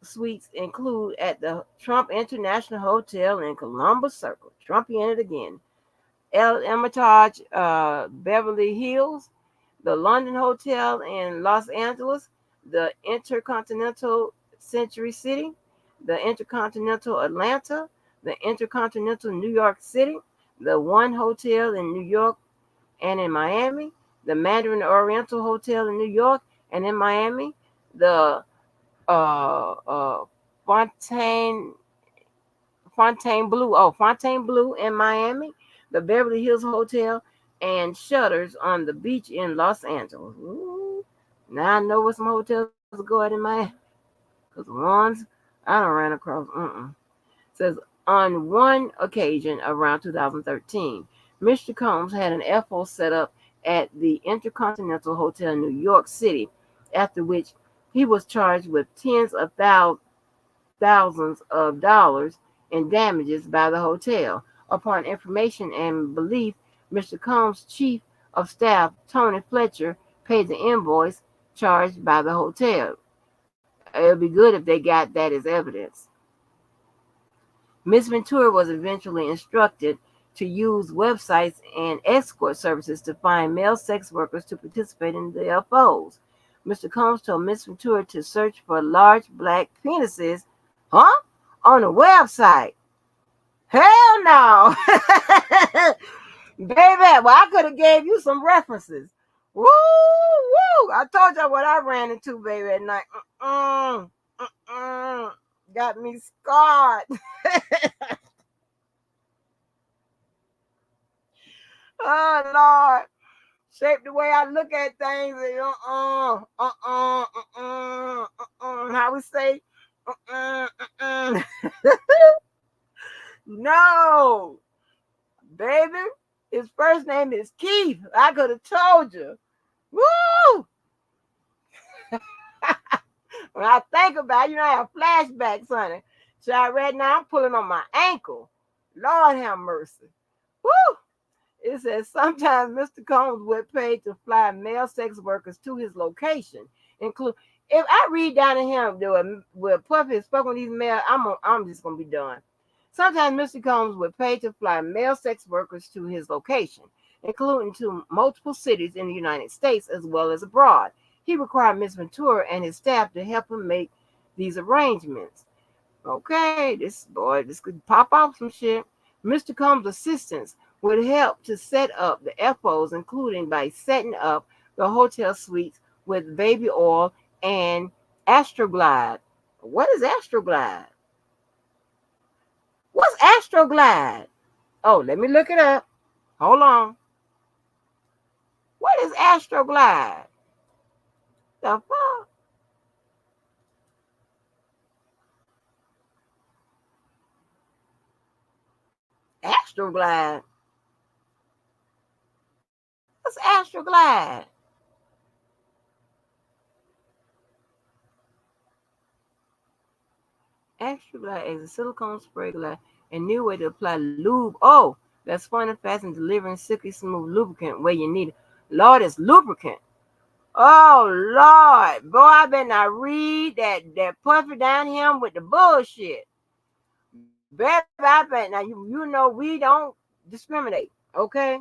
suites include at the Trump International Hotel in Columbus Circle. Trumpian it again. El Hermitage, Beverly Hills, the London Hotel in Los Angeles, the Intercontinental Century City, the Intercontinental Atlanta, the Intercontinental New York City, the One Hotel in New York and in Miami, the Mandarin Oriental Hotel in New York and in Miami, the Fontaine Fontainebleau in Miami, the Beverly Hills Hotel, and Shutters on the beach in Los Angeles. Ooh, now I know where some hotels go at in Miami, because the ones I don't ran across. Says on one occasion around 2013, Mr. Combs had an FO set up at the Intercontinental Hotel in New York City, after which he was charged with tens of thousands of dollars in damages by the hotel. Upon information and belief, Mr. Combs' chief of staff, Tony Fletcher, paid the invoice charged by the hotel. It would be good if they got that as evidence. Miss Ventura was eventually instructed to use websites and escort services to find male sex workers to participate in the FOs. Mr. Combs told Miss Ventura to search for large black penises, on the website. Hell no. Baby, well, I could have gave you some references. Woo, woo. I told y'all what I ran into, baby, at night. Got me scarred. Oh, Lord. Shape the way I look at things. How we say? No. Baby, his first name is Keith. I could have told you. Woo! When I think about it, I have flashbacks, honey. So right now I'm pulling on my ankle. Lord have mercy. Woo! It says sometimes Mr. Combs would pay to fly male sex workers to his location. Include if I read down to him where Puffy spoke with these male, I'm just gonna be done. Sometimes Mr. Combs would pay to fly male sex workers to his location, including to multiple cities in the United States as well as abroad. He required Miss Ventura and his staff to help him make these arrangements. Okay, this could pop off some shit. Mr. Combs' assistants would help to set up the FOs, including by setting up the hotel suites with baby oil and Astroglide. What is Astroglide? What's Astroglide? Oh, let me look it up. Hold on. What is Astroglide? The fuck? Astroglide. What's Astroglide? Astroglide is a silicone spray glide, a new way to apply lube. Oh, that's fun and fast and delivering silky smooth lubricant where you need it. Lord, it's lubricant. Oh Lord, boy, I better not read that Puffy down here with the bullshit. Baby, I bet. Now you know we don't discriminate, okay?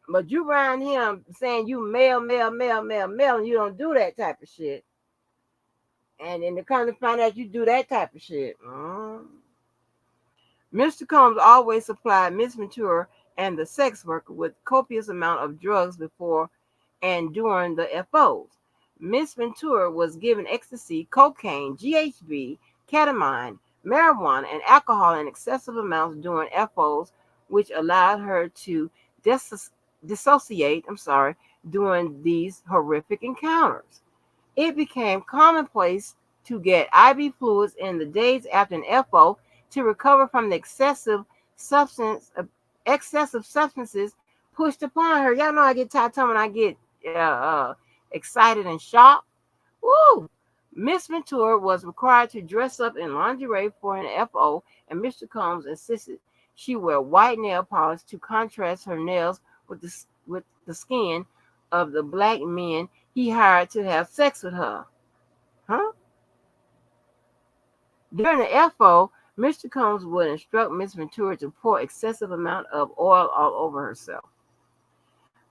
But you around him saying you male, male, male, male, male, and you don't do that type of shit. And then they come to find out you do that type of shit. Mr. Combs always supplied Miss Ventura and the sex worker with copious amount of drugs before and during the FOs. Miss Ventura was given ecstasy, cocaine, GHB, ketamine, marijuana, and alcohol in excessive amounts during FOs, which allowed her to dissociate, during these horrific encounters. It became commonplace to get IV fluids in the days after an FO to recover from the excessive substances pushed upon her. Y'all know I get tired when I get excited and shocked. Woo! Miss Ventura was required to dress up in lingerie for an FO, and Mr. Combs insisted she wear white nail polish to contrast her nails with the skin of the black men he hired to have sex with her. Huh? During the FO, Mr. Combs would instruct Miss Ventura to pour excessive amount of oil all over herself.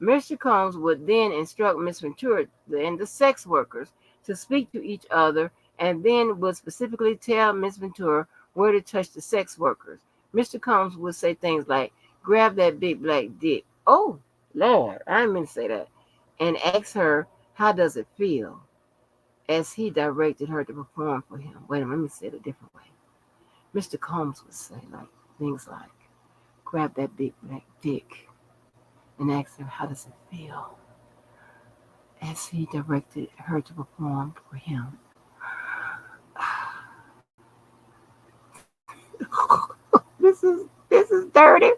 Mr. Combs would then instruct Miss Ventura and the sex workers to speak to each other and then would specifically tell Miss Ventura where to touch the sex workers. Mr. Combs would say things like, grab that big black dick. Oh, Lord, I didn't mean to say that. And ask her, how does it feel? As he directed her to perform for him. Wait a minute, let me say it a different way. Mr. Combs would say things like, grab that big black dick and ask her, how does it feel? As he directed her to perform for him. this is dirty.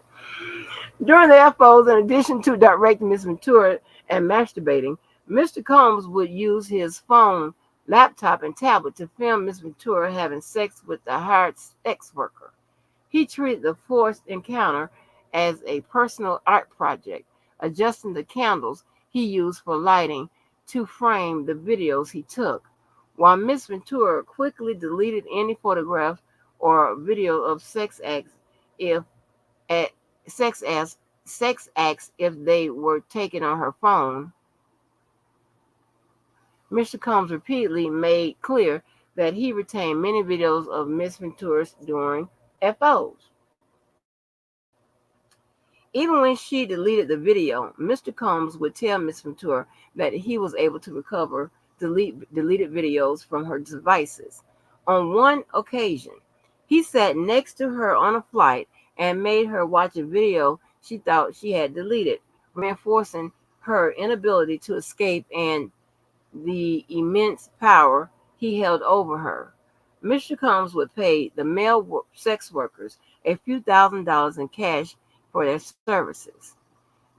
During the FOs, in addition to directing Miss Ventura and masturbating, Mr. Combs would use his phone, laptop, and tablet to film Miss Ventura having sex with the hired sex worker. He treated the forced encounter as a personal art project, adjusting the candles he used for lighting to frame the videos he took, while Miss Ventura quickly deleted any photographs or video of if at sex as sex acts if they were taken on her phone. Mr. Combs repeatedly made clear that he retained many videos of Miss Ventura's during FOs. Even when she deleted the video, Mr. Combs would tell Miss Ventura that he was able to recover deleted videos from her devices. On one occasion, he sat next to her on a flight and made her watch a video she thought she had deleted, reinforcing her inability to escape and the immense power he held over her. Mr. Combs would pay the male sex workers a few $1,000s in cash for their services.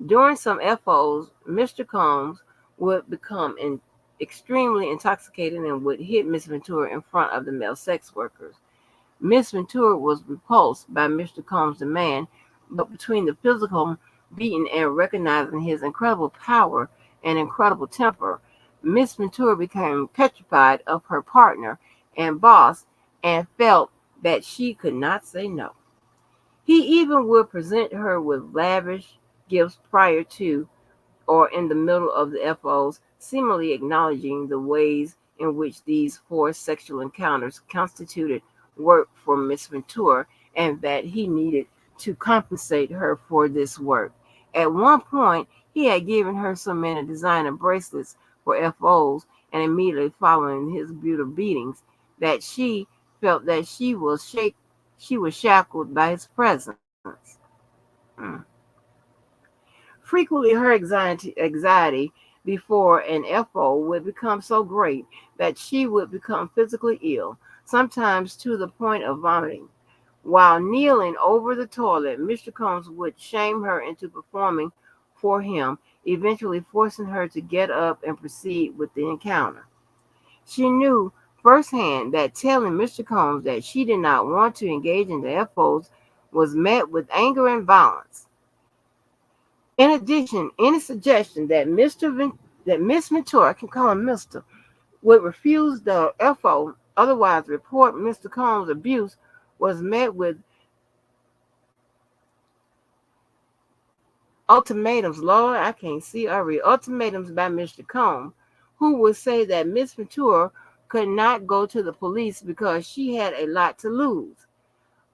During some FOs, Mr. Combs would become extremely intoxicated and would hit Miss Ventura in front of the male sex workers. Miss Ventura was repulsed by Mr. Combs' demand, but between the physical beating and recognizing his incredible power and incredible temper, Miss Ventura became petrified of her partner and boss and felt that she could not say no. He even would present her with lavish gifts prior to or in the middle of the FOs, seemingly acknowledging the ways in which these forced sexual encounters constituted work for Miss Ventura and that he needed to compensate her for this work. At one point, he had given her so many designer bracelets for FOs and immediately following his brutal beatings that she felt that she was shackled by his presence. Mm. Frequently, her anxiety before an FO would become so great that she would become physically ill, sometimes to the point of vomiting. While kneeling over the toilet, Mr. Combs would shame her into performing for him, eventually forcing her to get up and proceed with the encounter. She knew firsthand that telling Mr. Combs that she did not want to engage in the FOs was met with anger and violence. In addition, any suggestion that Miss Ventura, I can call him Mister, would refuse the FO, otherwise report Mr. Combs' abuse, was met with ultimatums. Lord, I can't see or read. Ultimatums by Mr. Combs, who would say that Miss Ventura could not go to the police because she had a lot to lose.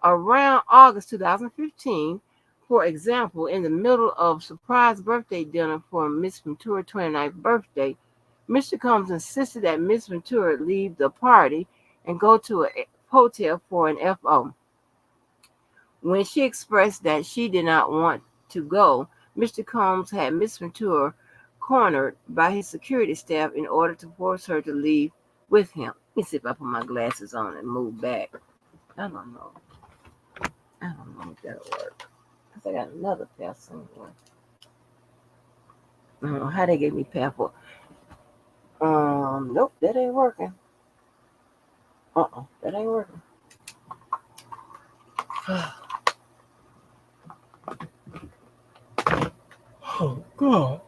Around August 2015, for example, in the middle of surprise birthday dinner for Miss Ventura's 29th birthday, Mr. Combs insisted that Miss Ventura leave the party and go to a hotel for an FO. When she expressed that she did not want to go, Mr. Combs had Miss Ventura cornered by his security staff in order to force her to leave with him. Let me see if I put my glasses on and move back. I don't know. I don't know if that'll work. Because I got another pair somewhere. I don't know how they gave me pair for. Nope, that ain't working. That ain't working. Oh, God.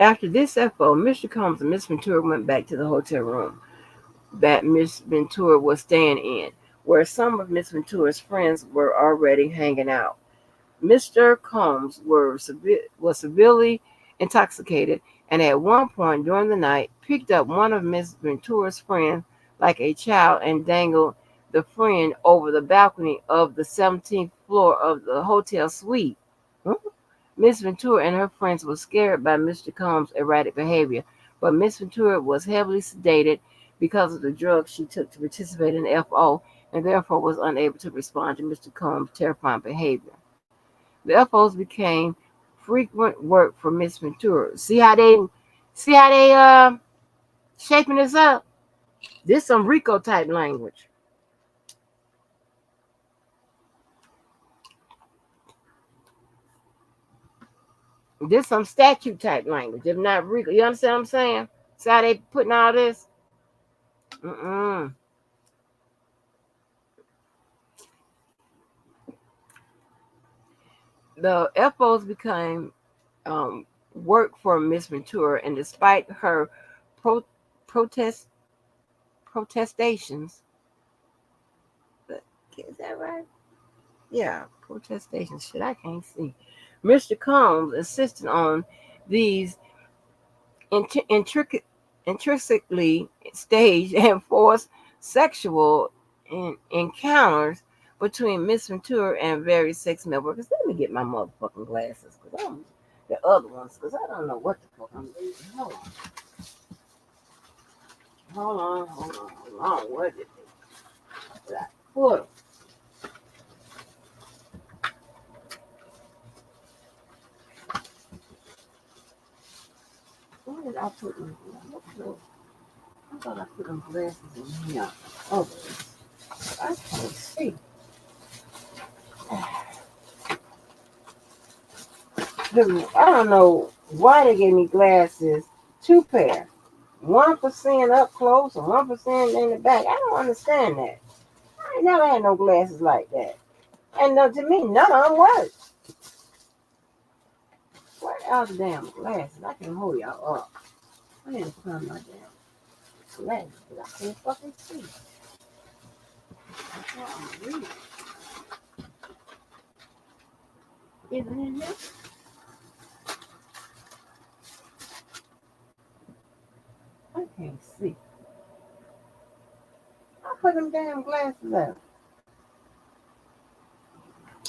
After this FO, Mr. Combs and Miss Ventura went back to the hotel room that Miss Ventura was staying in, where some of Miss Ventura's friends were already hanging out. Mr. Combs was severely intoxicated and at one point during the night picked up one of Miss Ventura's friends like a child and dangled the friend over the balcony of the 17th floor of the hotel suite. Miss Ventura and her friends were scared by Mr. Combs' erratic behavior, but Miss Ventura was heavily sedated because of the drugs she took to participate in the FO and therefore was unable to respond to Mr. Combs' terrifying behavior. The FOs became frequent work for Miss Ventura. See how they shaping this up? This some Rico type language. This some statute type language. If not Rico, you understand what I'm saying? See how they putting all this? Mm-mm. The FOs became work for Miss Ventura, and despite her pro- protest protestations, is that right? Yeah, protestations. Shit, I can't see. Mr. Combs insisted on these intricately staged and forced sexual encounters between Miss Ventura and various sex male workers. Let me get my motherfucking glasses, because I'm the other ones, because I don't know what the fuck I'm reading. Hold on. What did I put? Where did I put them? I thought I put them glasses in here. Oh, I can't see. I don't know why they gave me glasses, two pair. 1% up close and 1% in the back. I don't understand that. I ain't never had no glasses like that. And to me, none of them work. Where are the damn glasses? I can hold y'all up. I didn't put on my damn glasses because I can't fucking see. That's what I'm reading. Is it in there? I can't see. I put them damn glasses up.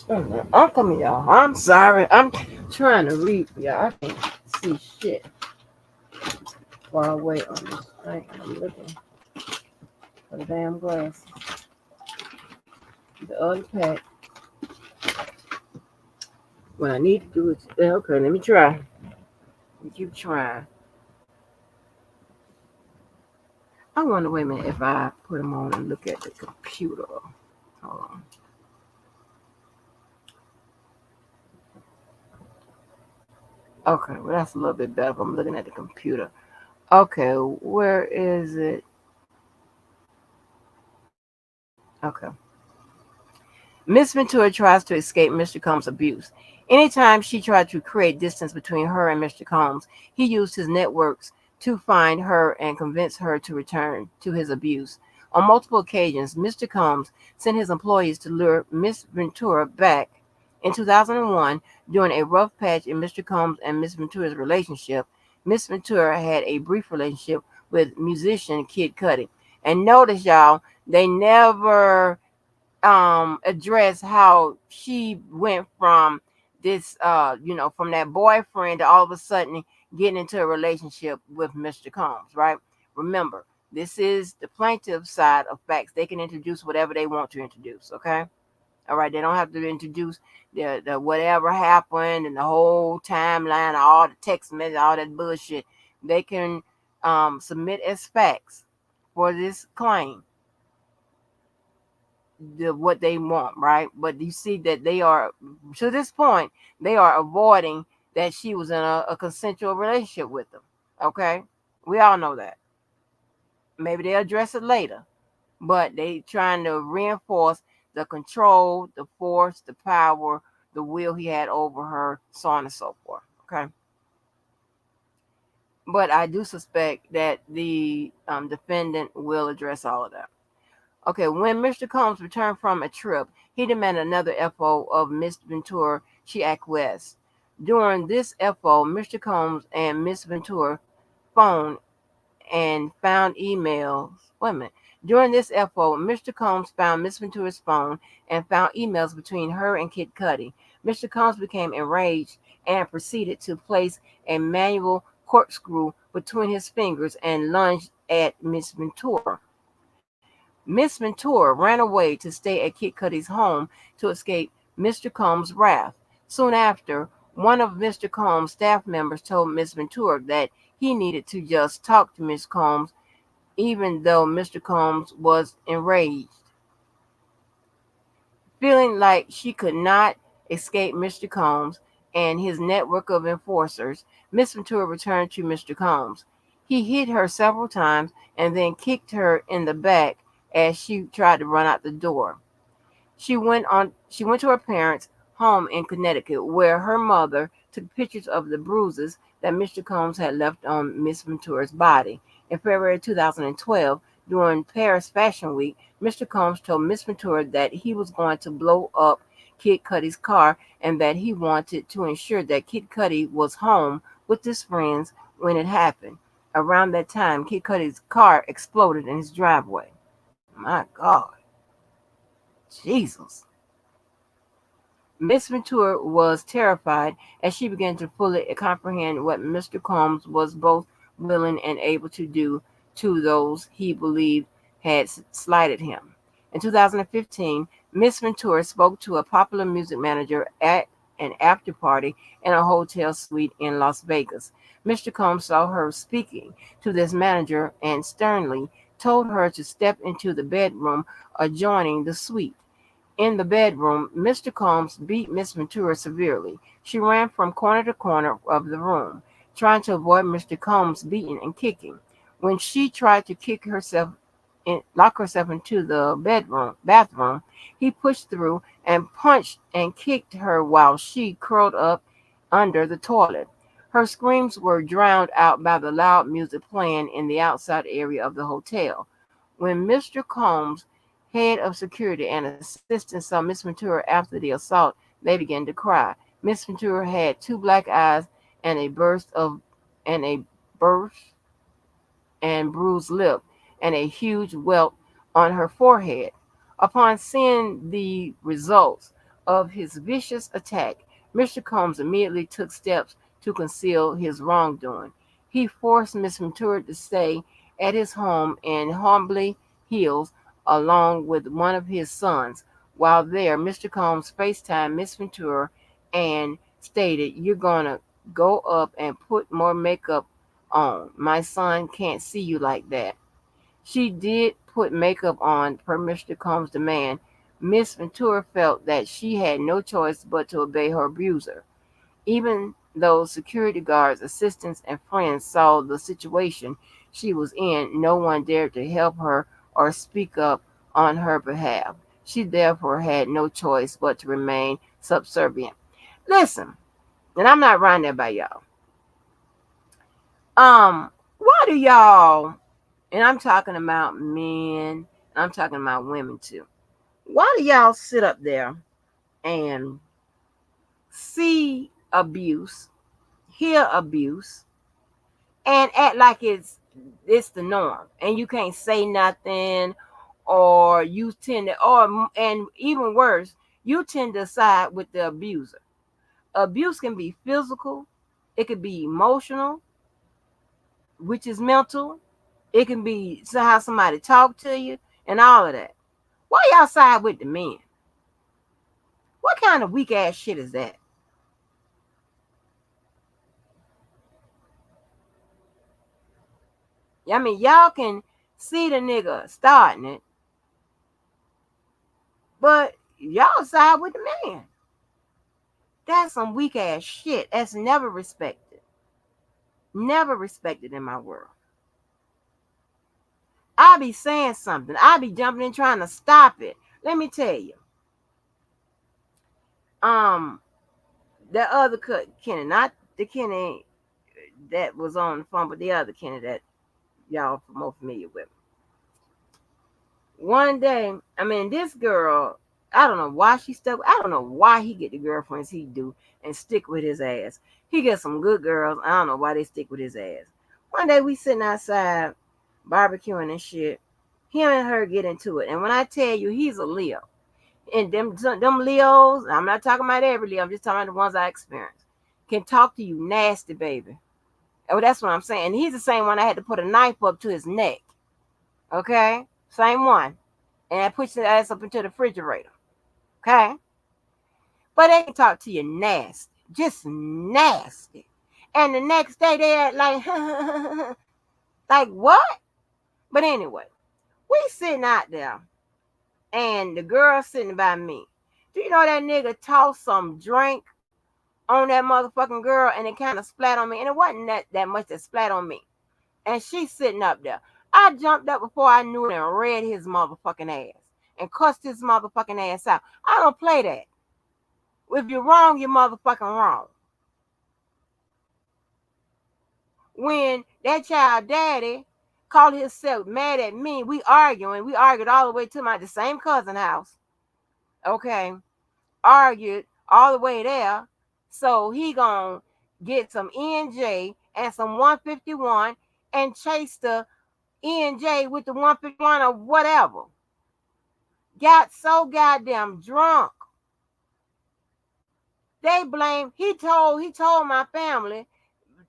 I'm coming, y'all. I'm sorry. I'm trying to read for y'all. I can't see shit while I wait on this thing. I'm looking for the damn glasses. The other pack. What I need to do is, okay, let me try. Let me keep trying. I wonder, wait a minute, if I put them on and look at the computer. Hold on. Okay, well, that's a little bit better if I'm looking at the computer. Okay, where is it? Okay. Miss Ventura tries to escape Mr. Combs' abuse. Anytime she tried to create distance between her and Mr. Combs, he used his networks to find her and convince her to return to his abuse. On multiple occasions, Mr. Combs sent his employees to lure Miss Ventura back. In 2001, during a rough patch in Mr. Combs and Miss Ventura's relationship, Miss Ventura had a brief relationship with musician Kid Cudi. And notice, y'all, they never address how she went from this from that boyfriend to all of a sudden getting into a relationship with Mr. Combs, right? Remember, this is the plaintiff side of facts. They can introduce whatever they want to introduce, okay? All right, they don't have to introduce the whatever happened and the whole timeline, all the text messages, all that bullshit. They can submit as facts for this claim what they want, right? But you see that they are, to this point, they are avoiding that she was in a consensual relationship with them. Okay, we all know that. Maybe they'll address it later, but they trying to reinforce the control, the force, the power, the will he had over her, so on and so forth. Okay, but I do suspect that the defendant will address all of that. Okay, when Mr. Combs returned from a trip, he demanded another FO of Miss Ventura. She acquiesced. During this FO, Mr. Combs and Miss Ventura phoned and found emails. Wait a minute. During this FO, Mr. Combs found Miss Ventura's phone and found emails between her and Kid Cudi. Mr. Combs became enraged and proceeded to place a manual corkscrew between his fingers and lunged at Miss Ventura. Miss Ventura ran away to stay at Kid Cudi's home to escape Mr. Combs' wrath. Soon after, one of Mr. Combs' staff members told Miss Ventura that he needed to just talk to Miss Combs, even though Mr. Combs was enraged. Feeling like she could not escape Mr. Combs and his network of enforcers, Miss Ventura returned to Mr. Combs. He hit her several times and then kicked her in the back as she tried to run out the door. She went to her parents' home in Connecticut, where her mother took pictures of the bruises that Mr. Combs had left on Miss Ventura's body. In February 2012, during Paris Fashion Week, Mr. Combs told Miss Ventura that he was going to blow up Kid Cudi's car and that he wanted to ensure that Kid Cudi was home with his friends when it happened. Around that time, Kid Cudi's car exploded in his driveway. My God. Jesus. Miss Ventura was terrified as she began to fully comprehend what Mr. Combs was both willing and able to do to those he believed had slighted him. In 2015, Miss Ventura spoke to a popular music manager at an after party in a hotel suite in Las Vegas. Mr. Combs saw her speaking to this manager and sternly told her to step into the bedroom adjoining the suite. In the bedroom, Mr. Combs beat Miss Ventura severely. She ran from corner to corner of the room, trying to avoid Mr. Combs beating and kicking. When she tried to lock herself into the bathroom, he pushed through and punched and kicked her while she curled up under the toilet. Her screams were drowned out by the loud music playing in the outside area of the hotel. When Mr. Combs, head of security, and assistants saw Miss Ventura after the assault, they began to cry. Miss Ventura had two black eyes and a burst and bruised lip and a huge welt on her forehead. Upon seeing the results of his vicious attack, Mr. Combs immediately took steps to conceal his wrongdoing. He forced Miss Ventura to stay at his home in Holmby Hills along with one of his sons. While there, Mr. Combs FaceTimed Miss Ventura and stated, "You're gonna go up and put more makeup on. My son can't see you like that." She did put makeup on per Mr. Combs' demand. Miss Ventura felt that she had no choice but to obey her abuser. Even though security guards, assistants, and friends saw the situation she was in, no one dared to help her or speak up on her behalf. She therefore had no choice but to remain subservient. Listen, and I'm not riding that by y'all. Um, Why do y'all, and I'm talking about men, I'm talking about women too. Why do y'all sit up there and see abuse, hear abuse, and act like it's the norm, and you can't say nothing, or you tend to, or and even worse, you tend to side with the abuser. Abuse can be physical, it could be emotional, which is mental. It can be how somebody talk to you and all of that. Why y'all side with the men? What kind of weak ass shit is that? I mean, y'all can see the nigga starting it, but y'all side with the man. That's some weak ass shit. That's never respected. Never respected in my world. I be saying something. I be jumping in trying to stop it. Let me tell you. Um, the other Kenny, not the Kenny that was on the phone, but the other Kenny that y'all more familiar with. One day, I mean, this girl, I don't know why she stuck. I don't know why he get the girlfriends he do and stick with his ass. He gets some good girls. I don't know why they stick with his ass. One day we sitting outside barbecuing and shit. Him and her get into it, and when I tell you he's a Leo, and them Leos, I'm not talking about every Leo. I'm just talking about the ones I experienced. Can talk to you nasty, baby. Oh, that's what I'm saying. And he's the same one I had to put a knife up to his neck. Okay, same one, and I pushed his ass up into the refrigerator. Okay, but they can talk to you nasty, just nasty. And the next day they act like, like what? But anyway, we sitting out there, and the girl sitting by me. Do you know that nigga tossed some drink on that motherfucking girl, and it kind of splat on me, and it wasn't that much that splat on me. And she's sitting up there. I jumped up before I knew it and read his motherfucking ass and cussed his motherfucking ass out. I don't play that. If you're wrong, you're motherfucking wrong. When that child daddy called himself mad at me, we arguing. We argued all the way to the same cousin house. Okay, argued all the way there. So he gonna get some ENJ and some 151 and chase the ENJ with the 151 or whatever. Got so goddamn drunk. They blame. He told my family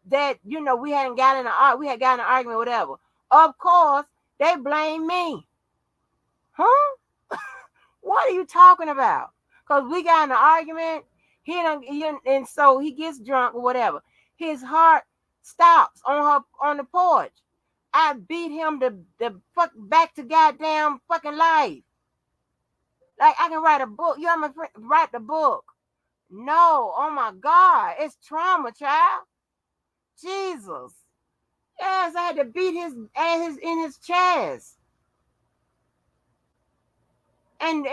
that we hadn't gotten we had gotten an argument, whatever. Of course, they blame me. Huh? What are you talking about? Because we got in an argument. And so he gets drunk or whatever. His heart stops on the porch. I beat him the fuck back to goddamn fucking life. Like I can write a book. You know my friend, write the book. No, oh my God, it's trauma, child. Jesus. Yes, I had to beat his ass in his chest. And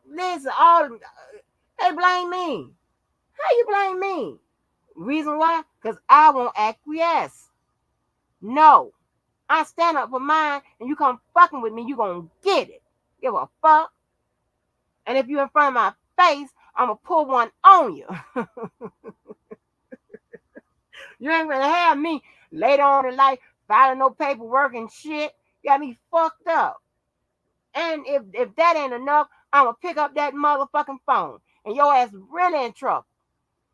listen, all they blame me. How you blame me? Reason why? Because I won't acquiesce. No. I stand up for mine, and you come fucking with me, you gonna get it. Give a fuck. And if you in front of my face, I'm gonna pull one on you. You ain't gonna have me later on in life filing no paperwork and shit. You got me fucked up. And if that ain't enough, I'm gonna pick up that motherfucking phone, and your ass really in trouble.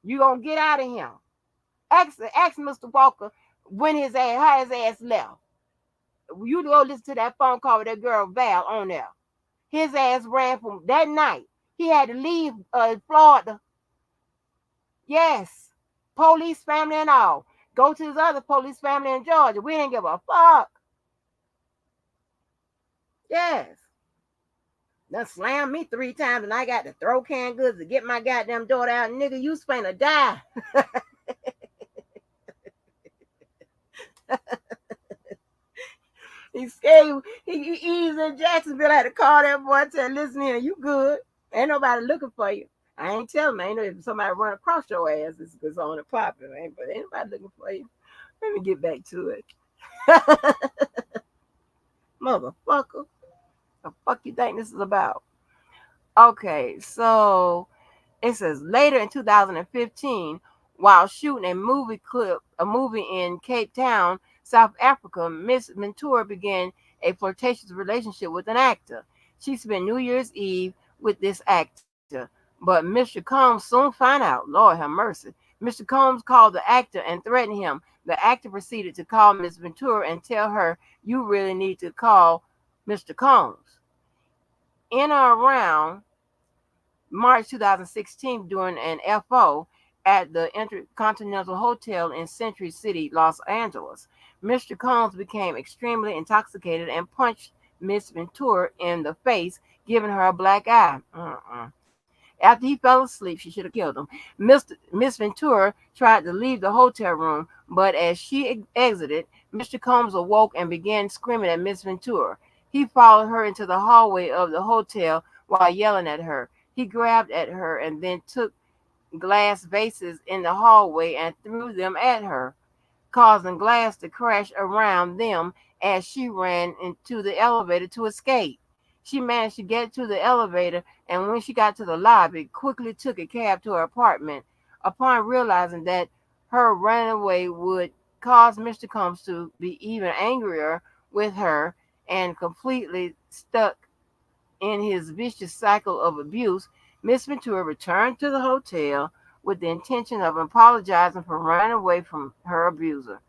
You gonna get out of here. Ask Mr. Walker when how his ass left. You go listen to that phone call with that girl Val on there. His ass ran from that night. He had to leave Florida. Yes. Police family and all. Go to his other police family in Georgia. We didn't give a fuck. Yes. Done slammed me 3 times, and I got to throw canned goods to get my goddamn daughter out. Nigga, you finna die. He's scared. He's in Jacksonville. I had to call that boy and tell him, listen here, you good. Ain't nobody looking for you. I ain't telling me. Ain't know if somebody run across your ass, it's on the popping, man. But ain't nobody looking for you. Let me get back to it. Motherfucker. The fuck you think this is about? Okay, so it says later in 2015, while shooting a movie in Cape Town, South Africa, Miss Ventura began a flirtatious relationship with an actor. She spent New Year's Eve with this actor, but Mr. Combs soon found out. Lord have mercy. Mr. Combs called the actor and threatened him. The actor proceeded to call Miss Ventura and tell her, "You really need to call Mr. Combs." In or around March 2016, during an FO at the Intercontinental Hotel in Century City, Los Angeles, Mr. Combs became extremely intoxicated and punched Miss Ventura in the face, giving her a black eye. After he fell asleep, she should have killed him. Miss Ventura tried to leave the hotel room, but as she exited, Mr. Combs awoke and began screaming at Miss Ventura. He followed her into the hallway of the hotel while yelling at her. He grabbed at her and then took glass vases in the hallway and threw them at her, causing glass to crash around them as she ran into the elevator to escape. She managed to get to the elevator, and when she got to the lobby, quickly took a cab to her apartment. Upon realizing that her running away would cause Mr. Combs to be even angrier with her and completely stuck in his vicious cycle of abuse, Miss Ventura returned to the hotel with the intention of apologizing for running away from her abuser.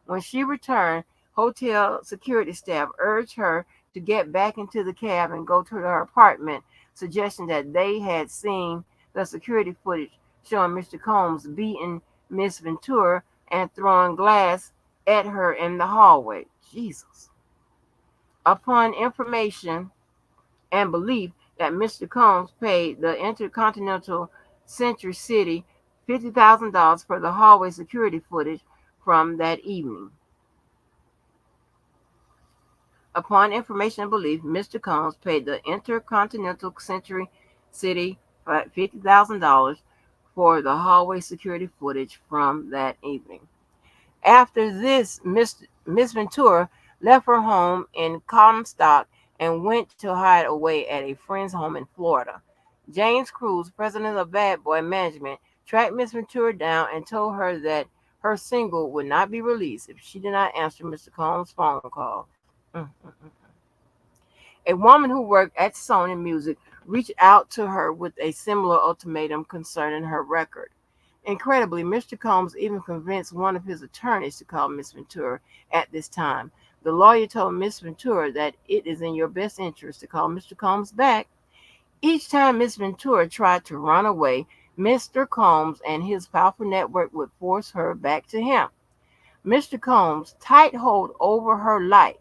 When she returned, hotel security staff urged her to get back into the cab and go to her apartment, suggesting that they had seen the security footage showing Mr. Combs beating Miss Ventura and throwing glass at her in the hallway. Jesus. Upon information and belief that Mr. Combs paid the Intercontinental Century City $50,000 for the hallway security footage from that evening. Upon information and belief, Mr. Combs paid the Intercontinental Century City $50,000 for the hallway security footage from that evening. After this, Miss Ventura left her home in Comstock and went to hide away at a friend's home in Florida. James Cruz, president of Bad Boy Management, tracked Miss Ventura down and told her that her single would not be released if she did not answer Mr. Combs' phone call. A woman who worked at Sony Music reached out to her with a similar ultimatum concerning her record. Incredibly, Mr. Combs even convinced one of his attorneys to call Miss Ventura at this time. The lawyer told Miss Ventura that it is in your best interest to call Mr. Combs back. Each time Miss Ventura tried to run away, Mr. Combs and his powerful network would force her back to him. Mr. Combs' tight hold over her life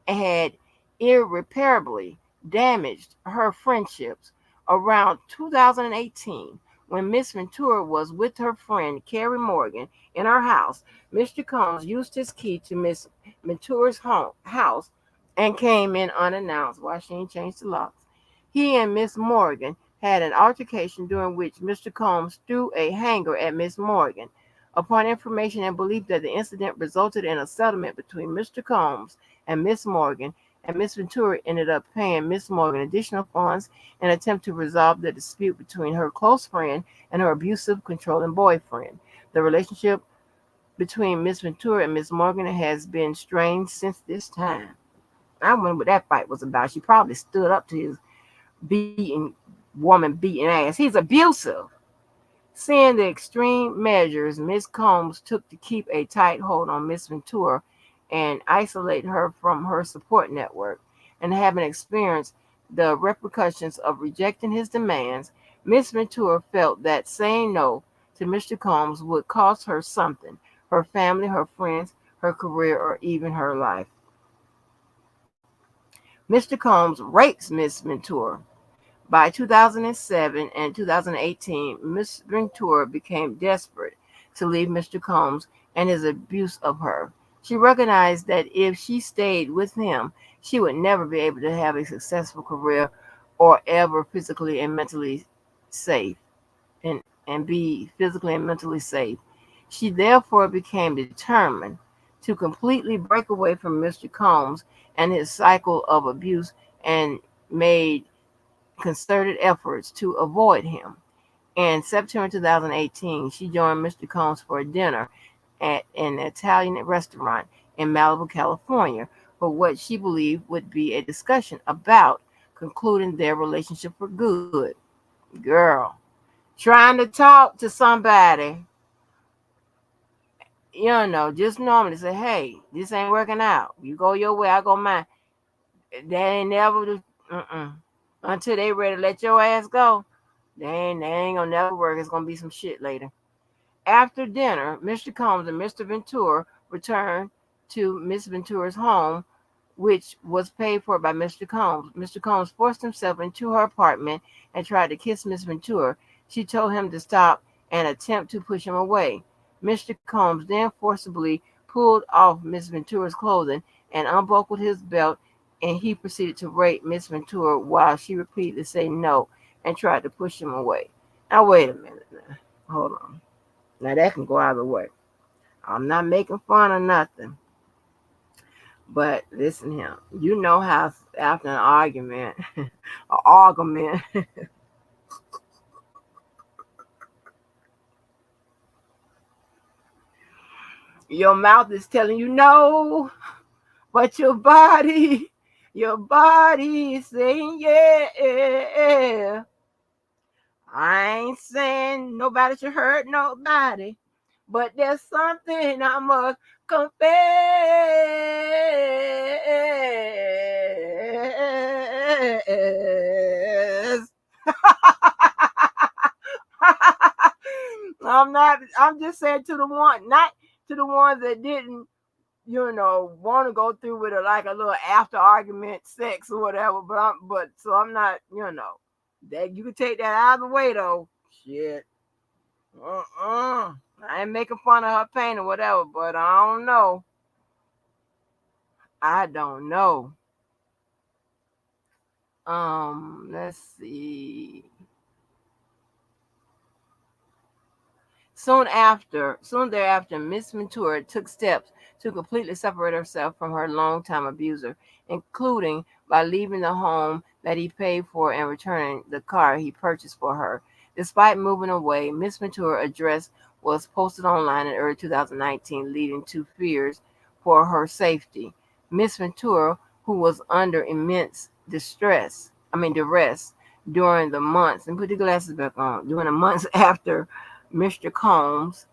had irreparably damaged her friendships. Around 2018, when Miss Ventura was with her friend Carrie Morgan in her house, Mr. Combs used his key to Miss Ventura's house and came in unannounced. Why she ain't changed the locks? He and Miss Morgan had an altercation during which Mr. Combs threw a hanger at Miss Morgan. Upon information and belief that the incident resulted in a settlement between Mr. Combs and Miss Morgan, and Miss Ventura ended up paying Miss Morgan additional funds in an attempt to resolve the dispute between her close friend and her abusive, controlling boyfriend. The relationship between Miss Ventura and Miss Morgan has been strained since this time. I wonder what that fight was about. She probably stood up to his beating ass. He's abusive. Seeing the extreme measures Miss Combs took to keep a tight hold on Miss Ventura and isolate her from her support network, and having experienced the repercussions of rejecting his demands, Miss Ventura felt that saying no to Mr. Combs would cost her something: her family, her friends, her career, or even her life. Mr. Combs rapes Miss Ventura. By 2007 and 2018, Miss Ventura became desperate to leave Mr. Combs and his abuse of her. She recognized that if she stayed with him, she would never be able to have a successful career or ever physically and mentally safe and be physically and mentally safe. She therefore became determined to completely break away from Mr. Combs and his cycle of abuse and made concerted efforts to avoid him. In September 2018, she joined Mr. Combs for a dinner at an Italian restaurant in Malibu, California, for what she believed would be a discussion about concluding their relationship for good. Girl, trying to talk to somebody, just normally say, hey, this ain't working out. You go your way, I go mine. They ain't never, until they ready to let your ass go. They ain't gonna never work. It's gonna be some shit later. After dinner, Mr. Combs and Mr. Ventura returned to Miss Ventura's home, which was paid for by Mr. Combs. Mr. Combs forced himself into her apartment and tried to kiss Miss Ventura. She told him to stop and attempt to push him away. Mr. Combs then forcibly pulled off Miss Ventura's clothing and unbuckled his belt, and he proceeded to rape Miss Ventura while she repeatedly said no and tried to push him away. Now, wait a minute. Now. Hold on. Now, that can go either way. I'm not making fun of nothing. But listen here, you know how after an argument, an argument, your mouth is telling you no, but your body is saying yeah. I ain't saying nobody should hurt nobody, but there's something I must confess. I'm just saying to the one, not to the ones that didn't, want to go through with like a little after argument sex or whatever. I'm not, that you can take that either way though. Shit. I ain't making fun of her pain or whatever, but I don't know. I don't know. Let's see. Soon thereafter, Miss Ventura took steps to completely separate herself from her longtime abuser, including by leaving the home that he paid for and returning the car he purchased for her. Despite moving away, Miss Ventura's address was posted online in early 2019, leading to fears for her safety. Miss Ventura, who was under immense duress during the months, and put the glasses back on, during the months after Mr. Combs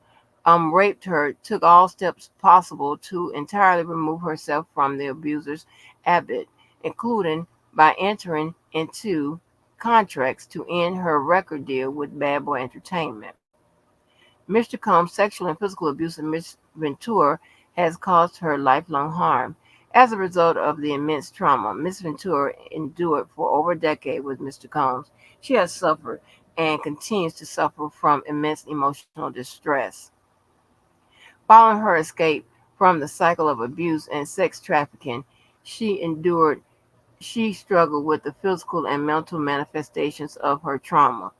raped her, took all steps possible to entirely remove herself from the abuser's habit, including by entering into contracts to end her record deal with Bad Boy Entertainment. Mr. Combs' sexual and physical abuse of Miss Ventura has caused her lifelong harm. As a result of the immense trauma Miss Ventura endured for over a decade with Mr. Combs, she has suffered and continues to suffer from immense emotional distress. Following her escape from the cycle of abuse and sex trafficking she struggled with the physical and mental manifestations of her trauma.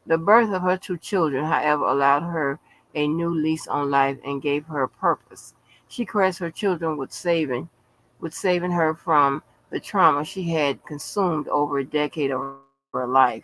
The birth of her two children, however, allowed her a new lease on life and gave her purpose. She credits her children with saving her from the trauma she had consumed over a decade of her life.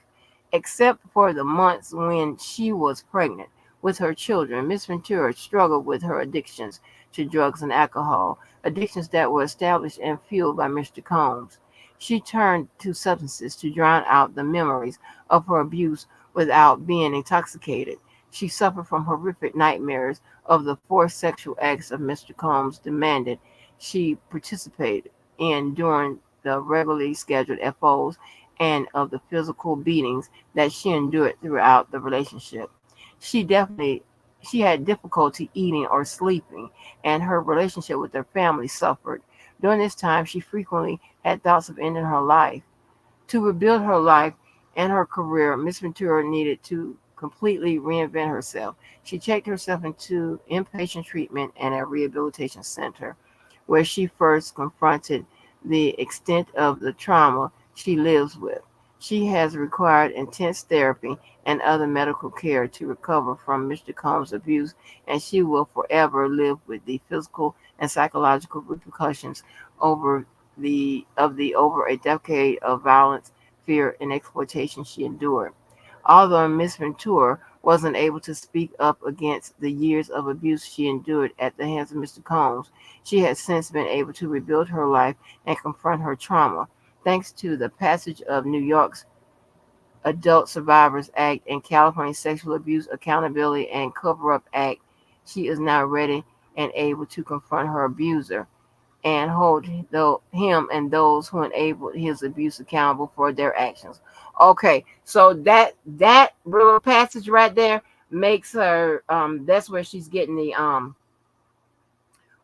Except for the months when she was pregnant with her children, Miss Ventura struggled with her addictions to drugs and alcohol, addictions that were established and fueled by Mr. Combs. She turned to substances to drown out the memories of her abuse without being intoxicated. She suffered from horrific nightmares of the forced sexual acts of Mr. Combs demanded she participated in during the regularly scheduled FOs and of the physical beatings that she endured throughout the relationship. She definitely she had difficulty eating or sleeping, and her relationship with her family suffered. During this time, she frequently had thoughts of ending her life. To rebuild her life and her career, Miss Ventura needed to completely reinvent herself. She checked herself into inpatient treatment and a rehabilitation center, where she first confronted the extent of the trauma she lives with. She has required intense therapy and other medical care to recover from Mr. Combs' abuse, and she will forever live with the physical and psychological repercussions over the over a decade of violence, fear, and exploitation she endured. Although Miss Ventura wasn't able to speak up against the years of abuse she endured at the hands of Mr. Combs, she has since been able to rebuild her life and confront her trauma. Thanks to the passage of New York's Adult Survivors Act and California Sexual Abuse Accountability and Cover Up Act, she is now ready and able to confront her abuser and hold him and those who enabled his abuse accountable for their actions. Okay, so that little passage right there makes her that's where she's getting the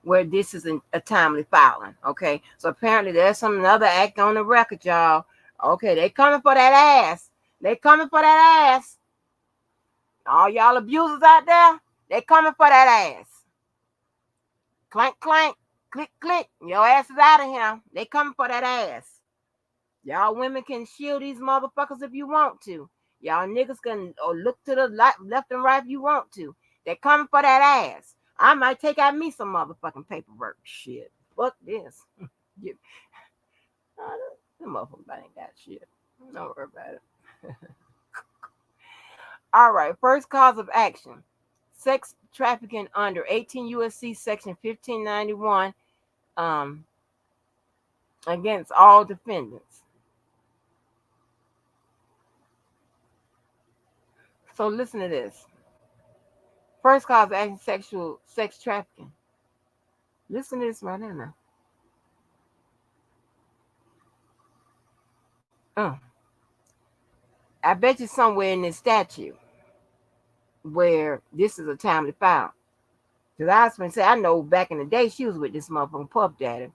where this is a timely filing. Okay, so apparently there's some another act on the record, y'all. Okay, they coming for that ass. They coming for that ass. All y'all abusers out there, they coming for that ass. Clank clank, click click. Your ass is out of here. They coming for that ass. Y'all women can shield these motherfuckers if you want to. Y'all niggas can look to the left and right if you want to. They coming for that ass. I might take out me some motherfucking paperwork. Shit. Fuck this. You, the motherfucker ain't got shit. Don't worry about it. All right. First cause of action. Sex trafficking under 18 USC section 1591 um, against all defendants. So listen to this. First cause of action, sexual sex trafficking. Listen to this right now. Uh, I bet you somewhere in this statute where this is a timely file. Because I was going to say, I know back in the day she was with this motherfucking Puff Daddy.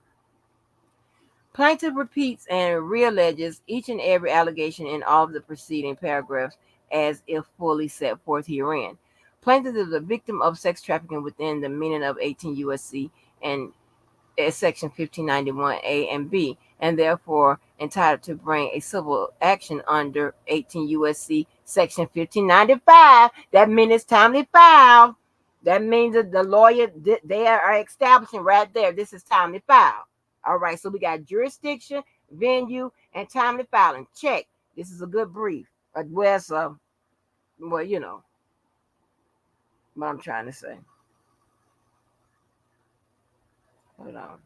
Plaintiff repeats and realleges each and every allegation in all of the preceding paragraphs as if fully set forth herein. Plaintiff is a victim of sex trafficking within the meaning of 18 USC and Section 1591A and B, and therefore entitled to bring a civil action under 18 USC Section 1595. That means it's timely filed. That means that the lawyer, they are establishing right there, this is timely filed. All right, so we got jurisdiction, venue, and timely filing. Check. This is a good brief. Well, so, well, you know what I'm trying to say. Hold on.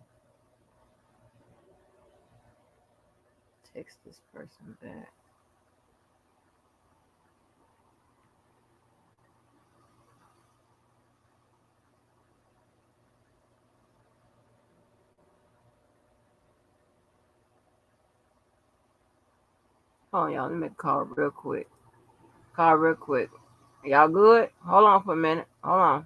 Text this person back. Oh, y'all, let me call real quick. Call real quick. Y'all good? Hold on for a minute. Hold on.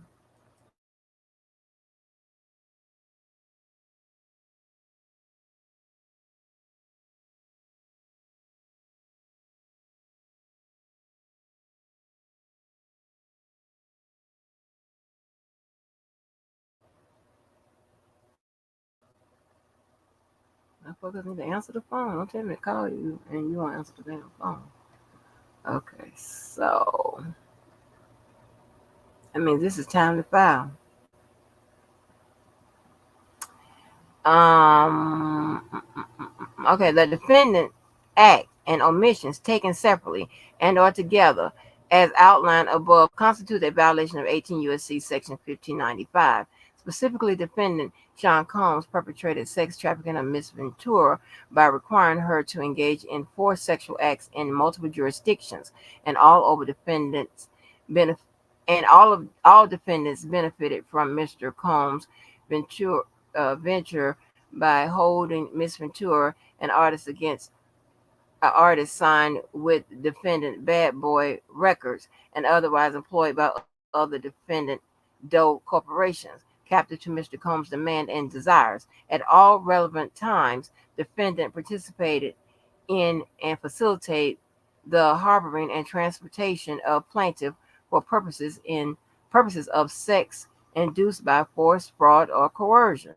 Motherfuckers need to answer the phone. Don't tell me to call you and you won't answer the damn phone. Okay, so I mean this is time to file. Um, okay, the defendant act and omissions taken separately and or together as outlined above constitute a violation of 18 USC section 1595. Specifically, defendant Sean Combs perpetrated sex trafficking of Miss Ventura by requiring her to engage in forced sexual acts in multiple jurisdictions, and benef- all defendants benefited from Mr. Combs' Ventura venture by holding Miss Ventura, an artist against an artist signed with defendant Bad Boy Records and otherwise employed by other defendant Doe corporations, captive to Mr. Combs' demand and desires. At all relevant times, defendant participated in and facilitated the harboring and transportation of plaintiff for purposes of sex induced by force, fraud, or coercion.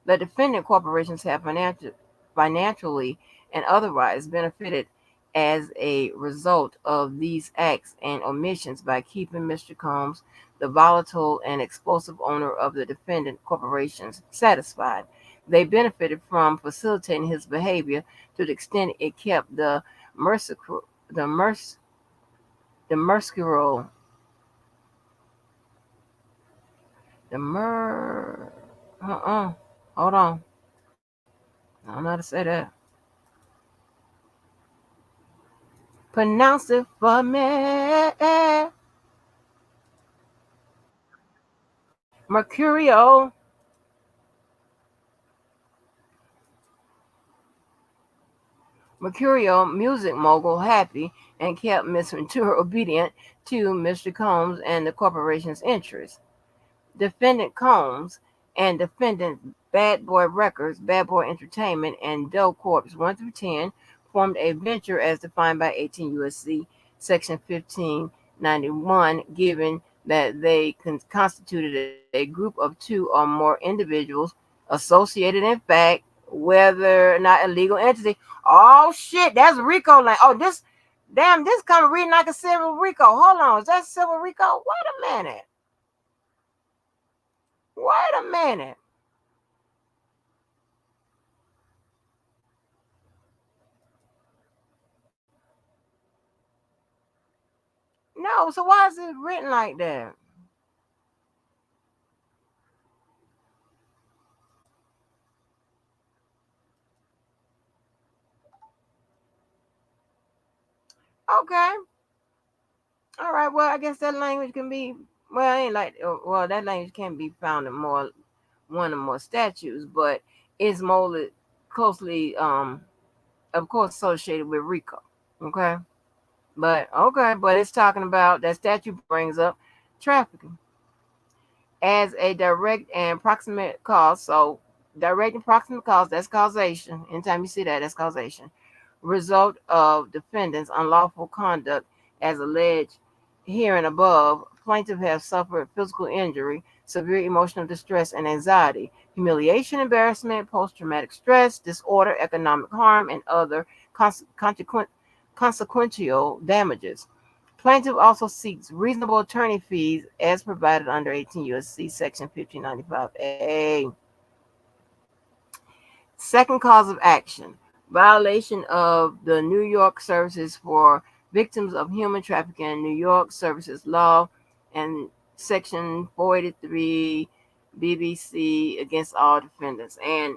The defendant corporations have financially and otherwise benefited as a result of these acts and omissions by keeping Mr. Combs, the volatile and explosive owner of the defendant corporations, satisfied. They benefited from facilitating his behavior to the extent it kept merciful, the merc, the mercurial, the mer, hold on, I don't know how to say that. Pronounce it for me. Mercurial, Mercurial music mogul happy and kept Miss Ventura obedient to Mr. Combs and the corporation's interests. Defendant Combs and defendant Bad Boy Records, Bad Boy Entertainment, and Doe Corps 1 through 10 formed a venture as defined by 18 U.S.C. Section 1591, given that they constituted a group of two or more individuals associated in fact, whether or not a legal entity. Oh shit, that's Rico land. Oh, this kind of reading like a civil Rico. Hold on, is that civil Rico? Wait a minute. Wait a minute. No, so why is it written like that? Okay. All right. Well, I guess that language can be, well, it ain't like, well, that language can be found in more, one or more statutes, but it's more closely, of course, associated with RICO. Okay. But it's talking about that statute brings up trafficking as a direct and proximate cause. So, direct and proximate cause, that's causation. Anytime you see that, that's causation. Result of defendant's unlawful conduct as alleged here and above, plaintiff has suffered physical injury, severe emotional distress and anxiety, humiliation, embarrassment, post-traumatic stress disorder, economic harm, and other consequential damages. Plaintiff also seeks reasonable attorney fees as provided under 18 U.S.C. Section 1595A. Second cause of action, violation of the New York Services for Victims of Human Trafficking, New York Services Law, and Section 483 BBC against all defendants, and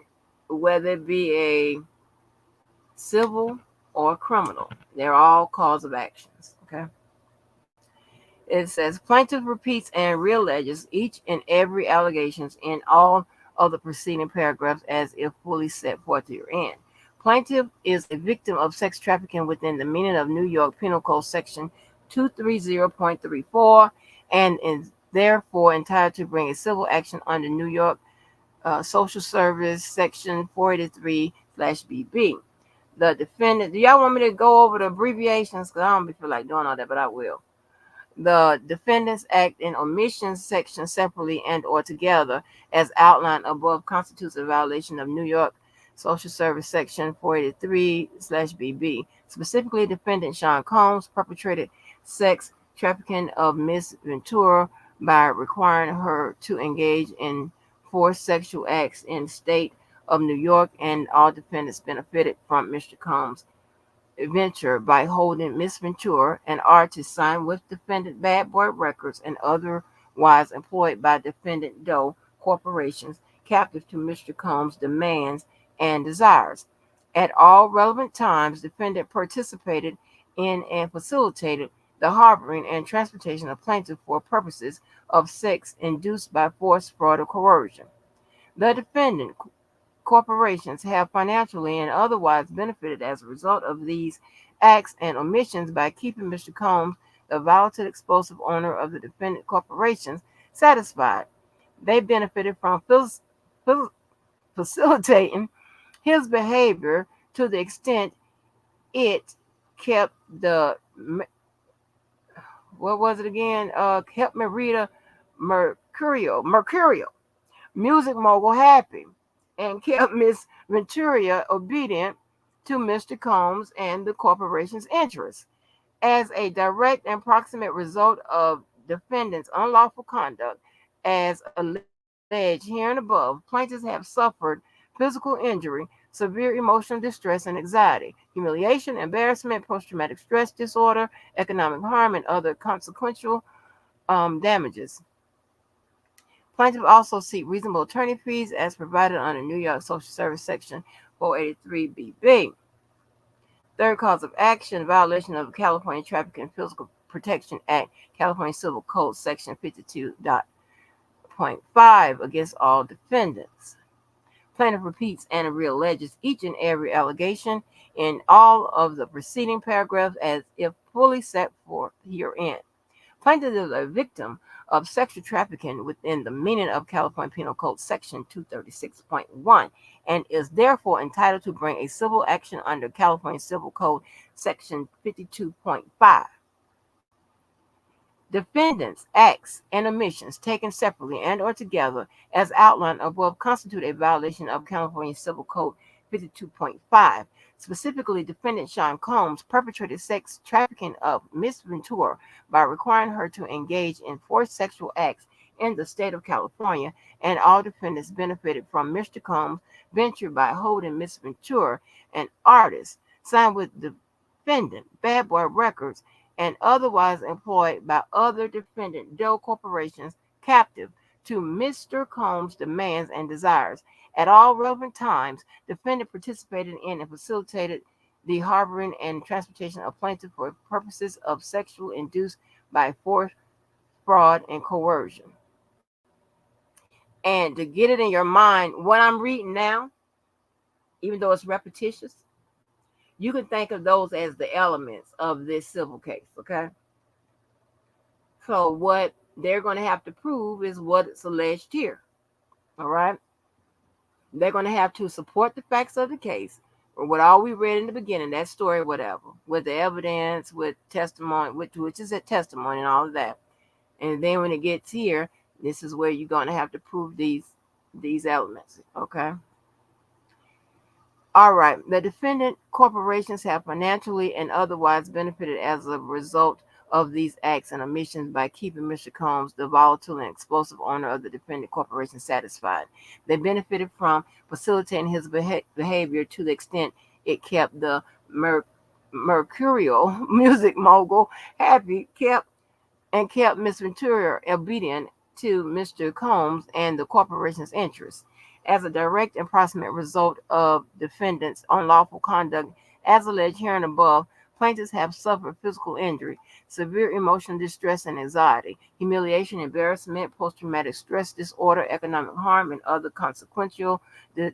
whether it be a civil or criminal, they're all cause of actions. Okay. It says plaintiff repeats and realleges each and every allegations in all of the preceding paragraphs as if fully set forth herein. Plaintiff is a victim of sex trafficking within the meaning of New York Penal Code Section 230.34 and is therefore entitled to bring a civil action under New York Social Service Section 483/BB. The defendant, do y'all want me to go over the abbreviations? Because I don't feel like doing all that, but I will. The defendants act in omissions section separately and or together as outlined above constitutes a violation of New York Social Service Section 483/BB. Specifically, defendant Sean Combs perpetrated sex trafficking of Miss Ventura by requiring her to engage in forced sexual acts in the state of New York, and all defendants benefited from Mr. Combs' venture by holding Miss Ventura, an artist signed with defendant Bad Boy Records and otherwise employed by defendant Doe corporations, captive to Mr. Combs' demands and desires. At all relevant times, defendant participated in and facilitated the harboring and transportation of plaintiff for purposes of sex induced by force, fraud, or coercion. The defendant corporations have financially and otherwise benefited as a result of these acts and omissions by keeping Mr. Combs, the volatile explosive owner of the defendant corporations, satisfied. They benefited from facilitating his behavior to the extent it kept the, what was it again? Kept Marita Mercurial music mogul happy and kept Miss Ventura obedient to Mr. Combs and the corporation's interests. As a direct and proximate result of defendant's unlawful conduct, as alleged herein above, plaintiffs have suffered physical injury, severe emotional distress and anxiety, humiliation, embarrassment, post traumatic stress disorder, economic harm, and other consequential damages. Plaintiff also seek reasonable attorney fees as provided under New York Social Service Section 483BB. Third cause of action, violation of the California Trafficking and Physical Protection Act, California Civil Code Section 52.5 against all defendants. Plaintiff repeats and realleges each and every allegation in all of the preceding paragraphs as if fully set forth herein. Plaintiff is a victim of sexual trafficking within the meaning of California Penal Code Section 236.1 and is therefore entitled to bring a civil action under California Civil Code Section 52.5. Defendants' acts and omissions taken separately and or together as outlined above constitute a violation of California Civil Code 52.5. Specifically, defendant Sean Combs perpetrated sex trafficking of Miss Ventura by requiring her to engage in forced sexual acts in the state of California, and all defendants benefited from Mr. Combs' venture by holding Miss Ventura, an artist, signed with defendant Bad Boy Records, and otherwise employed by other defendant Doe corporations captive to Mr. Combs' demands and desires. At all relevant times, defendant participated in and facilitated the harboring and transportation of plaintiff for purposes of sexual induced by force, fraud, and coercion. And to get it in your mind, what I'm reading now, even though it's repetitious, you can think of those as the elements of this civil case, okay? So what they're going to have to prove is what's alleged here, all right? They're going to have to support the facts of the case, or what all we read in the beginning, that story, whatever, with the evidence, with testimony, which is a testimony and all of that. And then when it gets here, this is where you're going to have to prove these elements, okay? All right. The defendant corporations have financially and otherwise benefited as a result of these acts and omissions by keeping Mr. Combs, the volatile and explosive owner of the defendant corporation, satisfied. They benefited from facilitating his behavior to the extent it kept the mercurial music mogul happy, kept Miss Ventura obedient to Mr. Combs and the corporation's interests. As a direct and proximate result of defendants' unlawful conduct, as alleged herein above, plaintiffs have suffered physical injury, severe emotional distress and anxiety, humiliation, embarrassment, post-traumatic stress disorder, economic harm, and other consequential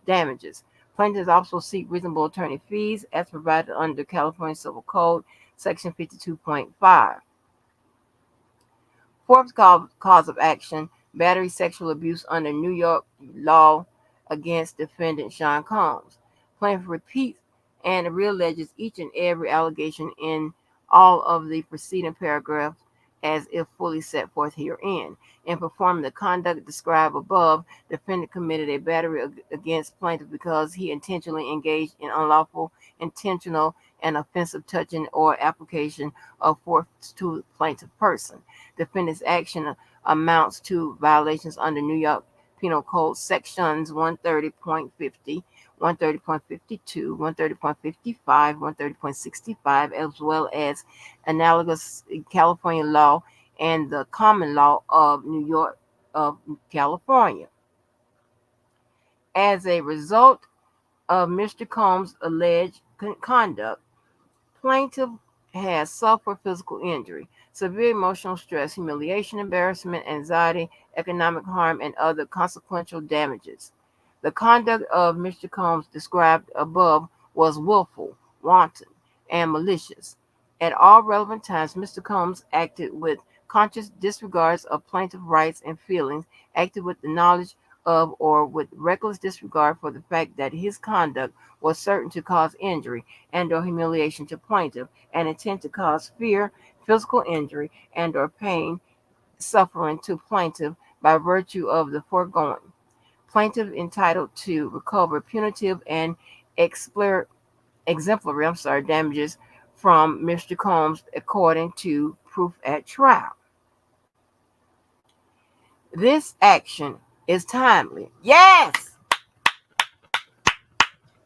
damages. Plaintiffs also seek reasonable attorney fees as provided under California Civil Code, Section 52.5. Fourth cause of action, battery sexual abuse under New York law against defendant Sean Combs. Plaintiff repeats and realleges each and every allegation in all of the preceding paragraphs as if fully set forth herein. In performing the conduct described above, defendant committed a battery against plaintiff because he intentionally engaged in unlawful, intentional, and offensive touching or application of force to plaintiff person. Defendant's action amounts to violations under New York Penal Code Sections 130.50, 130.52, 130.55, 130.65, as well as analogous California law and the common law of New York of California. As a result of Mr. Combs' alleged conduct, plaintiff has suffered physical injury, severe emotional stress, humiliation, embarrassment, anxiety, economic harm, and other consequential damages. The conduct of Mr. Combs described above was willful, wanton, and malicious. At all relevant times, Mr. Combs acted with conscious disregards of plaintiff rights and feelings, acted with the knowledge of or with reckless disregard for the fact that his conduct was certain to cause injury and or humiliation to plaintiff, and intent to cause fear, physical injury, and or pain, suffering to plaintiff by virtue of the foregoing. Plaintiff entitled to recover punitive and expiatory exemplary, damages from Mr. Combs, according to proof at trial. This action is timely. Yes,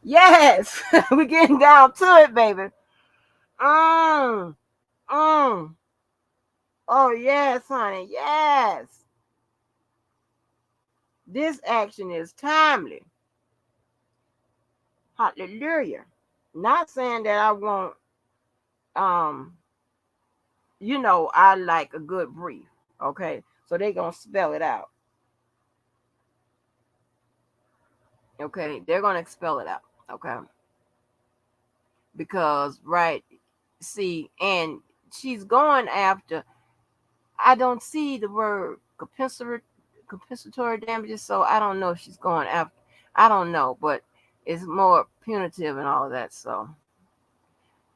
yes, we're getting down to it, baby. Mm, mm. Oh yes, honey, yes. This action is timely. Hallelujah. Not saying that I won't, um, I like a good brief. Okay, so they gonna spell it out. Okay, they're gonna spell it out. Okay, because right, see, and she's going after. I don't see the word compensatory damages, so I don't know if she's going after. I don't know, but it's more punitive and all of that. So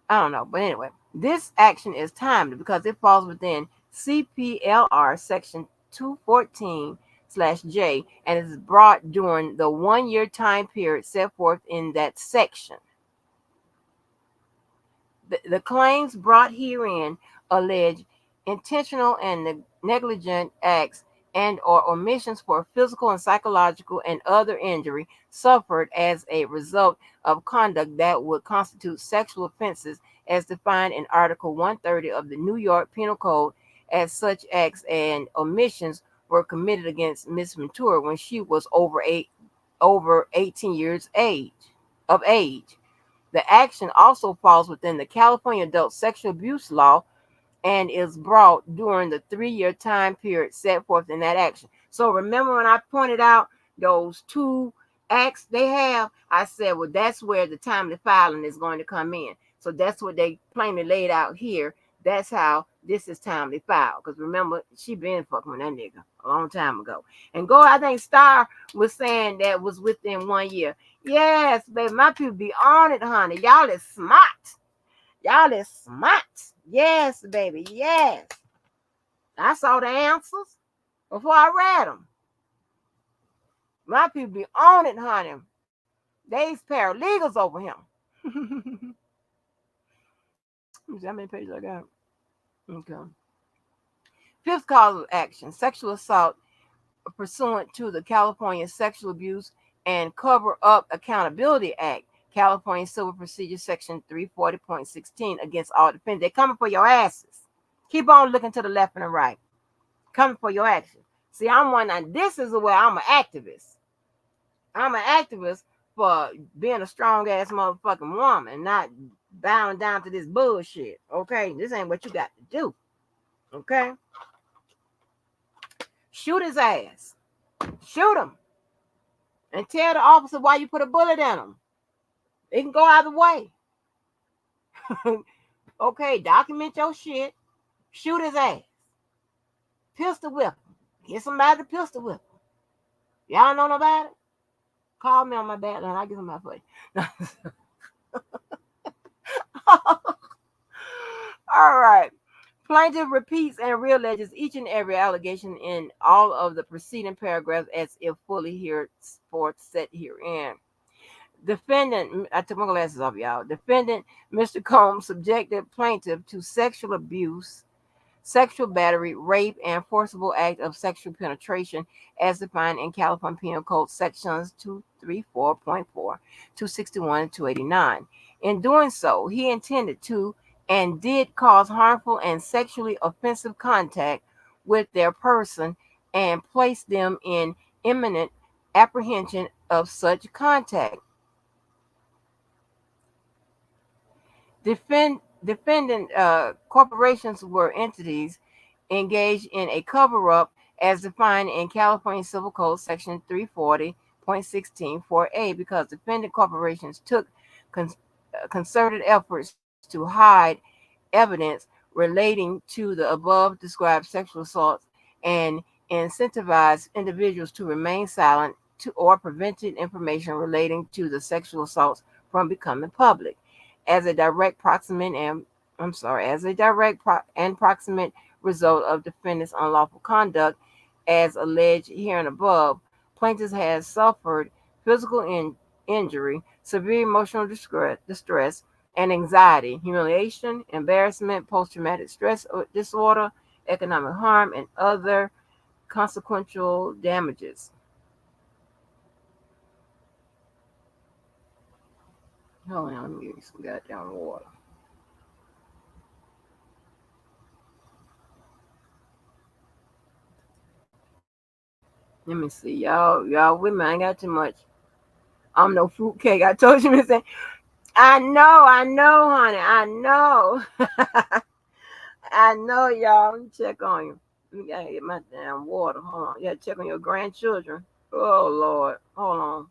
I don't know, but anyway, this action is timely because it falls within CPLR section 214/J and is brought during the 1 year time period set forth in that section. The claims brought herein allege intentional and negligent acts and or omissions for physical and psychological and other injury suffered as a result of conduct that would constitute sexual offenses as defined in Article 130 of the New York Penal Code, as such acts and omissions were committed against Miss Ventura when she was over 18 years of age. The action also falls within the California Adult Sexual Abuse Law and is brought during the 3 year time period set forth in that action. So remember when I pointed out those two acts they have, I said, well, that's where the timely filing is going to come in. So that's what they plainly laid out here. That's how this is timely filed. Because remember, she been fucking with that nigga a long time ago. And I think Star was saying that was within 1 year. Yes, baby, my people be on it, honey. Y'all is smart. Y'all is smart. Yes, baby. Yes. I saw the answers before I read them. My people be on it, honey. They's paralegals over him. Let me see how many pages I got. Okay. Fifth cause of action: sexual assault pursuant to the California Sexual Abuse and Cover Up Accountability Act, California Civil Procedure Section 340.16, against all defendants. They're coming for your asses. Keep on looking to the left and the right. Coming for your action. See, I'm one, and this is the way I'm an activist. I'm an activist for being a strong ass motherfucking woman, not bowing down to this bullshit. Okay, this ain't what you got to do. Okay, shoot his ass. Shoot him, and tell the officer why you put a bullet in him. It can go either way. Okay, document your shit. Shoot his ass. Pistol whip him. Get somebody to pistol whip him. Y'all know nobody? Call me on my bad line. I'll get somebody for you. All right. Plaintiff repeats and realleges each and every allegation in all of the preceding paragraphs as if fully henceforth set herein. Defendant, I took my glasses off, y'all. Defendant, Mr. Combs, subjected plaintiff to sexual abuse, sexual battery, rape, and forcible act of sexual penetration as defined in California Penal Code sections 234.4, 261, and 289. In doing so, he intended to and did cause harmful and sexually offensive contact with their person and place them in imminent apprehension of such contact. Defendant corporations were entities engaged in a cover up as defined in California Civil Code Section 340.16 4A because defendant corporations took concerted efforts to hide evidence relating to the above described sexual assaults and incentivize individuals to remain silent to or prevented information relating to the sexual assaults from becoming public as a direct proximate and proximate result of defendant's unlawful conduct, as alleged here and above. Plaintiff has suffered physical injury severe emotional distress, and anxiety, humiliation, embarrassment, post-traumatic stress disorder, economic harm, and other consequential damages. Hold on, let me give you some goddamn water. Let me see, y'all with me? I ain't got too much. I'm no fruitcake. I told you, Miss. I know, honey. I know. I know, y'all. Let me check on you. Let me gotta get my damn water. Hold on. You gotta check on your grandchildren. Oh Lord. Hold on.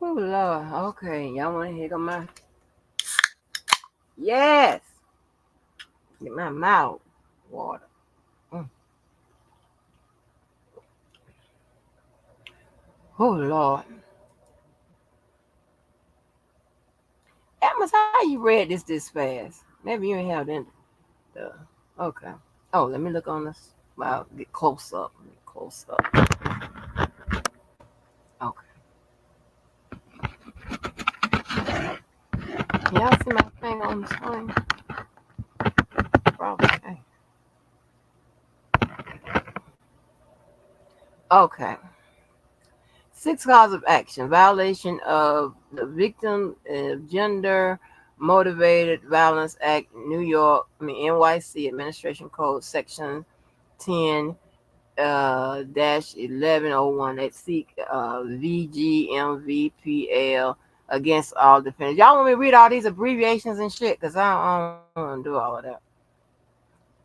Oh Lord. Okay. Y'all wanna hear my yes. Get my mouth water. Mm. Oh Lord. Atmos, how you read this fast? Maybe you ain't have the okay. Oh, let me look on this. Wow, get close up. Get close up. Okay. Y'all see my thing on the screen? Probably. Okay. Six cause of action: violation of the Victim Gender Motivated Violence Act, New York, NYC Administration Code, Section 10 dash 1101 that seek VGMVPL against all defendants. Y'all want me to read all these abbreviations and shit? Because I don't want to do all of that.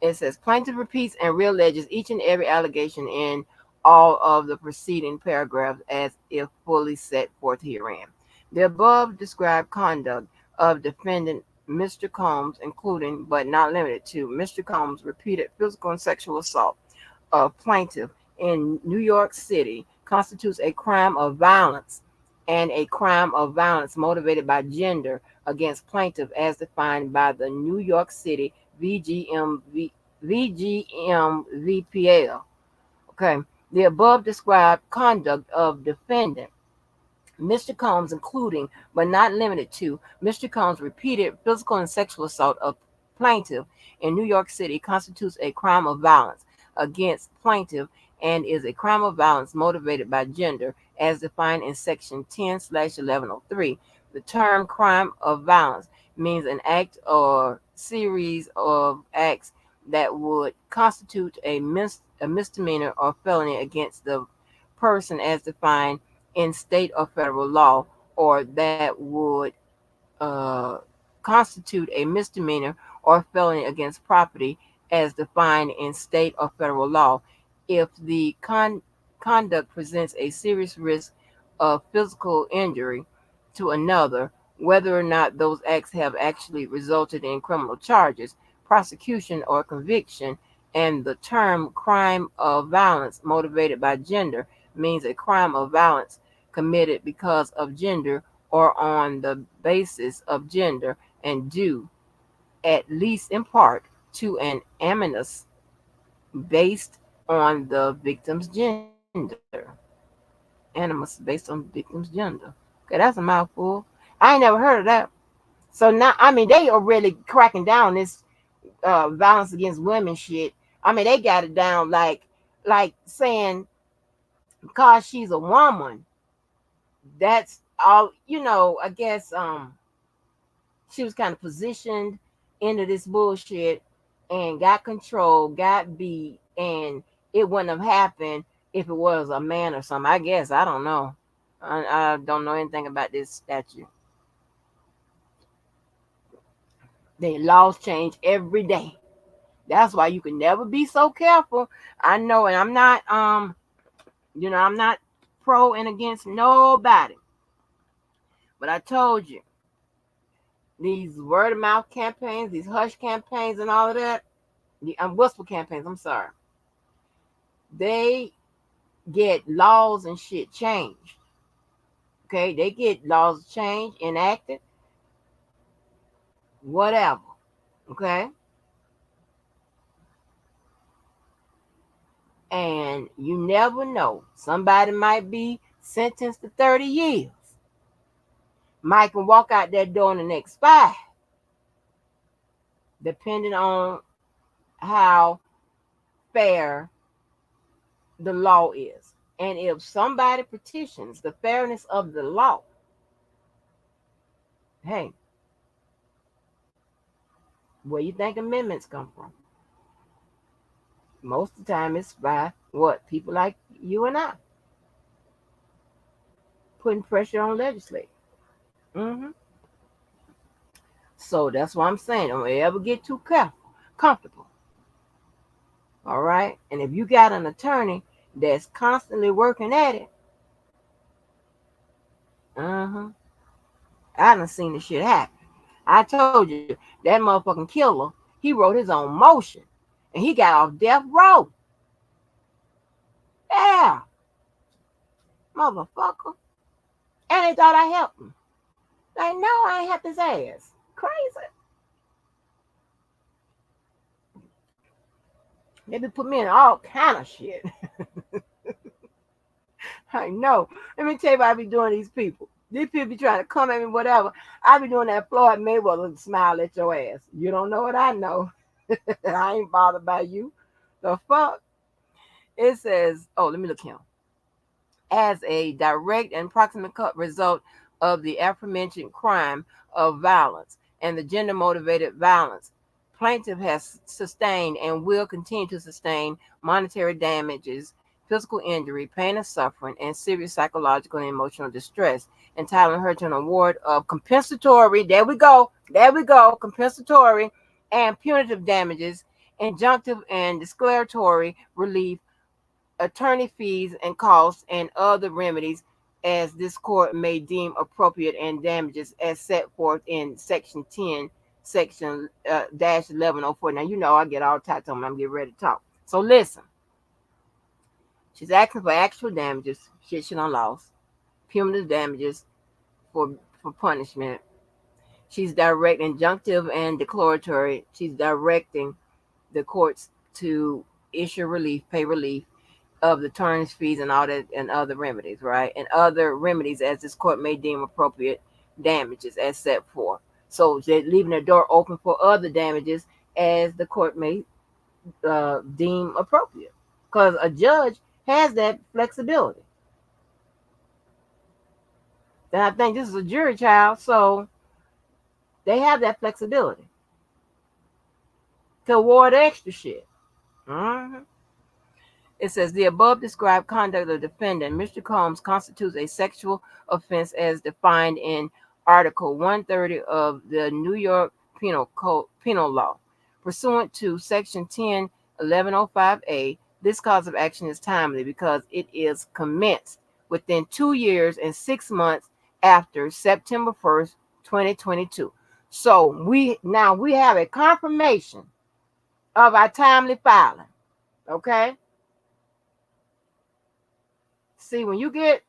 It says plaintiff repeats and realleges each and every allegation in all of the preceding paragraphs as if fully set forth herein. The above described conduct of defendant Mr. Combs, including but not limited to Mr. Combs' repeated physical and sexual assault of plaintiff in New York City, constitutes a crime of violence and a crime of violence motivated by gender against plaintiff as defined by the New York City VGMVPL. Okay. The above described conduct of defendant Mr. Combs, including but not limited to Mr. Combs' repeated physical and sexual assault of plaintiff in New York City, constitutes a crime of violence against plaintiff and is a crime of violence motivated by gender as defined in Section 10/1103. The term crime of violence means an act or series of acts that would constitute a misdemeanor or felony against the person as defined in state or federal law, or that would uh, constitute a misdemeanor or felony against property as defined in state or federal law if the conduct presents a serious risk of physical injury to another, whether or not those acts have actually resulted in criminal charges, prosecution, or conviction. And the term crime of violence motivated by gender means a crime of violence committed because of gender or on the basis of gender and due, at least in part, to an animus based on the victim's gender. Animus based on the victim's gender. Okay, that's a mouthful. I ain't never heard of that. So now, I mean, they are really cracking down this violence against women shit. I mean, they got it down like saying because she's a woman, that's all. I guess she was kind of positioned into this bullshit and got control, got beat, and it wouldn't have happened if it was a man or something. I guess I don't know. I don't know anything about this statute. The laws change every day. That's why you can never be so careful. I know, and I'm not pro and against nobody. But I told you, these word of mouth campaigns, these hush campaigns, and all of that, the whisper campaigns, I'm sorry, they get laws and shit changed. Okay, they get laws changed, enacted, whatever. Okay, and you never know. Somebody might be sentenced to 30 years. Might can walk out that door in the next 5, depending on how fair the law is. And if somebody petitions the fairness of the law, hey, where you think amendments come from? Most of the time it's by what? People like you and I putting pressure on legislators. hmm So that's why I'm saying don't ever get too comfortable. All right. And if you got an attorney that's constantly working at it, uh-huh, I done seen this shit happen. I told you that motherfucking killer, he wrote his own motion and he got off death row. Yeah, motherfucker. And they thought I helped him. Like, no, I ain't helped his ass. Crazy. They be put me in all kind of shit. I know. Let me tell you what I be doing to these people. These people be trying to come at me, whatever. I be doing that Floyd Mayweather smile at your ass. You don't know what I know. I ain't bothered by you. The fuck? It says, oh, let me look here. As a direct and proximate result of the aforementioned crime of violence and the gender motivated violence, plaintiff has sustained and will continue to sustain monetary damages, physical injury, pain and suffering, and serious psychological and emotional distress, entitling her to an award of compensatory, there we go, compensatory and punitive damages, injunctive and declaratory relief, attorney fees and costs, and other remedies as this court may deem appropriate, and damages as set forth in Section 10, Section dash 1104. Now, I get all types of them. I'm getting ready to talk. So, listen. She's asking for actual damages, shit she done lost, punitive damages for punishment. She's direct, injunctive, and declaratory. She's directing the courts to issue relief, pay relief of the attorney's fees and all that, and other remedies, right? And other remedies as this court may deem appropriate, damages as set forth. So they're leaving the door open for other damages as the court may deem appropriate. Because a judge has that flexibility. And I think this is a jury trial, so they have that flexibility to award extra shit. Mm-hmm. It says the above described conduct of the defendant, Mr. Combs, constitutes a sexual offense as defined in Article 130 of the New York Penal Law. Pursuant to Section 10-1105A, this cause of action is timely because it is commenced within 2 years and 6 months after September 1st, 2022. So we have a confirmation of our timely filing. Okay? See, when you get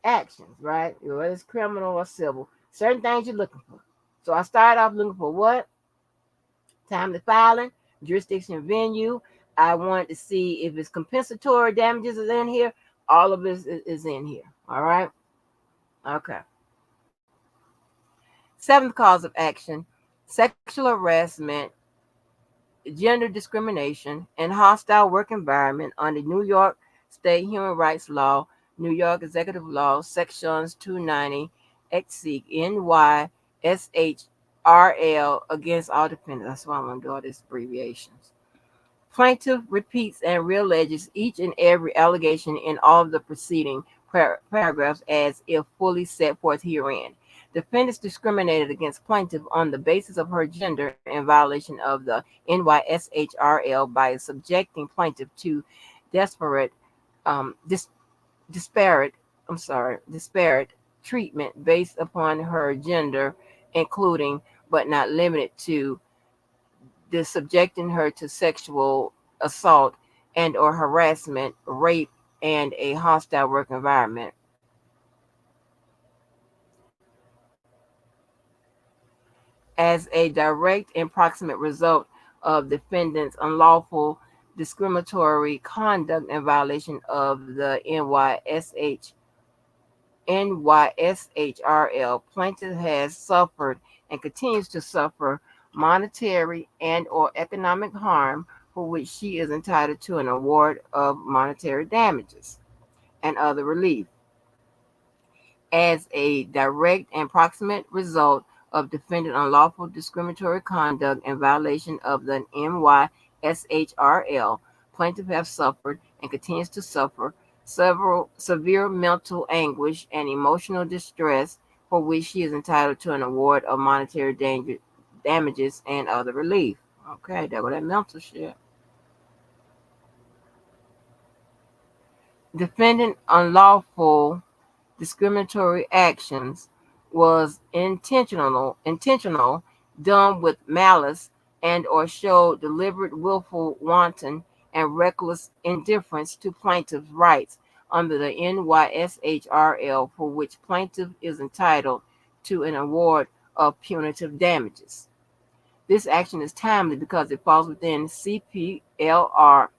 actions, right? Whether it's criminal or civil, certain things you're looking for. So I started off looking for what? Timely filing, jurisdiction, venue. I wanted to see if it's compensatory damages is in here. All of this is in here. All right. Okay. Seventh cause of action: sexual harassment, gender discrimination, and hostile work environment under New York State Human Rights Law, New York Executive Law, Sections 290, XC, NY, SHRL, against all defendants. That's why I'm going to do all these abbreviations. Plaintiff repeats and realleges each and every allegation in all of the preceding paragraphs as if fully set forth herein. Defendants discriminated against plaintiff on the basis of her gender in violation of the NYSHRL by subjecting plaintiff to disparate, um, dis- disparate treatment based upon her gender, including but not limited to the subjecting her to sexual assault and or harassment, rape, and a hostile work environment. As a direct and proximate result of defendant's unlawful discriminatory conduct in violation of the NYSHRL, plaintiff has suffered and continues to suffer monetary and or economic harm for which she is entitled to an award of monetary damages and other relief. As a direct and proximate result of defendant unlawful discriminatory conduct in violation of the NYSHRL, plaintiff has suffered and continues to suffer several severe mental anguish and emotional distress for which she is entitled to an award of monetary damages and other relief. Okay, that was that mental shit. Defendant unlawful discriminatory actions was intentional, done with malice, and or showed deliberate, willful, wanton, and reckless indifference to plaintiff's rights under the NYSHRL, for which plaintiff is entitled to an award of punitive damages. This action is timely because it falls within CPLR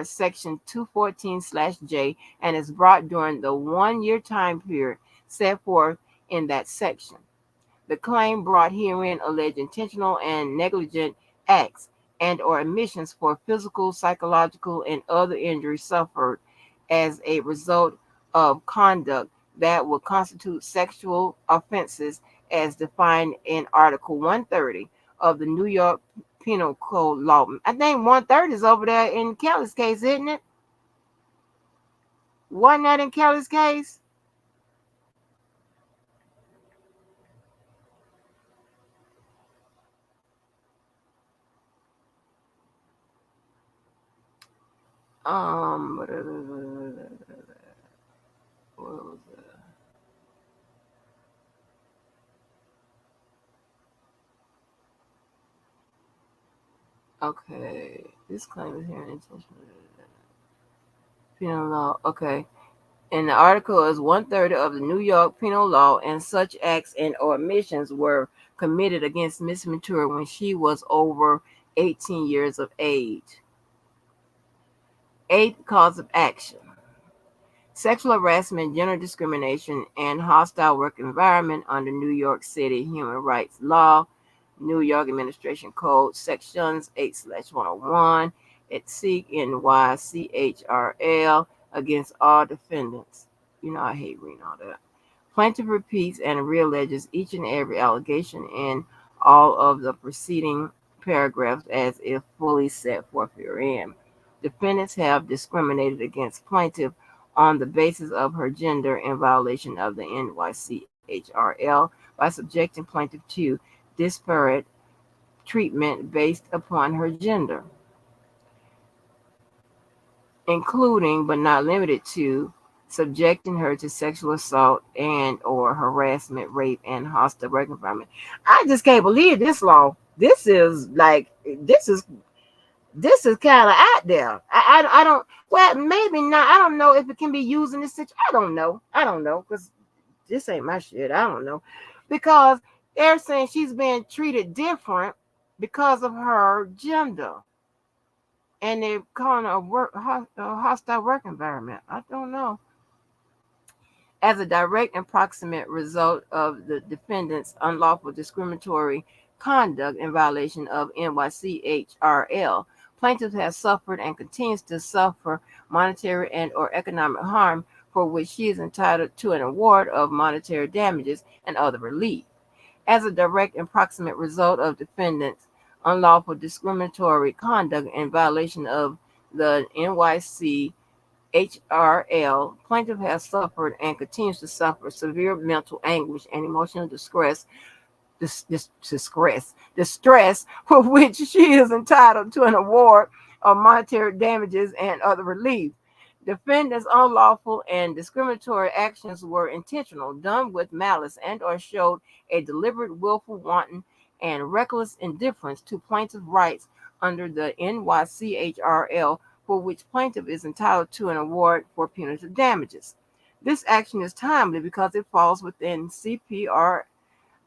Section 214/J and is brought during the 1 year time period set forth in that section. The claim brought herein alleged intentional and negligent acts and or omissions for physical, psychological, and other injuries suffered as a result of conduct that would constitute sexual offenses as defined in Article 130 of the New York Penal Code Law. I think 130 is over there in Kelly's case, isn't it? Wasn't that in Kelly's case? What was it? Okay, this claim is here intentional penal law. Okay, and the article is 130 of the New York Penal Law, and such acts and or omissions were committed against Miss Ventura when she was over 18 years of age. Eighth cause of action: sexual harassment, gender discrimination, and hostile work environment under New York City Human Rights Law, New York Administration Code, Sections 8/101, at SEEK NYCHRL, against all defendants. You know, I hate reading all that. Plaintiff repeats and realleges each and every allegation in all of the preceding paragraphs as if fully set forth herein. Defendants have discriminated against plaintiff on the basis of her gender in violation of the NYCHRL. YCHRL by subjecting plaintiff to disparate treatment based upon her gender, including but not limited to subjecting her to sexual assault and or harassment, rape, and hostile work environment. I just can't believe this law. This is kind of out there. I don't. Well, maybe not. I don't know if it can be used in this situation. I don't know. I don't know because this ain't my shit. I don't know because they're saying she's being treated different because of her gender, and they're calling it a hostile work environment. I don't know. As a direct and proximate result of the defendant's unlawful discriminatory conduct in violation of NYCHRL, plaintiff has suffered and continues to suffer monetary and or economic harm for which she is entitled to an award of monetary damages and other relief. As a direct and proximate result of defendant's unlawful discriminatory conduct in violation of the NYCHRL, plaintiff has suffered and continues to suffer severe mental anguish and emotional distress for which she is entitled to an award of monetary damages and other relief. Defendant's unlawful and discriminatory actions were intentional, done with malice, and or showed a deliberate, willful, wanton, and reckless indifference to plaintiff rights under the NYCHRL, for which plaintiff is entitled to an award for punitive damages. This action is timely because it falls within CPR.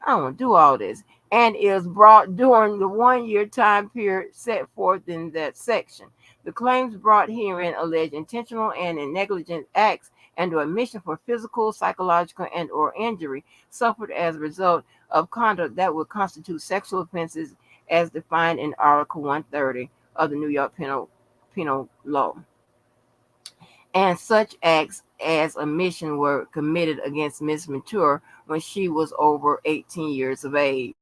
I don't want to do all this. And is brought during the 1 year time period set forth in that section. The claims brought herein allege intentional and negligent acts and or admission for physical, psychological, and or injury suffered as a result of conduct that would constitute sexual offenses as defined in Article 130 of the New York Penal Law. And such acts as omission were committed against Miss Ventura when she was over 18 years of age.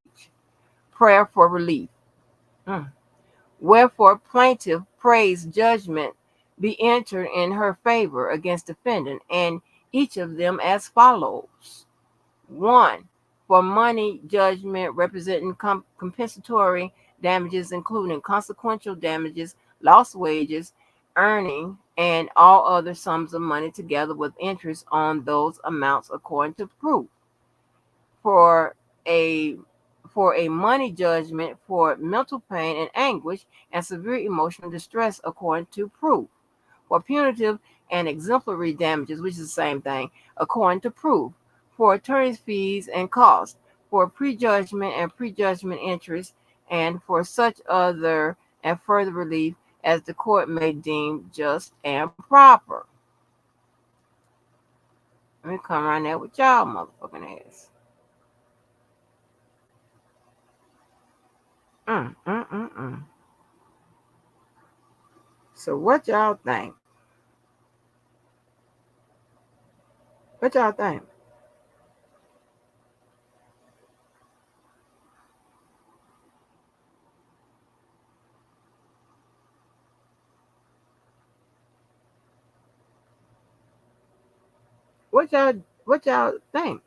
Prayer for relief. Mm. Wherefore plaintiff prays judgment be entered in her favor against defendant, and each of them as follows. 1. For money judgment representing compensatory damages, including consequential damages, lost wages, earning, and all other sums of money together with interest on those amounts according to proof. For a for a money judgment for mental pain and anguish and severe emotional distress according to proof. For punitive and exemplary damages, which is the same thing, according to proof. For attorney's fees and costs. For prejudgment and prejudgment interest, and for such other and further relief as the court may deem just and proper. Let me come around there with y'all motherfucking ass. Mm, mm, mm, mm. So what y'all think? What y'all think? What y'all think?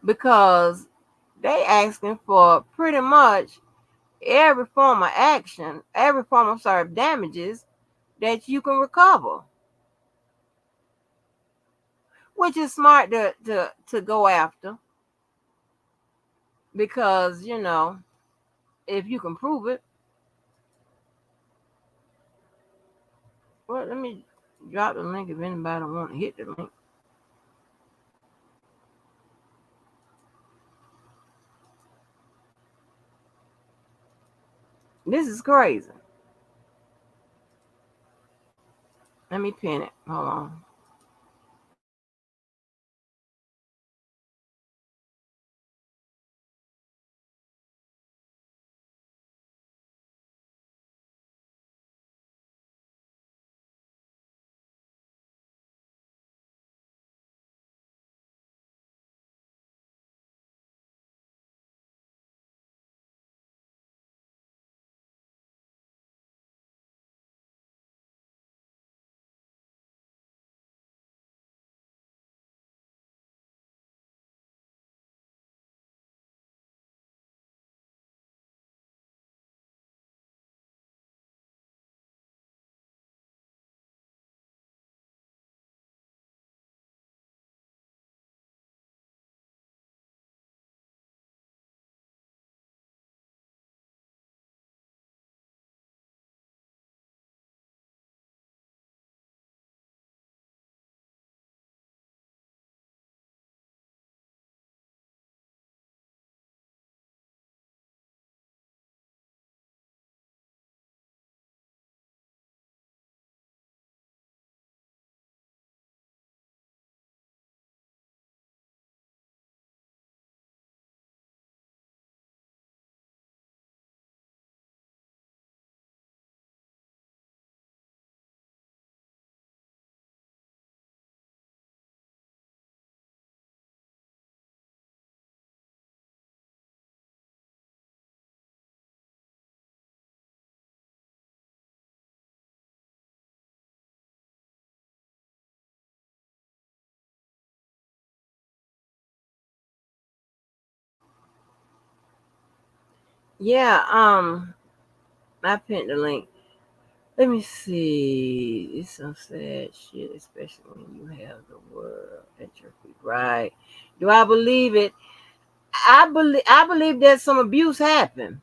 Because they asking for pretty much every form of action, every form of damages that you can recover, which is smart to go after because if you can prove it. Well, let me drop the link if anybody want to hit the link. This is crazy. Let me pin it. Hold on. Yeah, I pinned the link. Let me see. It's some sad shit, especially when you have the world at your feet. Right. Do I believe it? I believe that some abuse happened.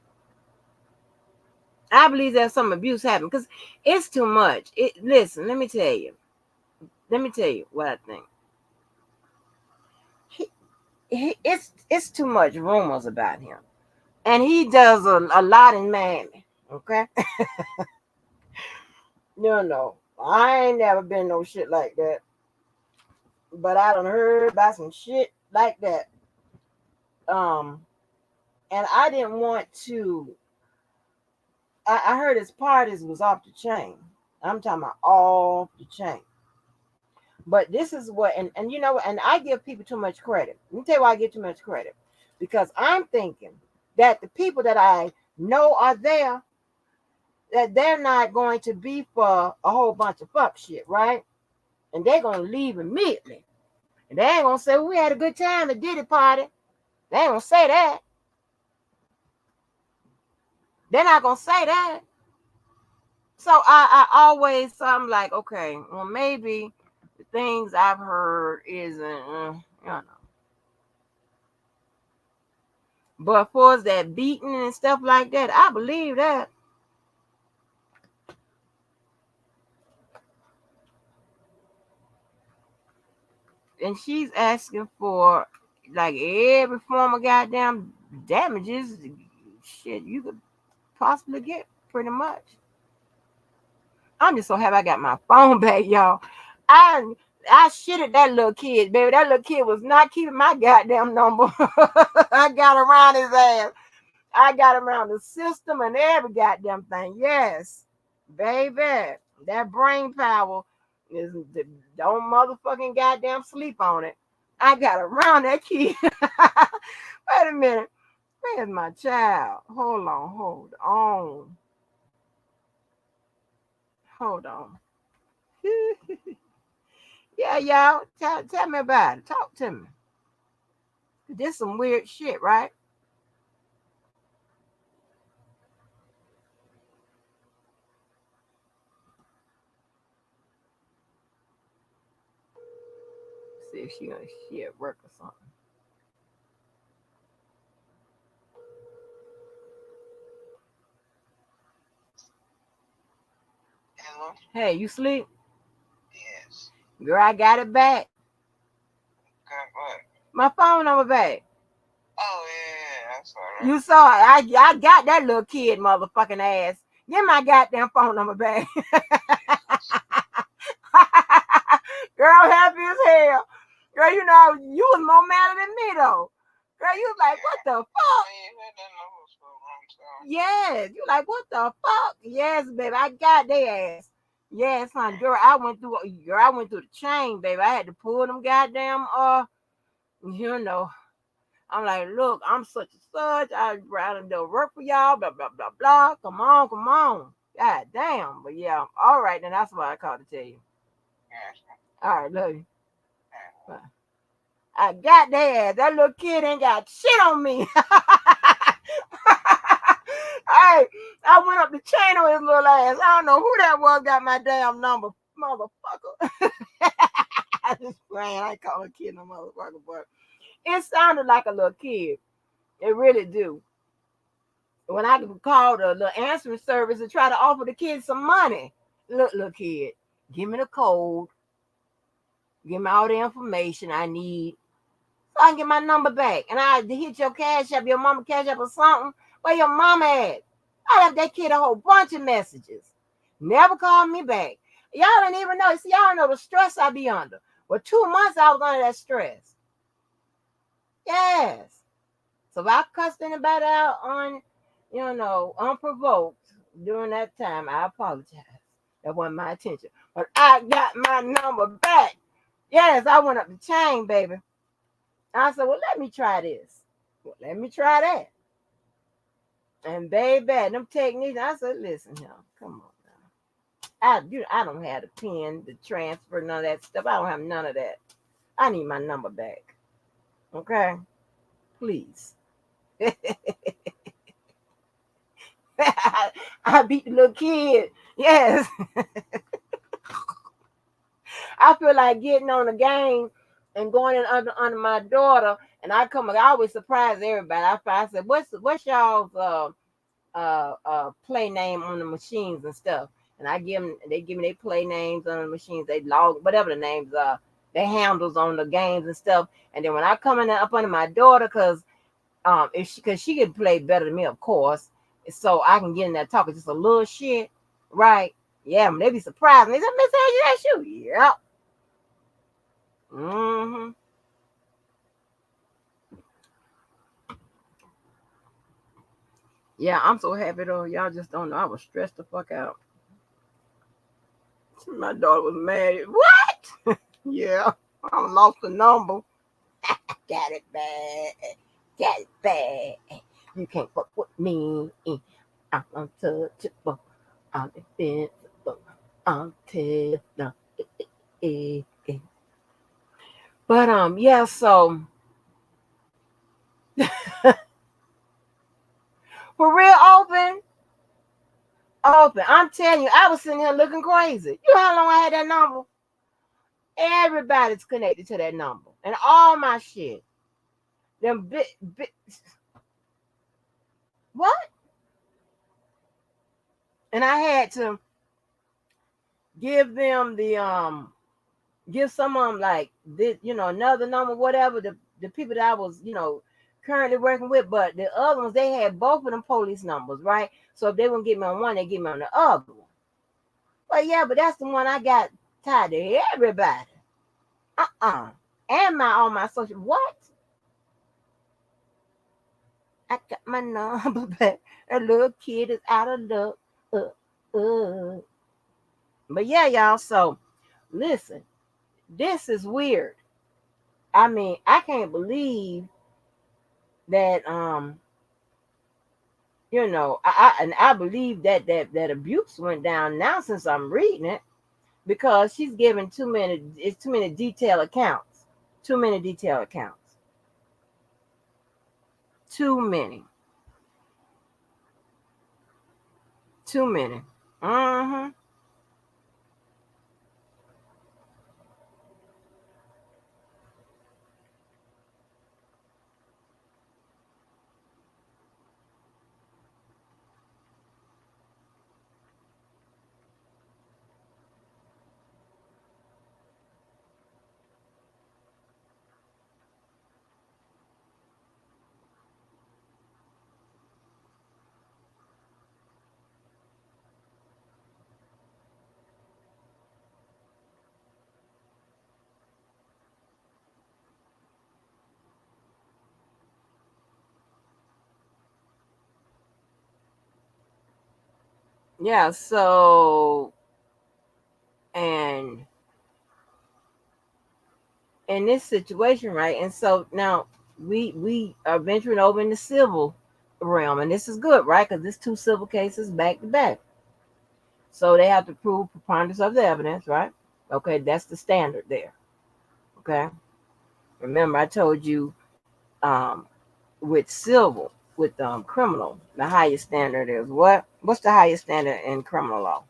I believe that some abuse happened because it's too much. Listen, let me tell you. Let me tell you what I think. It's too much rumors about him, and he does a lot in Miami. Okay, I ain't never been no shit like that, but I done heard about some shit like that. Um, and I didn't want to. I heard his parties was off the chain. I'm talking about off the chain. But this is what, and and I give people too much credit. Let me tell you why I give too much credit. Because I'm thinking that the people that I know are there, that they're not going to be for a whole bunch of fuck shit, right? And they're going to leave immediately. And they ain't going to say, well, we had a good time at Diddy party. They ain't going to say that. They're not going to say that. So so I'm like, okay, well, maybe the things I've heard isn't, But for that beating and stuff like that, I believe that. And she's asking for like every form of goddamn damages. Shit, you could possibly get pretty much. I'm just so happy I got my phone back, y'all. I I shitted that little kid, baby. That little kid was not keeping my goddamn number. I got around his ass. I got around the system and every goddamn thing. Yes, baby. That brain power is don't motherfucking goddamn sleep on it. I got around that kid. Wait a minute. Where's my child? Hold on. Yeah, y'all. Tell me about it. Talk to me. This some weird shit, right? See if she gonna shit work or something. Hello? Hey, you sleep? Yes. Girl, I got it back. Got what? My phone number back. Oh, yeah, that's all right. You saw it. I got that little kid motherfucking ass. Get my goddamn phone number back. Girl, happy as hell. Girl, you was more mad than me though. Girl, you was like, what the fuck? You had that number for a long time. Yes. You like, what the fuck? Yes, baby. I got their ass. Yes, honey. Girl, I went through the chain, baby. I had to pull them goddamn you know. I'm like, look, I'm such and such. I rather do work for y'all, blah, blah, blah, blah. Come on, come on. God damn. But yeah, all right, then that's why I called to tell you. Yes. All right, love you. Bye. I got that ass. That little kid ain't got shit on me. Hey, I went up the chain on his little ass. I don't know who that was got my damn number. Motherfucker. I just playing. I ain't call a kid no motherfucker, but it sounded like a little kid. It really do. When I called the answering service and try to offer the kids some money. Look, kid, give me the code, give me all the information I need so I can get my number back. And I hit your cash app, your mama cash app or something. Where your mama at? I left that kid a whole bunch of messages. Never called me back. Y'all didn't even know. See, y'all know the stress I be under. For 2 months, I was under that stress. Yes. So if I cussed anybody out unprovoked during that time, I apologize. That wasn't my intention. But I got my number back. Yes, I went up the chain, baby. I said, well, let me try this. Well, let me try that. And baby, them techniques, I said, listen here, come on now. I don't have the pen, the transfer, none of that stuff. I don't have none of that. I need my number back. Okay? Please. I beat the little kid. Yes. I feel like getting on the game and going in under my daughter, and I always surprise everybody. I said, what's y'all's play name on the machines and stuff, and they give me their play names on the machines, they log whatever the names are, their handles on the games and stuff. And then when I come in up under my daughter, if she can play better than me, of course, so I can get in there talking just a little shit, right? Yeah, they be surprised. They say, Miss Angie, that's you. Yep. Mm-hmm. Yeah, I'm so happy though. Y'all just don't know. I was stressed the fuck out. My daughter was mad. What? Yeah, I lost the number. Got it bad. Got it bad. You can't fuck with me. I'm untouchable. I'm invincible. I'm Tesla. But yeah. So for real, open. I'm telling you, I was sitting here looking crazy. You know how long I had that number? Everybody's connected to that number, and all my shit. Them what? And I had to give them give some of them like this, another number, whatever, the people that I was, currently working with. But the other ones, they had both of them police numbers, right? So if they wouldn't get me on one, they get me on the other one. But yeah, but that's the one I got tied to everybody. And all my social what? I got my number back. A little kid is out of luck. Uh. But yeah, y'all. So listen, this is weird. I mean, I can't believe that I believe that abuse went down now since I'm reading it, because she's giving too many detailed accounts. Too many detailed accounts. Too many. Too many. Mm-hmm. Yeah, so and in this situation, right? And so now we are venturing over in the civil realm, and this is good, right? Because it's two civil cases back to back. So they have to prove preponderance of the evidence, right? Okay, that's the standard there. Okay. Remember, I told you um, with civil, with criminal, the highest standard is what? What's the highest standard in criminal law?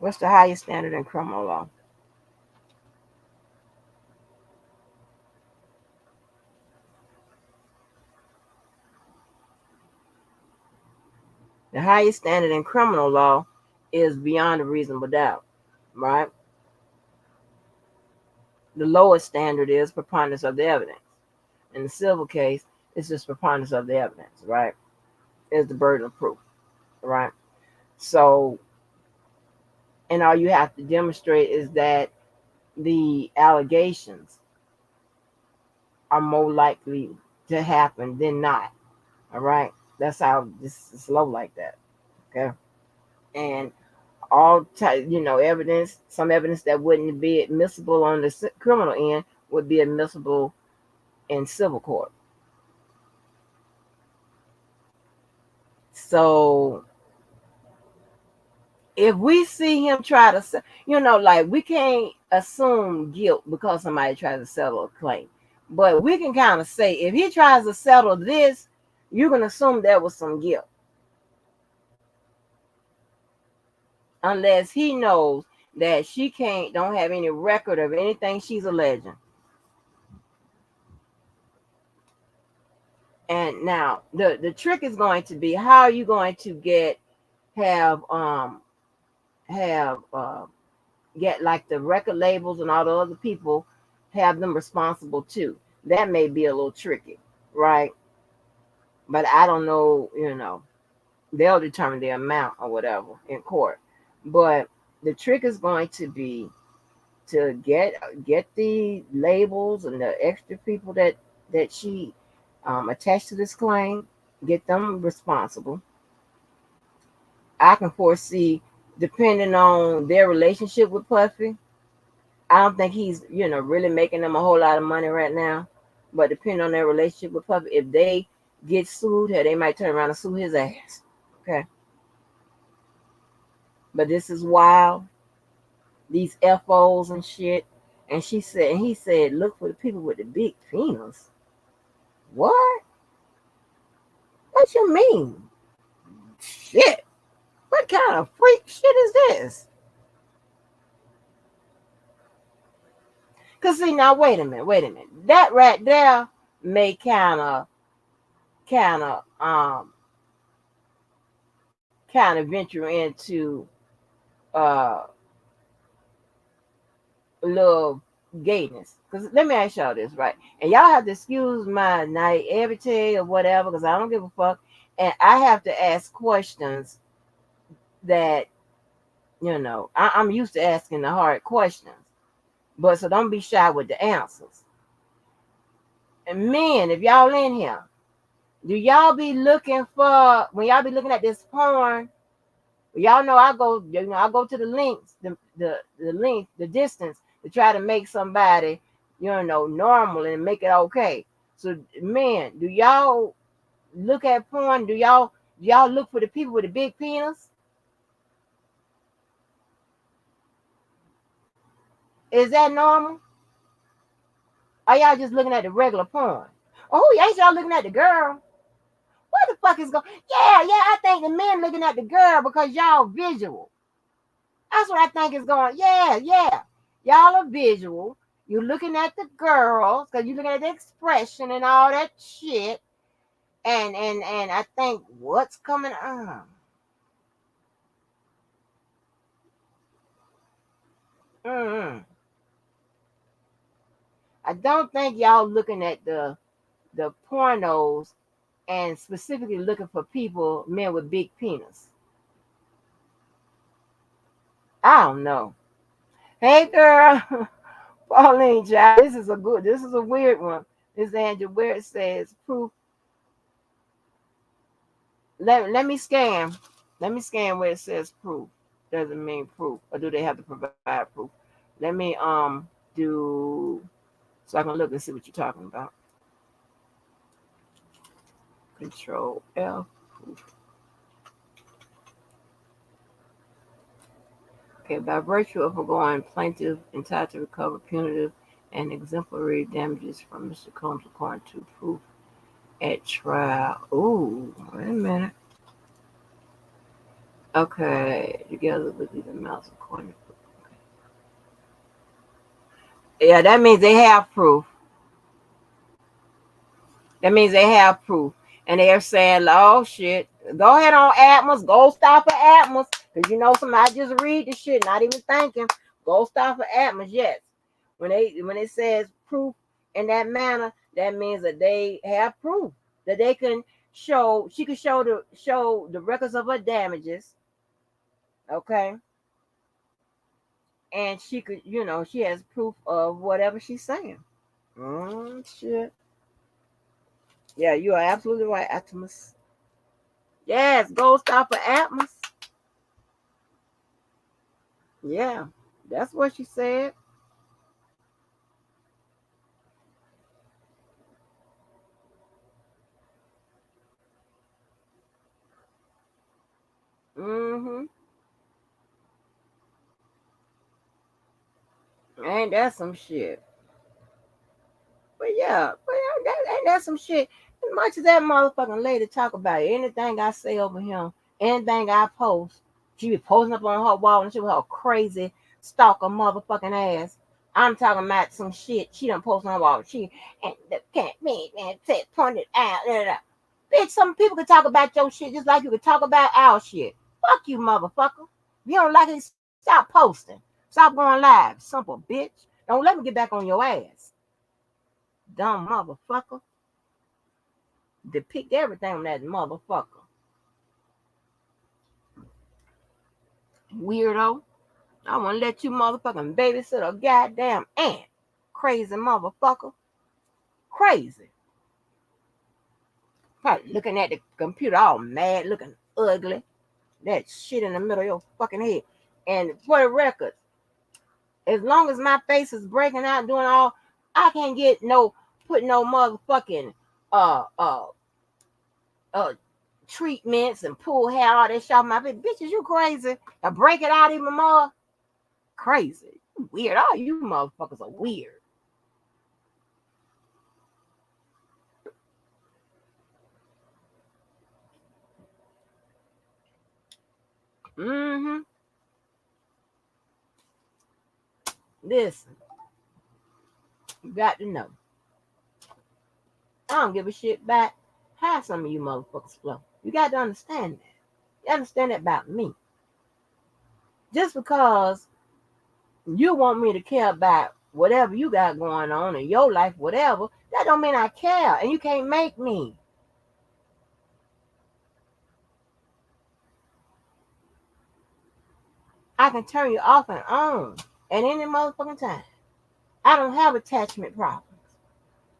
What's the highest standard in criminal law? The highest standard in criminal law is beyond a reasonable doubt, right? The lowest standard is preponderance of the evidence. In the civil case, it's just preponderance of the evidence, right? Is the burden of proof, right? So, and all you have to demonstrate is that the allegations are more likely to happen than not. All right. That's how this is low like that. Okay. And evidence, some evidence that wouldn't be admissible on the criminal end would be admissible in civil court. So if we see him try to, like we can't assume guilt because somebody tries to settle a claim. But we can kind of say if he tries to settle this, you can assume there was some guilt, unless he knows that she don't have any record of anything she's alleging. And now the trick is going to be, how are you going to have have get like the record labels and all the other people, have them responsible too. That may be a little tricky, right? But I don't know, they'll determine the amount or whatever in court. But the trick is going to be to get the labels and the extra people that she attached to this claim, get them responsible. I can foresee, depending on their relationship with Puffy, I don't think he's really making them a whole lot of money right now. But depending on their relationship with Puffy, if they get sued, they might turn around and sue his ass. Okay, but this is wild. These FOs and shit. And he said, look for the people with the big penis. What? What you mean? Shit. What kind of freak shit is this? Cause see, now wait a minute. That right there may kind of venture into uh a little gayness. Because let me ask y'all this, right? And y'all have to excuse my naivete or whatever, because I don't give a fuck. And I have to ask questions that, I'm used to asking the hard questions. But so don't be shy with the answers. And men, if y'all in here, do y'all be looking for, when y'all be looking at this porn, y'all know I go to the links, the length, the distance to try to make somebody, normal and make it okay. So men, do y'all look at porn? Do y'all look for the people with the big penis? Is that normal? Are y'all just looking at the regular porn? Oh, ain't y'all looking at the girl? What the fuck is going? Yeah, I think the men looking at the girl because y'all visual. That's what I think is going. Yeah. Y'all are visual. You're looking at the girls because you're looking at the expression and all that shit. And I think what's coming on. Mm-hmm. I don't think y'all looking at the pornos and specifically looking for people, men with big penis. I don't know. Hey girl, Pauline, child, this is a weird one. This Angel where it says proof. Let me scan. Let me scan where it says proof. Doesn't mean proof. Or do they have to provide proof? Let me do, so I can look and see what you're talking about. Control F. Proof. Okay, by virtue of foregoing, plaintiff entitled to recover punitive and exemplary damages from Mr. Combs according to proof at trial. Ooh, wait a minute. Okay, together with these amounts according to proof. Okay. Yeah, that means they have proof. That means they have proof. And they're saying, oh shit, go ahead on Atmos, go stop for Atmos. Because somebody just read the shit, not even thinking. Go stop for Atmos, yes. When it says proof in that manner, that means that they have proof. That they can show, she could show the records of her damages. Okay. And she could, she has proof of whatever she's saying. Shit. Yeah, you are absolutely right, Atmos. Yes, gold star for Atmos. Yeah, that's what she said. Mm-hmm. Ain't that some shit? That's some shit. As much as that motherfucking lady talk about anything I say over him, anything I post, she be posting up on her wall and she with her crazy stalker motherfucking ass. I'm talking about some shit she done post on her wall. She and the can't me and said pointed out. Bitch, some people can talk about your shit just like you can talk about our shit. Fuck you, motherfucker. If you don't like it, stop posting. Stop going live, simple bitch. Don't let me get back on your ass. Dumb motherfucker. Depict everything on that motherfucker. Weirdo. I want to let you motherfucking babysit a goddamn ant. Crazy motherfucker. Crazy. Probably looking at the computer all mad, looking ugly. That shit in the middle of your fucking head. And for the record, as long as my face is breaking out, doing all, I can't get no, put no motherfucking, uh, uh, uh, treatments and pull hair, all that shit off my face. Bitches, you crazy. To break it out even more? Crazy. Weird. All you motherfuckers are weird. Mm-hmm. Listen, you got to know. I don't give a shit about how some of you motherfuckers flow. You got to understand that. You understand that about me. Just because you want me to care about whatever you got going on in your life, whatever, that don't mean I care. And you can't make me. I can turn you off and on at any motherfucking time. I don't have attachment problems.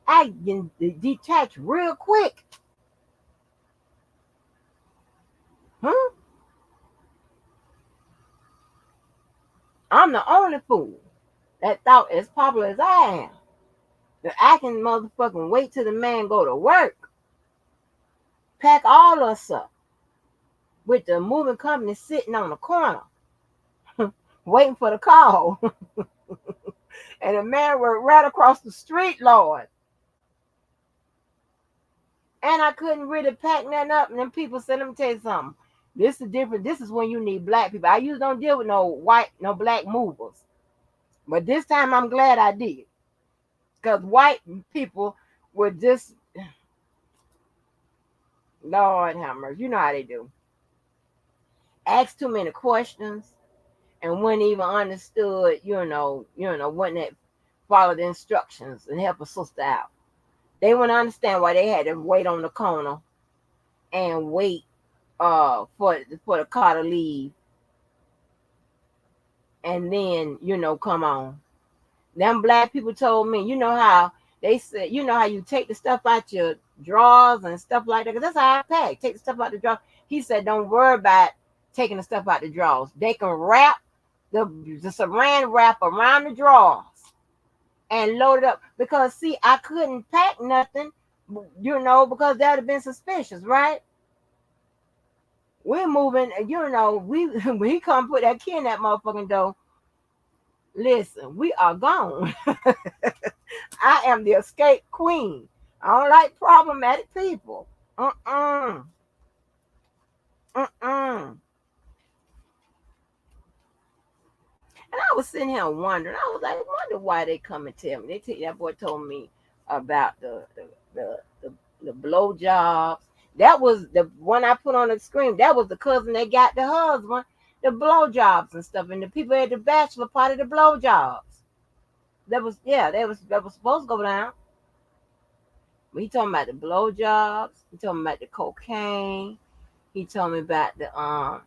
I can detach real quick. Huh? I'm the only fool that thought as popular as I am that I can motherfucking wait till the man go to work, pack all us up with the moving company sitting on the corner waiting for the call. And the man worked right across the street, Lord. And I couldn't really pack nothing up. And then people said, let me tell you something. This is different. This is when you need black people. I usually don't deal with no white, no black movers. But this time I'm glad I did. Because white people were just, Lord have mercy. You know how they do. Ask too many questions and wouldn't even understood, wouldn't that follow the instructions and help a sister out. They wouldn't understand why they had to wait on the corner and wait for the car to leave and then, come on. Them black people told me, you know how they said, you know how you take the stuff out your drawers and stuff like that. Because that's how I pack. Take the stuff out the drawers. He said, don't worry about taking the stuff out the drawers. They can wrap the saran wrap around the drawers and load it up. Because, see, I couldn't pack nothing, because that would have been suspicious, right? We're moving, when he come put that key in that motherfucking door, listen, we are gone. I am the escape queen. I don't like problematic people. Uh-uh. Uh-uh. And I was sitting here wondering. I was like, I wonder why they come and tell me. That boy told me about the blow jobs. That was the one I put on the screen. That was the cousin that got the husband, the blow jobs and stuff. And the people at the bachelor party, the blow jobs. That was supposed to go down. But he told me about the blowjobs. He told me about the cocaine. He told me about the uh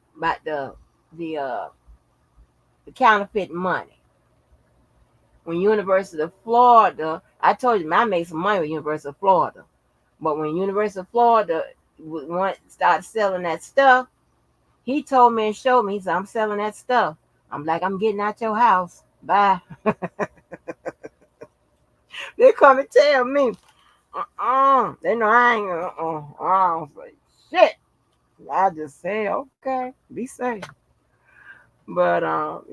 the counterfeit money. When University of Florida, I told you I made some money with University of Florida. But when University of Florida started selling that stuff, he told me and showed me. He said, I'm selling that stuff. I'm like, I'm getting out your house. Bye. They come and tell me. They know I ain't I don't say shit. I just say, okay, be safe. But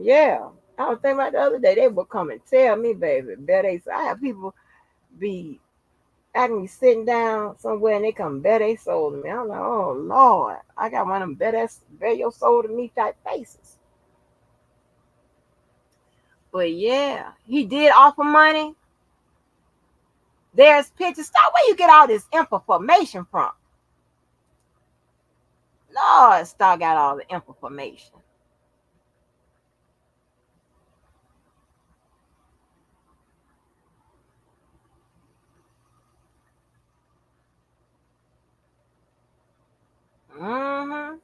yeah. I was thinking about the other day, they would come and tell me, baby, better. I have people be I can be sitting down somewhere and they come bare their soul to me. I'm like, oh Lord, I got one of them bare your soul to me type faces. But yeah, he did offer money. There's pictures. Stop where you get all this information from. Lord, Star got all the information. Mm-hmm.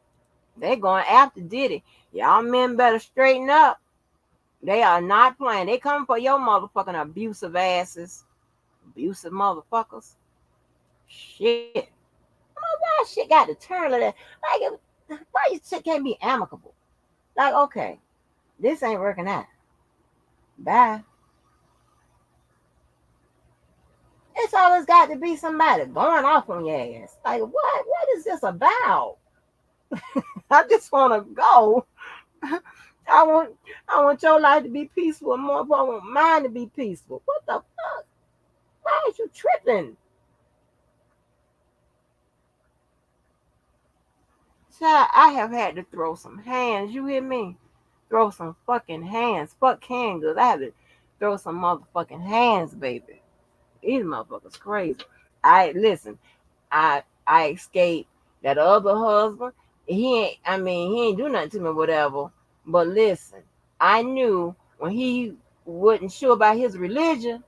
They going after Diddy. Y'all men better straighten up. They are not playing. They coming for your motherfucking abusive asses. Abusive motherfuckers. Shit. Why shit got to turn like that? Why you shit can't be amicable? Like, okay, this ain't working out. Bye. It's always got to be somebody going off on your ass. Like, what? What is this about? I just want to go. I want, I want your life to be peaceful, and more I want mine to be peaceful. What the fuck? Why is you tripping? Child, I have had to throw some hands. You hear me? Throw some fucking hands. Fuck handguns. I had to throw some motherfucking hands, baby. These motherfuckers crazy. I listen. I escaped that other husband. He ain't do nothing to me, whatever. But listen, I knew when he wasn't sure about his religion,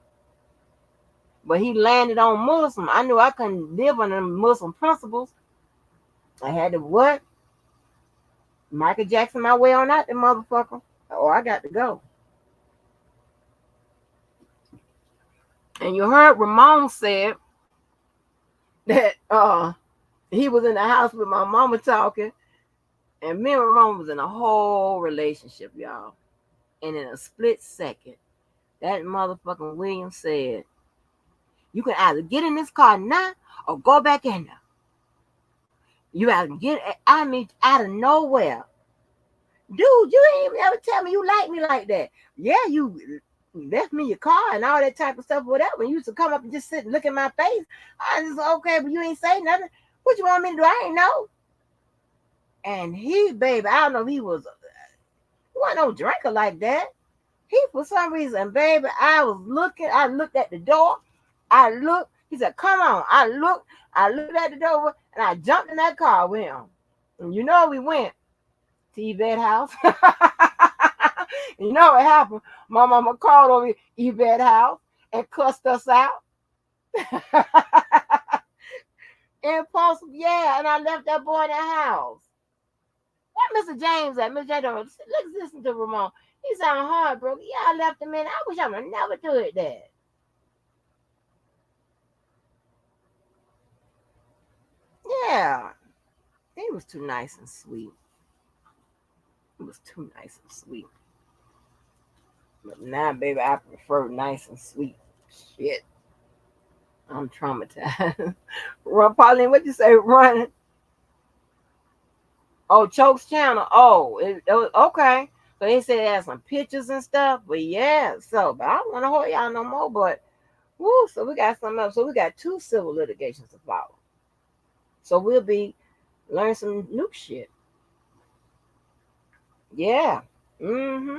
but he landed on Muslim. I knew I couldn't live under Muslim principles. I had to what? Michael Jackson my way on out the motherfucker. Or I got to go. And you heard Ramon said that he was in the house with my mama talking, and me and Ramon was in a whole relationship, y'all. And in a split second, that motherfucking William said, "You can either get in this car now or go back in there. You either get, I mean, out of nowhere. Dude, you ain't even ever tell me you like me like that. Yeah, you left me your car and all that type of stuff, whatever. When you used to come up and just sit and look in my face, I just, okay, but you ain't say nothing. What you want me to do? I ain't know." And he, baby, I don't know if he wasn't no drinker like that. He, for some reason, baby, I looked at the door. I looked, he said, "Come on." I looked at the door and I jumped in that car with him. And you know we went to Yvette house. You know what happened? My mama called over Yvette house and cussed us out. Impulsive, yeah, and I left that boy in the house. What Mr. James at? Mr. James, let's listen to Ramon. He sound heartbroken. Yeah, I left him in. I wish I would never do it that. Yeah, he was too nice and sweet. He was too nice and sweet. But now, baby, I prefer nice and sweet. Shit, I'm traumatized. Run, Pauline, what you say? Run. Oh, Choke's channel. Oh, okay. So they said they had some pictures and stuff. But yeah, so, but I don't want to hold y'all no more. But, woo, so we got something else. So we got 2 civil litigations to follow. So we'll be learning some new shit. Yeah. Mm-hmm.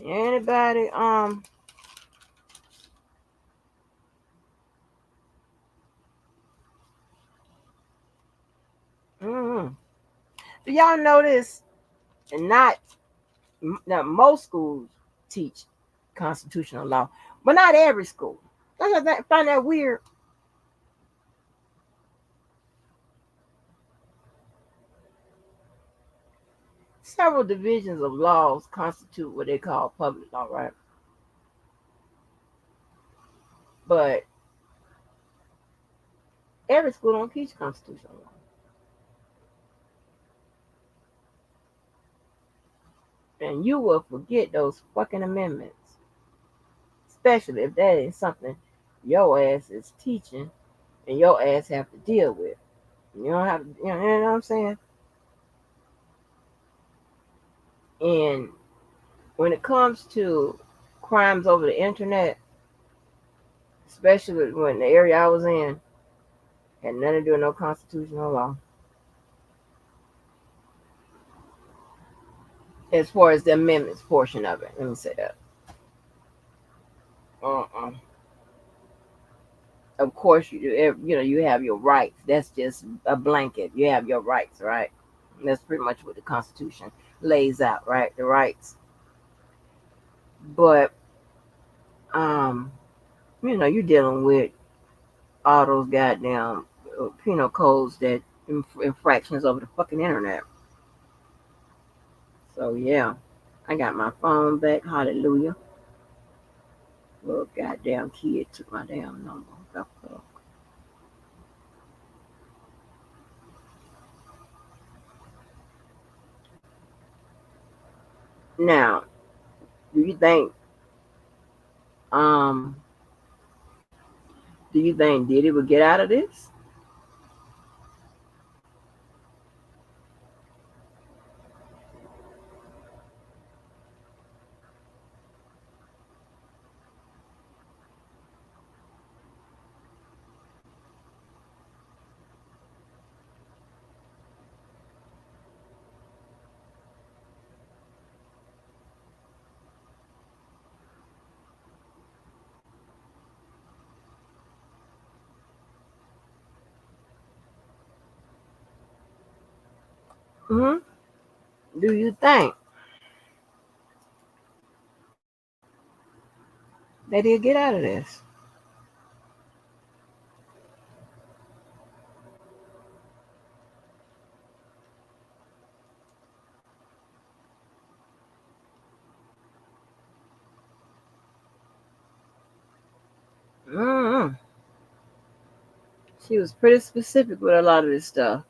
Anybody, mm-hmm. Do y'all notice? And not, now, most schools teach constitutional law, but not every school. I find that weird. Several divisions of laws constitute what they call public law, right? But every school don't teach constitutional law. And you will forget those fucking amendments, especially if that is something your ass is teaching and your ass have to deal with. You don't have to, you know what I'm saying? And when it comes to crimes over the internet, especially when the area I was in had nothing to do with no constitutional law. As far as the amendments portion of it, let me say that. Uh-uh. Of course, you have your rights. That's just a blanket. You have your rights, right? That's pretty much what the Constitution lays out, right? The rights. But um, you're dealing with all those goddamn penal codes that infractions over the fucking internet. So yeah, I got my phone back. Hallelujah. Little goddamn kid took my damn number. Now, do you think um do you think Diddy would get out of this? Hmm. Do you think that he'll get out of this? Mm. She was pretty specific with a lot of this stuff.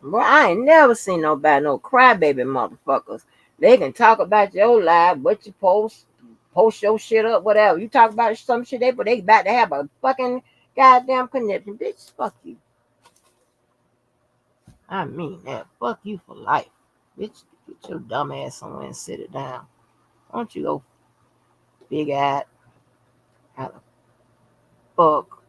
Well, I ain't never seen nobody, no crybaby motherfuckers. They can talk about your life, what you post your shit up, whatever. You talk about some shit, but they about to have a fucking goddamn connection. Bitch, fuck you. I mean that. Fuck you for life. Bitch, get your dumb ass somewhere and sit it down. Why don't you go big eyed? How the fuck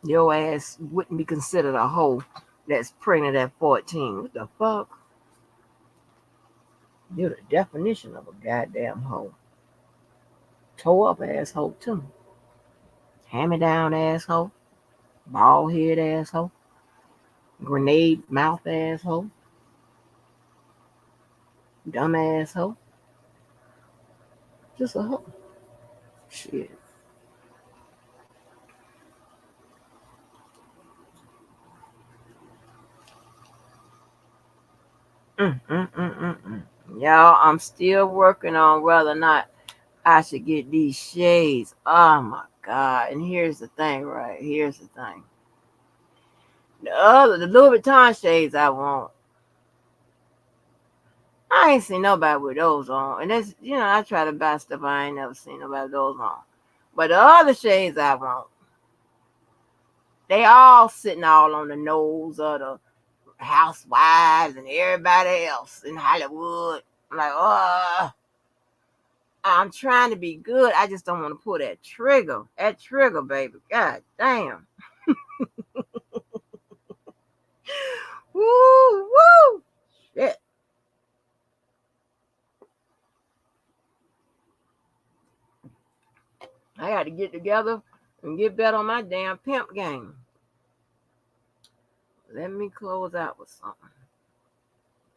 your ass wouldn't be considered a hoe that's pregnant at 14? What the fuck? You're the definition of a goddamn hoe. Toe up asshole too. Hand me down asshole. Bald head asshole. Grenade mouth asshole. Dumb asshole. Just a hoe. Shit. Mm. Y'all, I'm still working on whether or not I should get these shades. Oh my god. And here's the thing, right? Here's the thing. The Louis Vuitton shades I want. I ain't seen nobody with those on. And that's, I try to buy stuff I ain't never seen nobody with those on. But the other shades I want, they all sitting all on the nose of the housewives and everybody else in Hollywood. I'm like, oh, I'm trying to be good. I just don't want to pull that trigger. That trigger, baby. God damn. Woo, woo. Shit. I got to get together and get better on my damn pimp game. Let me close out with something.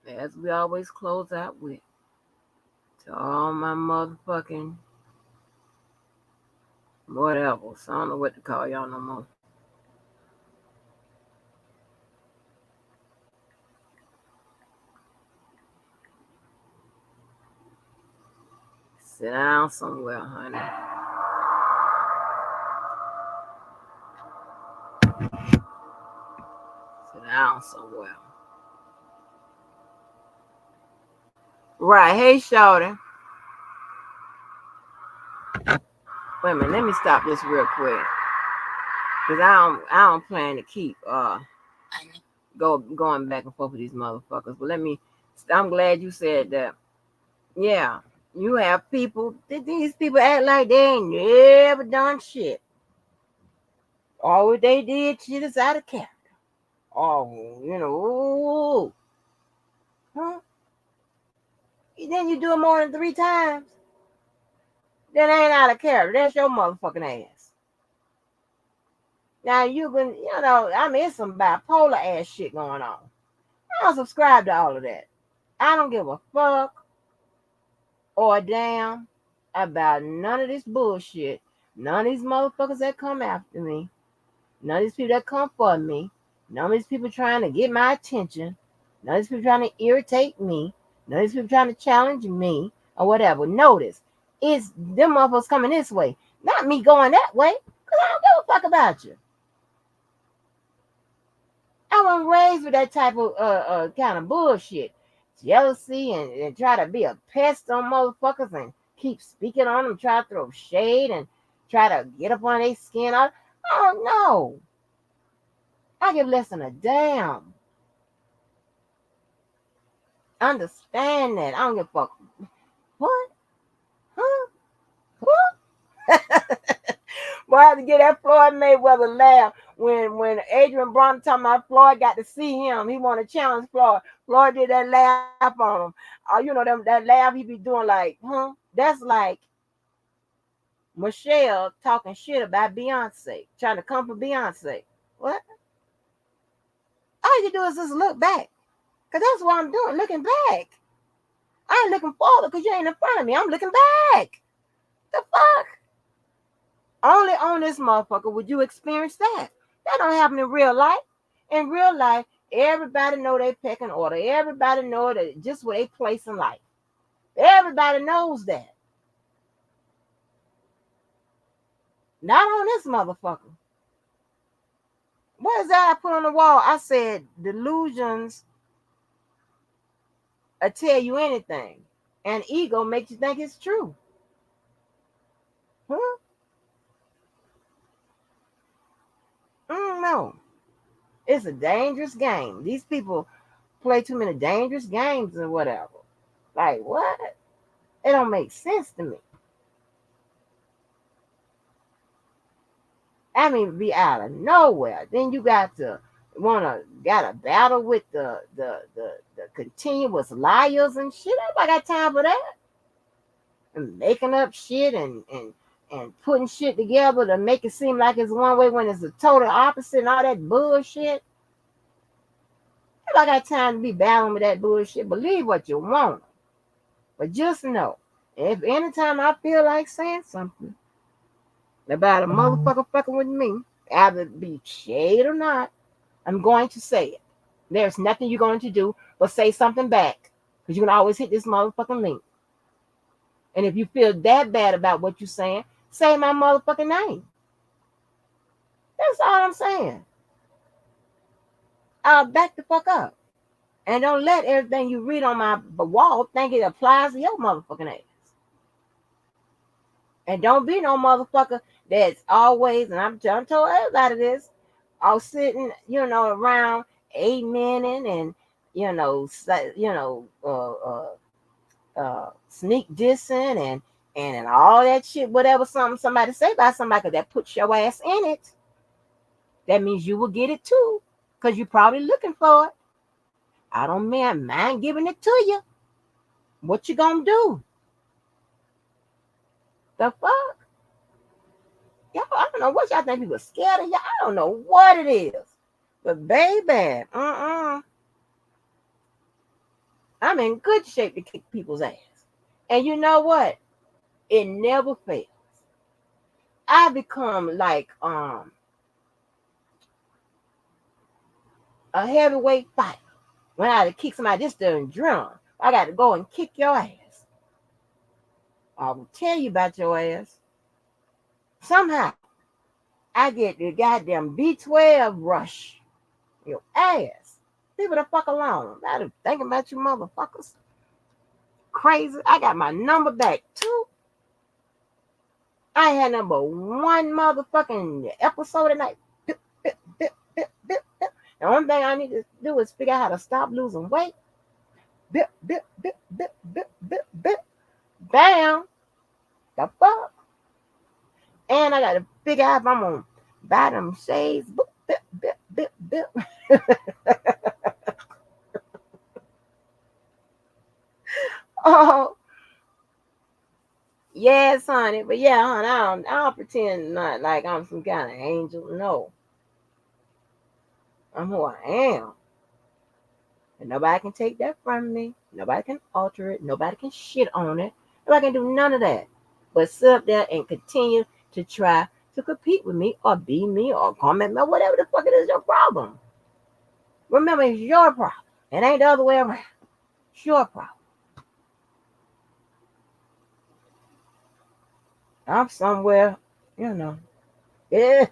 As we always close out with. To all my motherfucking whatever. So I don't know what to call y'all no more. Sit down somewhere, honey. Sit down somewhere. Right. Hey, Shorty. Wait a minute. Let me stop this real quick. Cause I don't plan to keep going back and forth with these motherfuckers. But I'm glad you said that. Yeah. You have people, these people act like they ain't never done shit. All they did shit is out of character. Oh, ooh, huh? Then you do it more than 3 times. That ain't out of character. That's your motherfucking ass. Now it's some bipolar ass shit going on. I don't subscribe to all of that. I don't give a fuck or a damn about none of this bullshit. None of these motherfuckers that come after me. None of these people that come for me. None of these people trying to get my attention. None of these people trying to irritate me. None of these people trying to challenge me or whatever. Notice, it's them motherfuckers coming this way. Not me going that way. Because I don't give a fuck about you. I wasn't raised with that type of kind of bullshit. Jealousy and try to be a pest on motherfuckers and keep speaking on them, try to throw shade and try to get up on their skin. I don't know. I give less than a damn. Understand that. I don't give a fuck. What? Huh? What? Boy, I have to get that Floyd Mayweather laugh when Adrian Brown talking about Floyd got to see him. He want to challenge Floyd. Floyd did that laugh on him. That laugh he be doing like, huh? That's like Michelle talking shit about Beyonce, trying to come for Beyonce. What? All you do is just look back. Because that's what I'm doing, looking back. I ain't looking forward because you ain't in front of me. I'm looking back. The fuck? Only on this motherfucker would you experience that. That don't happen in real life. In real life, everybody know they pecking order. Everybody know that just where they place in life. Everybody knows that. Not on this motherfucker. What is that I put on the wall? I said delusions will tell you anything. And ego makes you think it's true. Huh? No. It's a dangerous game. These people play too many dangerous games or whatever. Like, what? It don't make sense to me. I mean, be out of nowhere. Then you got to got a battle with the continuous liars and shit. Everybody got time for that. And making up shit and putting shit together to make it seem like it's one way when it's the total opposite and all that bullshit. I got time to be battling with that bullshit. Believe what you want. But just know, if anytime I feel like saying something about a motherfucker fucking with me, either be shade or not, I'm going to say it. There's nothing you're going to do but say something back. Because you can always hit this motherfucking link. And if you feel that bad about what you're saying, say my motherfucking name. That's all I'm saying. I'll back the fuck up. And don't let everything you read on my wall think it applies to your motherfucking ass. And don't be no motherfucker that's always, and I'm told everybody this, all sitting, around amening and, sneak dissing and all that shit, whatever somebody say about somebody that puts your ass in it. That means you will get it too, because you're probably looking for it. I don't mind giving it to you. What you gonna do? The fuck? Y'all, I don't know what y'all think people scared of y'all. I don't know what it is. But baby, I'm in good shape to kick people's ass. And you know what? It never fails. I become like a heavyweight fighter. When I had to kick somebody, this the adrenaline. I got to go and kick your ass. I will tell you about your ass. Somehow, I get the goddamn B12 rush. Your ass. Leave it the fuck alone. I'm not thinking about you motherfuckers. Crazy. I got my number back too. I had number one motherfucking episode tonight. Bip, bip, bip, bip, bip, bip. The only thing I need to do is figure out how to stop losing weight. Bip, bip, bip, bip, bip, bip, bip. Bam. The fuck? And I got to figure out if I'm going to buy them shades. Bip, bip, bip, bip, bip. Oh, yes, honey. But yeah, honey, I don't pretend not like I'm some kind of angel. No. I'm who I am. And nobody can take that from me. Nobody can alter it. Nobody can shit on it. Nobody can do none of that. But sit up there and continue to try to compete with me or be me or comment me, whatever the fuck it is your problem. Remember, it's your problem. It ain't the other way around. It's your problem. I'm somewhere, you know. Yeah.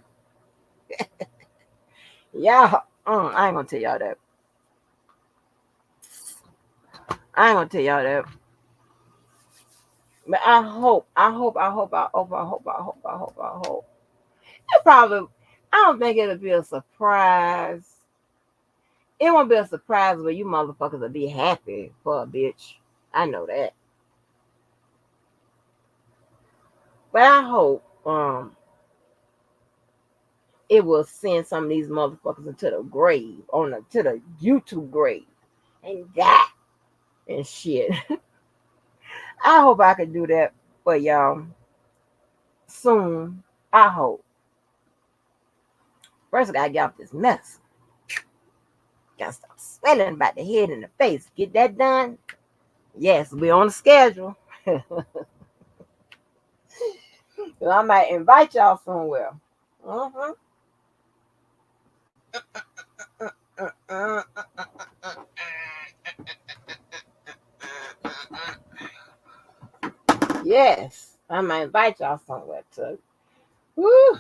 Yeah. I ain't gonna tell y'all that. I ain't gonna tell y'all that. But I hope. It probably, I don't think it'll be a surprise. It won't be a surprise where you motherfuckers will be happy for a bitch. I know that. But I hope it will send some of these motherfuckers into the grave, to the YouTube grave, and die and shit. I hope I can do that for y'all soon. I hope. First, I gotta get off this mess. Gotta stop sweating about the head and the face. Get that done. Yes, we're on the schedule. So I might invite y'all somewhere. Mm-hmm. Yes, I might invite y'all somewhere too. Woo.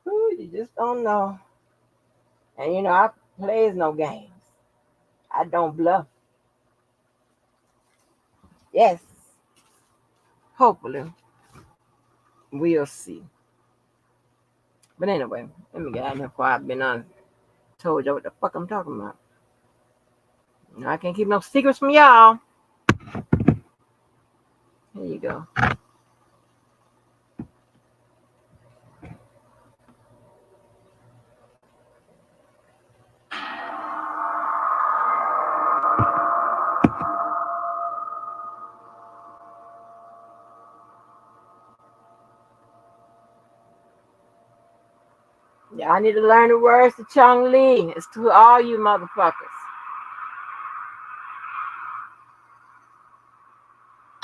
Woo, you just don't know. And you know, I plays no games. I don't bluff. Yes. Hopefully. We'll see. But anyway, let me get out of here before I've been on told you what the fuck I'm talking about. You know, I can't keep no secrets from y'all. Here you go. Yeah, I need to learn the words to Chung Lee. It's to all you motherfuckers.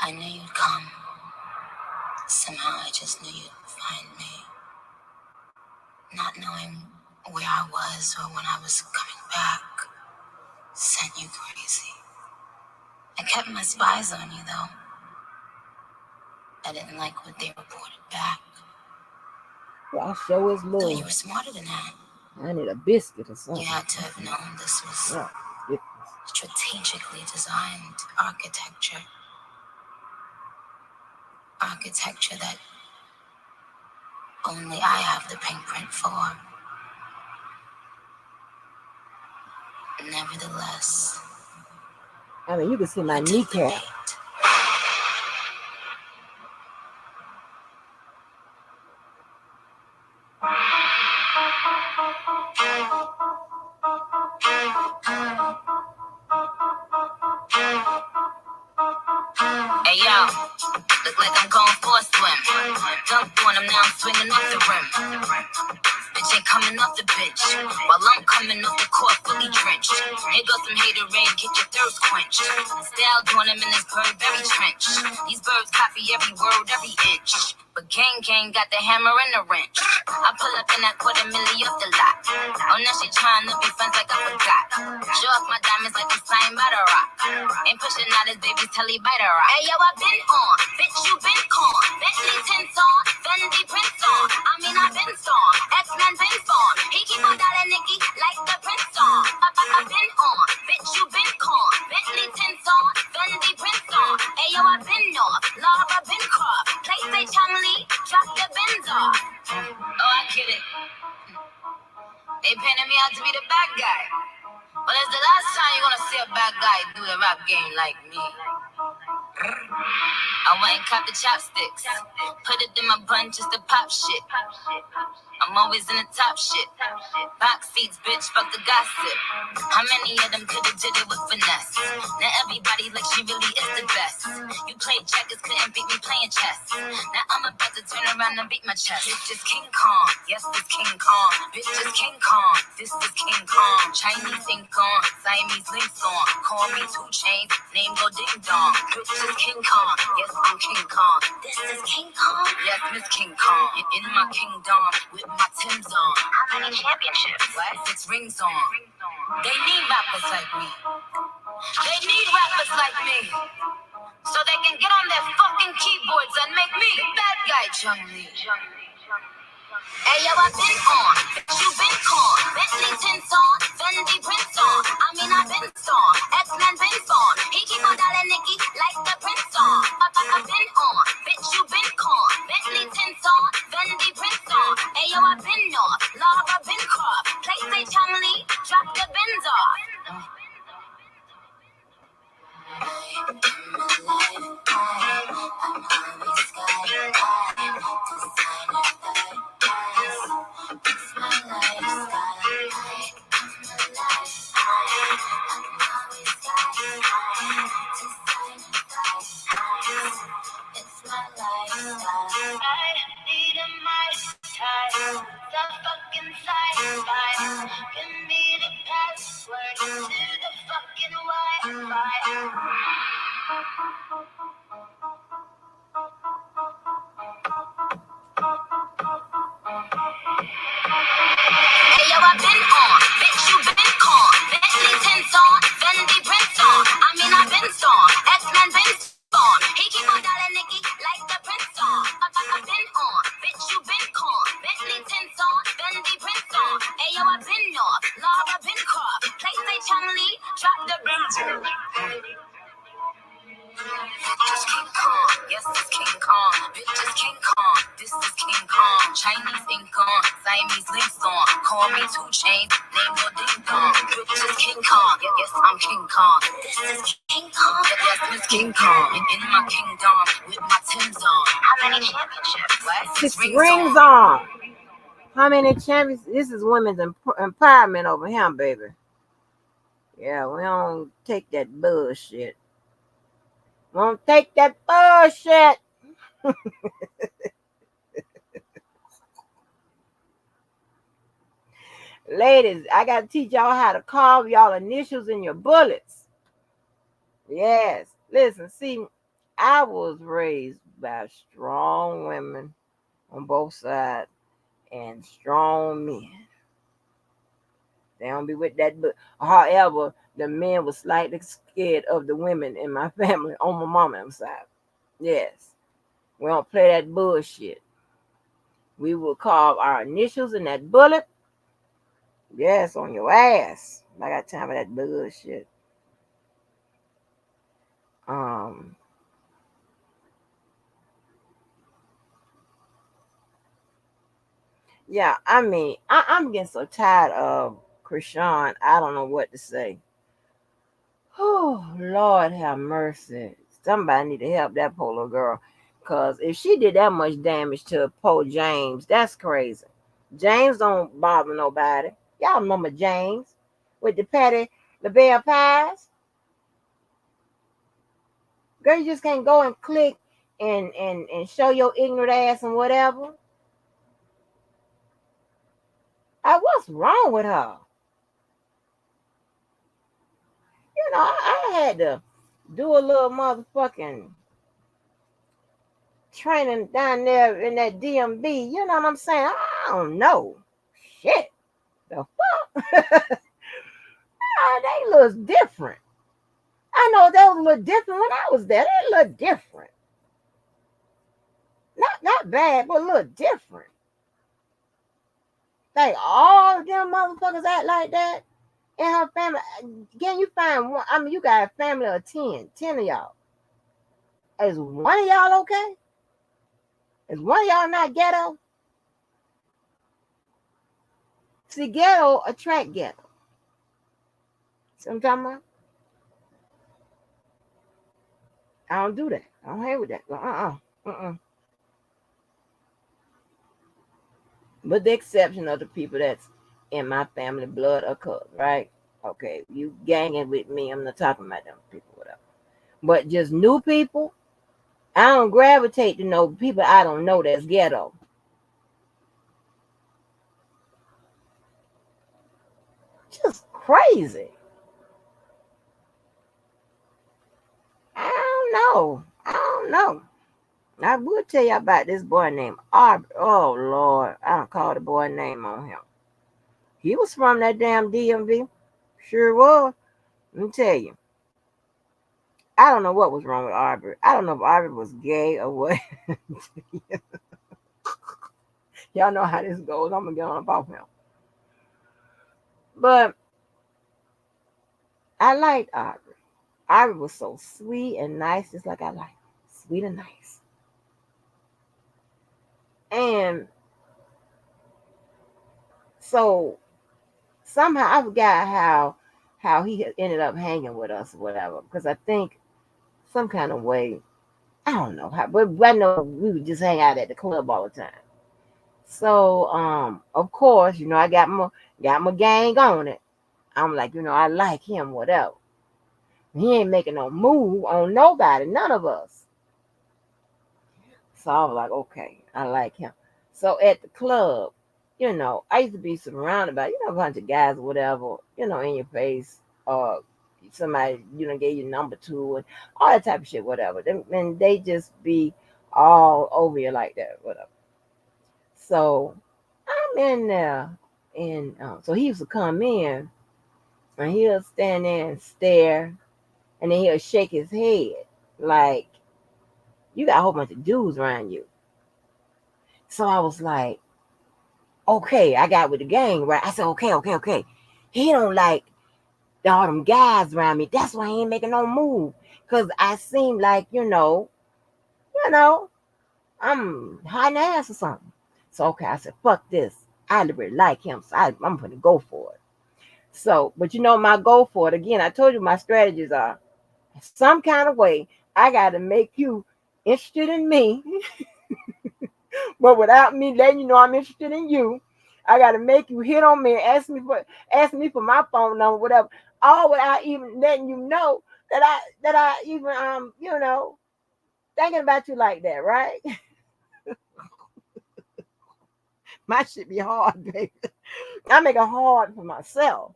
I knew you'd come. Somehow I just knew you'd find me. Not knowing where I was or when I was coming back sent you crazy. I kept my spies on you, though. I didn't like what they reported back. Well, I sure is Thought you love. were smarter than that. I need a biscuit or something. You had to have known this was strategically designed architecture. Architecture that only I have the pink print for. Nevertheless, I mean, you can see my kneecap. Hey yo, look like I'm going for a swim. Dunked on him, now I'm swinging off the rim. Bitch ain't coming off the bench, while I'm coming off the court fully belly drenched. Here goes some haterade, get your thirst quenched. Style doing them in this bird very trench. These birds copy every word, every inch. But gang got the hammer and the wrench. I pull up in that $250,000 off the lot. Oh, now she trying to be friends like I forgot. Show off my diamonds like it's signed by the rock. Ain't pushing out his baby's telly by the rock. Hey, yo, I been on. Bitch, you been con. Bentley tints on. Fendi prints on. I mean, I been storm. X-Men been storm. He keep on dialing Nicky like the Prince song. I been on. Bitch, you been con. Bentley tints on. Fendi prints on. Hey, yo, I been off. Laura been crop. Play say Chumley. Drop the Benz off. Oh, I get it. They painted me out to be the bad guy. But it's the last time you're gonna see a bad guy do the rap game like me. I went and caught the chopsticks. Put it in my bun just to pop shit. I'm always in the top shit. Box seats, bitch, fuck the gossip. How many of them could've did it with finesse? Now everybody like she really is the best. You played checkers, couldn't beat me playing chess. Now I'm about to turn around and beat my chest. Bitch is King Kong, yes, this King Kong. Bitch is King Kong, this is King Kong. Chinese ink on, Siamese links on. Call me 2 Chainz, name go ding dong. Bitch is King Kong, yes, I'm King Kong. This is King Kong, yes, Miss King Kong. In my kingdom, with my Tim's on. How many championships? What? 6 rings on. They need rappers like me. They need rappers like me. So they can get on their fucking keyboards and make me the bad guy, Chun-Li. Hey, yo, I been on. You been con. Bentley tints on. Fendi prints on. I mean, I been storm. X-Men been storm. He keep on dialing Nicky like the Prince song. I been on. Bitch, you been con. Bentley tints on. Fendi prints on. Hey, yo, I been off. Laura been crop. Play say Chumley. Drop the Benz off. Give me the password to the fucking Wi-Fi. Hey, yo, I been on. Bitch, you been con. Bentley tints on. Fendi prints on. I mean, I been storm. X-Men been storm. He keep on dialing Nicky like the Prince song. I been on. Bitch, you been con. Bentley tints on. Fendi prints on. Hey, yo, I been off. Laura been crop. Play say Chumley. Drop the Benz. This King Kong, yes, this King Kong. Bitch, this King Kong, this is King Kong. Chinese ink on, Siamese links on. Call me 2 Chainz, name no ding dong. Bitch, this King Kong, yes, I'm King Kong. This is King Kong, yes, Miss King Kong. In my kingdom, with my Tim's on. How many championships? What? 6 rings on. How many champions? This is women's empowerment over here, baby. Yeah, we don't take that bullshit. Won't take that bullshit. Ladies, I got to teach y'all how to carve y'all initials in your bullets. Yes. Listen, see, I was raised by strong women on both sides and strong men. They don't be with that. But however, the men were slightly scared of the women in my family on my mama's side. Yes. We don't play that bullshit. We will carve our initials in that bullet. Yes, on your ass. I got time for that bullshit. Um, yeah, I mean, I'm getting so tired of Krishan. I don't know what to say. Oh, Lord have mercy. Somebody need to help that poor little girl. Because if she did that much damage to poor James, that's crazy. James don't bother nobody. Y'all remember James with the Patty LaBelle pies? Girl, you just can't go and click and show your ignorant ass and whatever. What's wrong with her? I had to do a little motherfucking training down there in that DMV. You know what I'm saying? I don't know. Shit. The fuck? They look different. I know they was a little different when I was there. They look different. Not bad, but a little different. Like all of them motherfuckers act like that in her family. Can you find one? I mean, you got a family of 10. 10 of y'all. Is one of y'all okay? Is one of y'all not ghetto? See, ghetto attract ghetto. See what I'm talking about? I don't do that. I don't hang with that. With the exception of the people that's in my family, blood or cuz, right? Okay, you ganging with me, I'm not talking about them people, whatever. But just new people, I don't gravitate to know people I don't know that's ghetto. Just crazy. I don't know. I don't know. I would tell you about this boy named Aubrey. Oh Lord, I don't call the boy name on him. He was from that damn DMV. Sure was. Let me tell you. I don't know what was wrong with Aubrey. I don't know if Aubrey was gay or what. Y'all know how this goes. I'm gonna get on about him. But I liked Aubrey. Aubrey was so sweet and nice, just like I like. Sweet and nice. And so somehow I forgot how he ended up hanging with us or whatever. Because I think some kind of way, I don't know how, but I know we would just hang out at the club all the time. So of course, I got my gang on it. I'm like, I like him, whatever. He ain't making no move on nobody, none of us. So I was like, okay, I like him. So at the club, I used to be surrounded by, a bunch of guys or whatever, in your face, or somebody, gave you number two and all that type of shit, whatever. And they just be all over you like that, whatever. So I'm in there, and so he used to come in, and he'll stand there and stare, and then he'll shake his head like you got a whole bunch of dudes around you. So I was like, okay, I got with the gang, right? I said, okay. He don't like all them guys around me. That's why he ain't making no move. Cause I seem like, I'm hiding ass or something. So okay, I said, fuck this. I really like him, so I'm gonna go for it. So, but my goal for it again, I told you my strategies are some kind of way I gotta make you interested in me, but without me letting you know I'm interested in you. I gotta make you hit on me and ask me for my phone number, whatever, all without even letting you know that I even thinking about you like that, right? My shit be hard, baby. I make it hard for myself.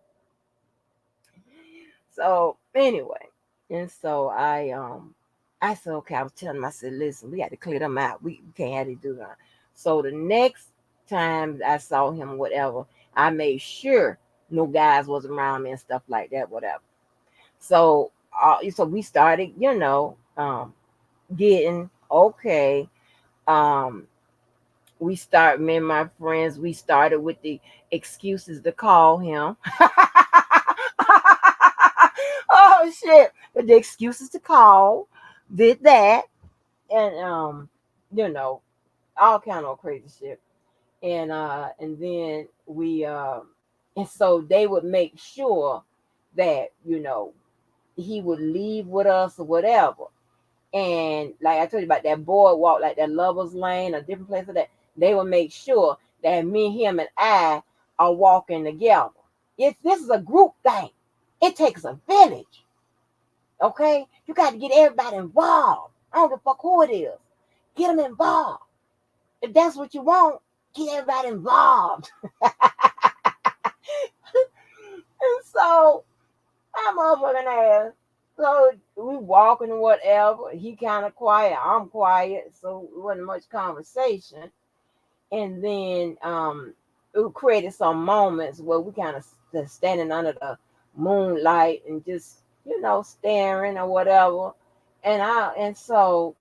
So anyway, and so I said, okay, I was telling him, I said, listen, we got to clear them out. We can't have to do that. So the next time I saw him, whatever, I made sure no guys was around me and stuff like that, whatever. So we started, getting okay. Um, me and my friends, we started with the excuses to call him. Oh shit! But the excuses to call, did that, and you know, all kind of crazy shit. And then and so they would make sure that he would leave with us or whatever. And like I told you about that boardwalk, like that lovers lane, a different place of that, they will make sure that me, him, and I are walking together. This is a group thing. It takes a village. Okay? You got to get everybody involved. I don't give a fuck who it is. Get them involved. If that's what you want, get everybody involved. And so My motherfucking ass. So we walking and whatever. He kind of quiet. I'm quiet. So it wasn't much conversation. And then it created some moments where we kind of standing under the moonlight and just staring or whatever. And so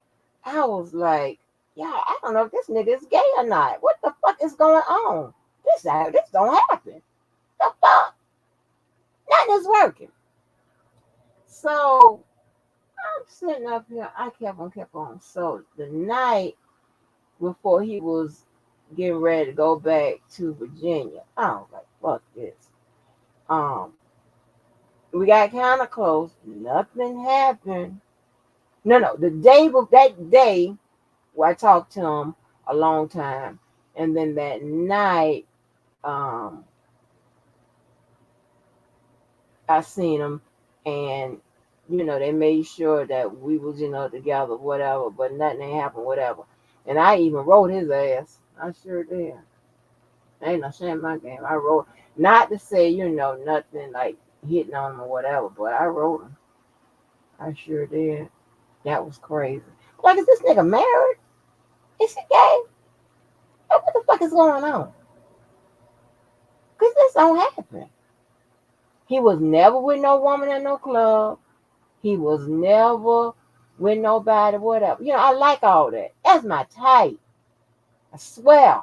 I was like, yeah, I don't know if this nigga is gay or not. What the fuck is going on? This don't happen. The fuck? Nothing is working. So I'm sitting up here. I kept on. So the night before he was getting ready to go back to Virginia, I was like, fuck this. Um, we got kind of close. Nothing happened. No. That day, where I talked to him a long time, and then that night, um, I seen him, and they made sure that we was together, whatever. But nothing ain't happened, whatever. And I even wrote his ass. I sure did. Ain't no shame in my game. I wrote, not to say nothing like hitting on him or whatever, but I wrote him. I sure did. That was crazy. Like, is this nigga married? Is he gay? Like, what the fuck is going on? Cause this don't happen. He was never with no woman at no club. He was never with nobody, whatever. I like all that. That's my type. I swear.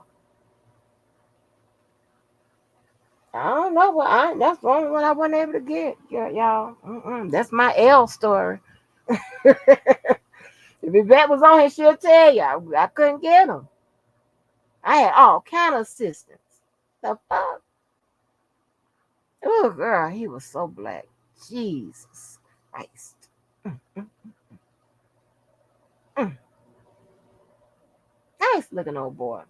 I don't know what that's the only one I wasn't able to get, y'all. That's my L story. If Yvette was on here, she'll tell you I couldn't get him. I had all kind of assistance. The fuck? Oh, girl, he was so black. Jesus Christ. Mm, mm, mm. Nice looking old boy.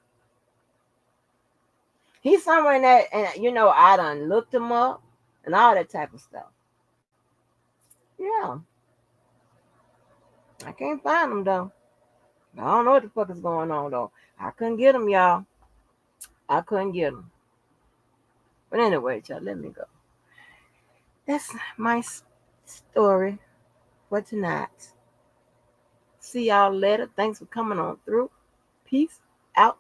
He's somewhere in that, and I done looked him up and all that type of stuff. Yeah, I can't find him though. I don't know what the fuck is going on though. I couldn't get him, y'all. I couldn't get him. But anyway, y'all, let me go. That's my story for tonight. See y'all later. Thanks for coming on through. Peace out.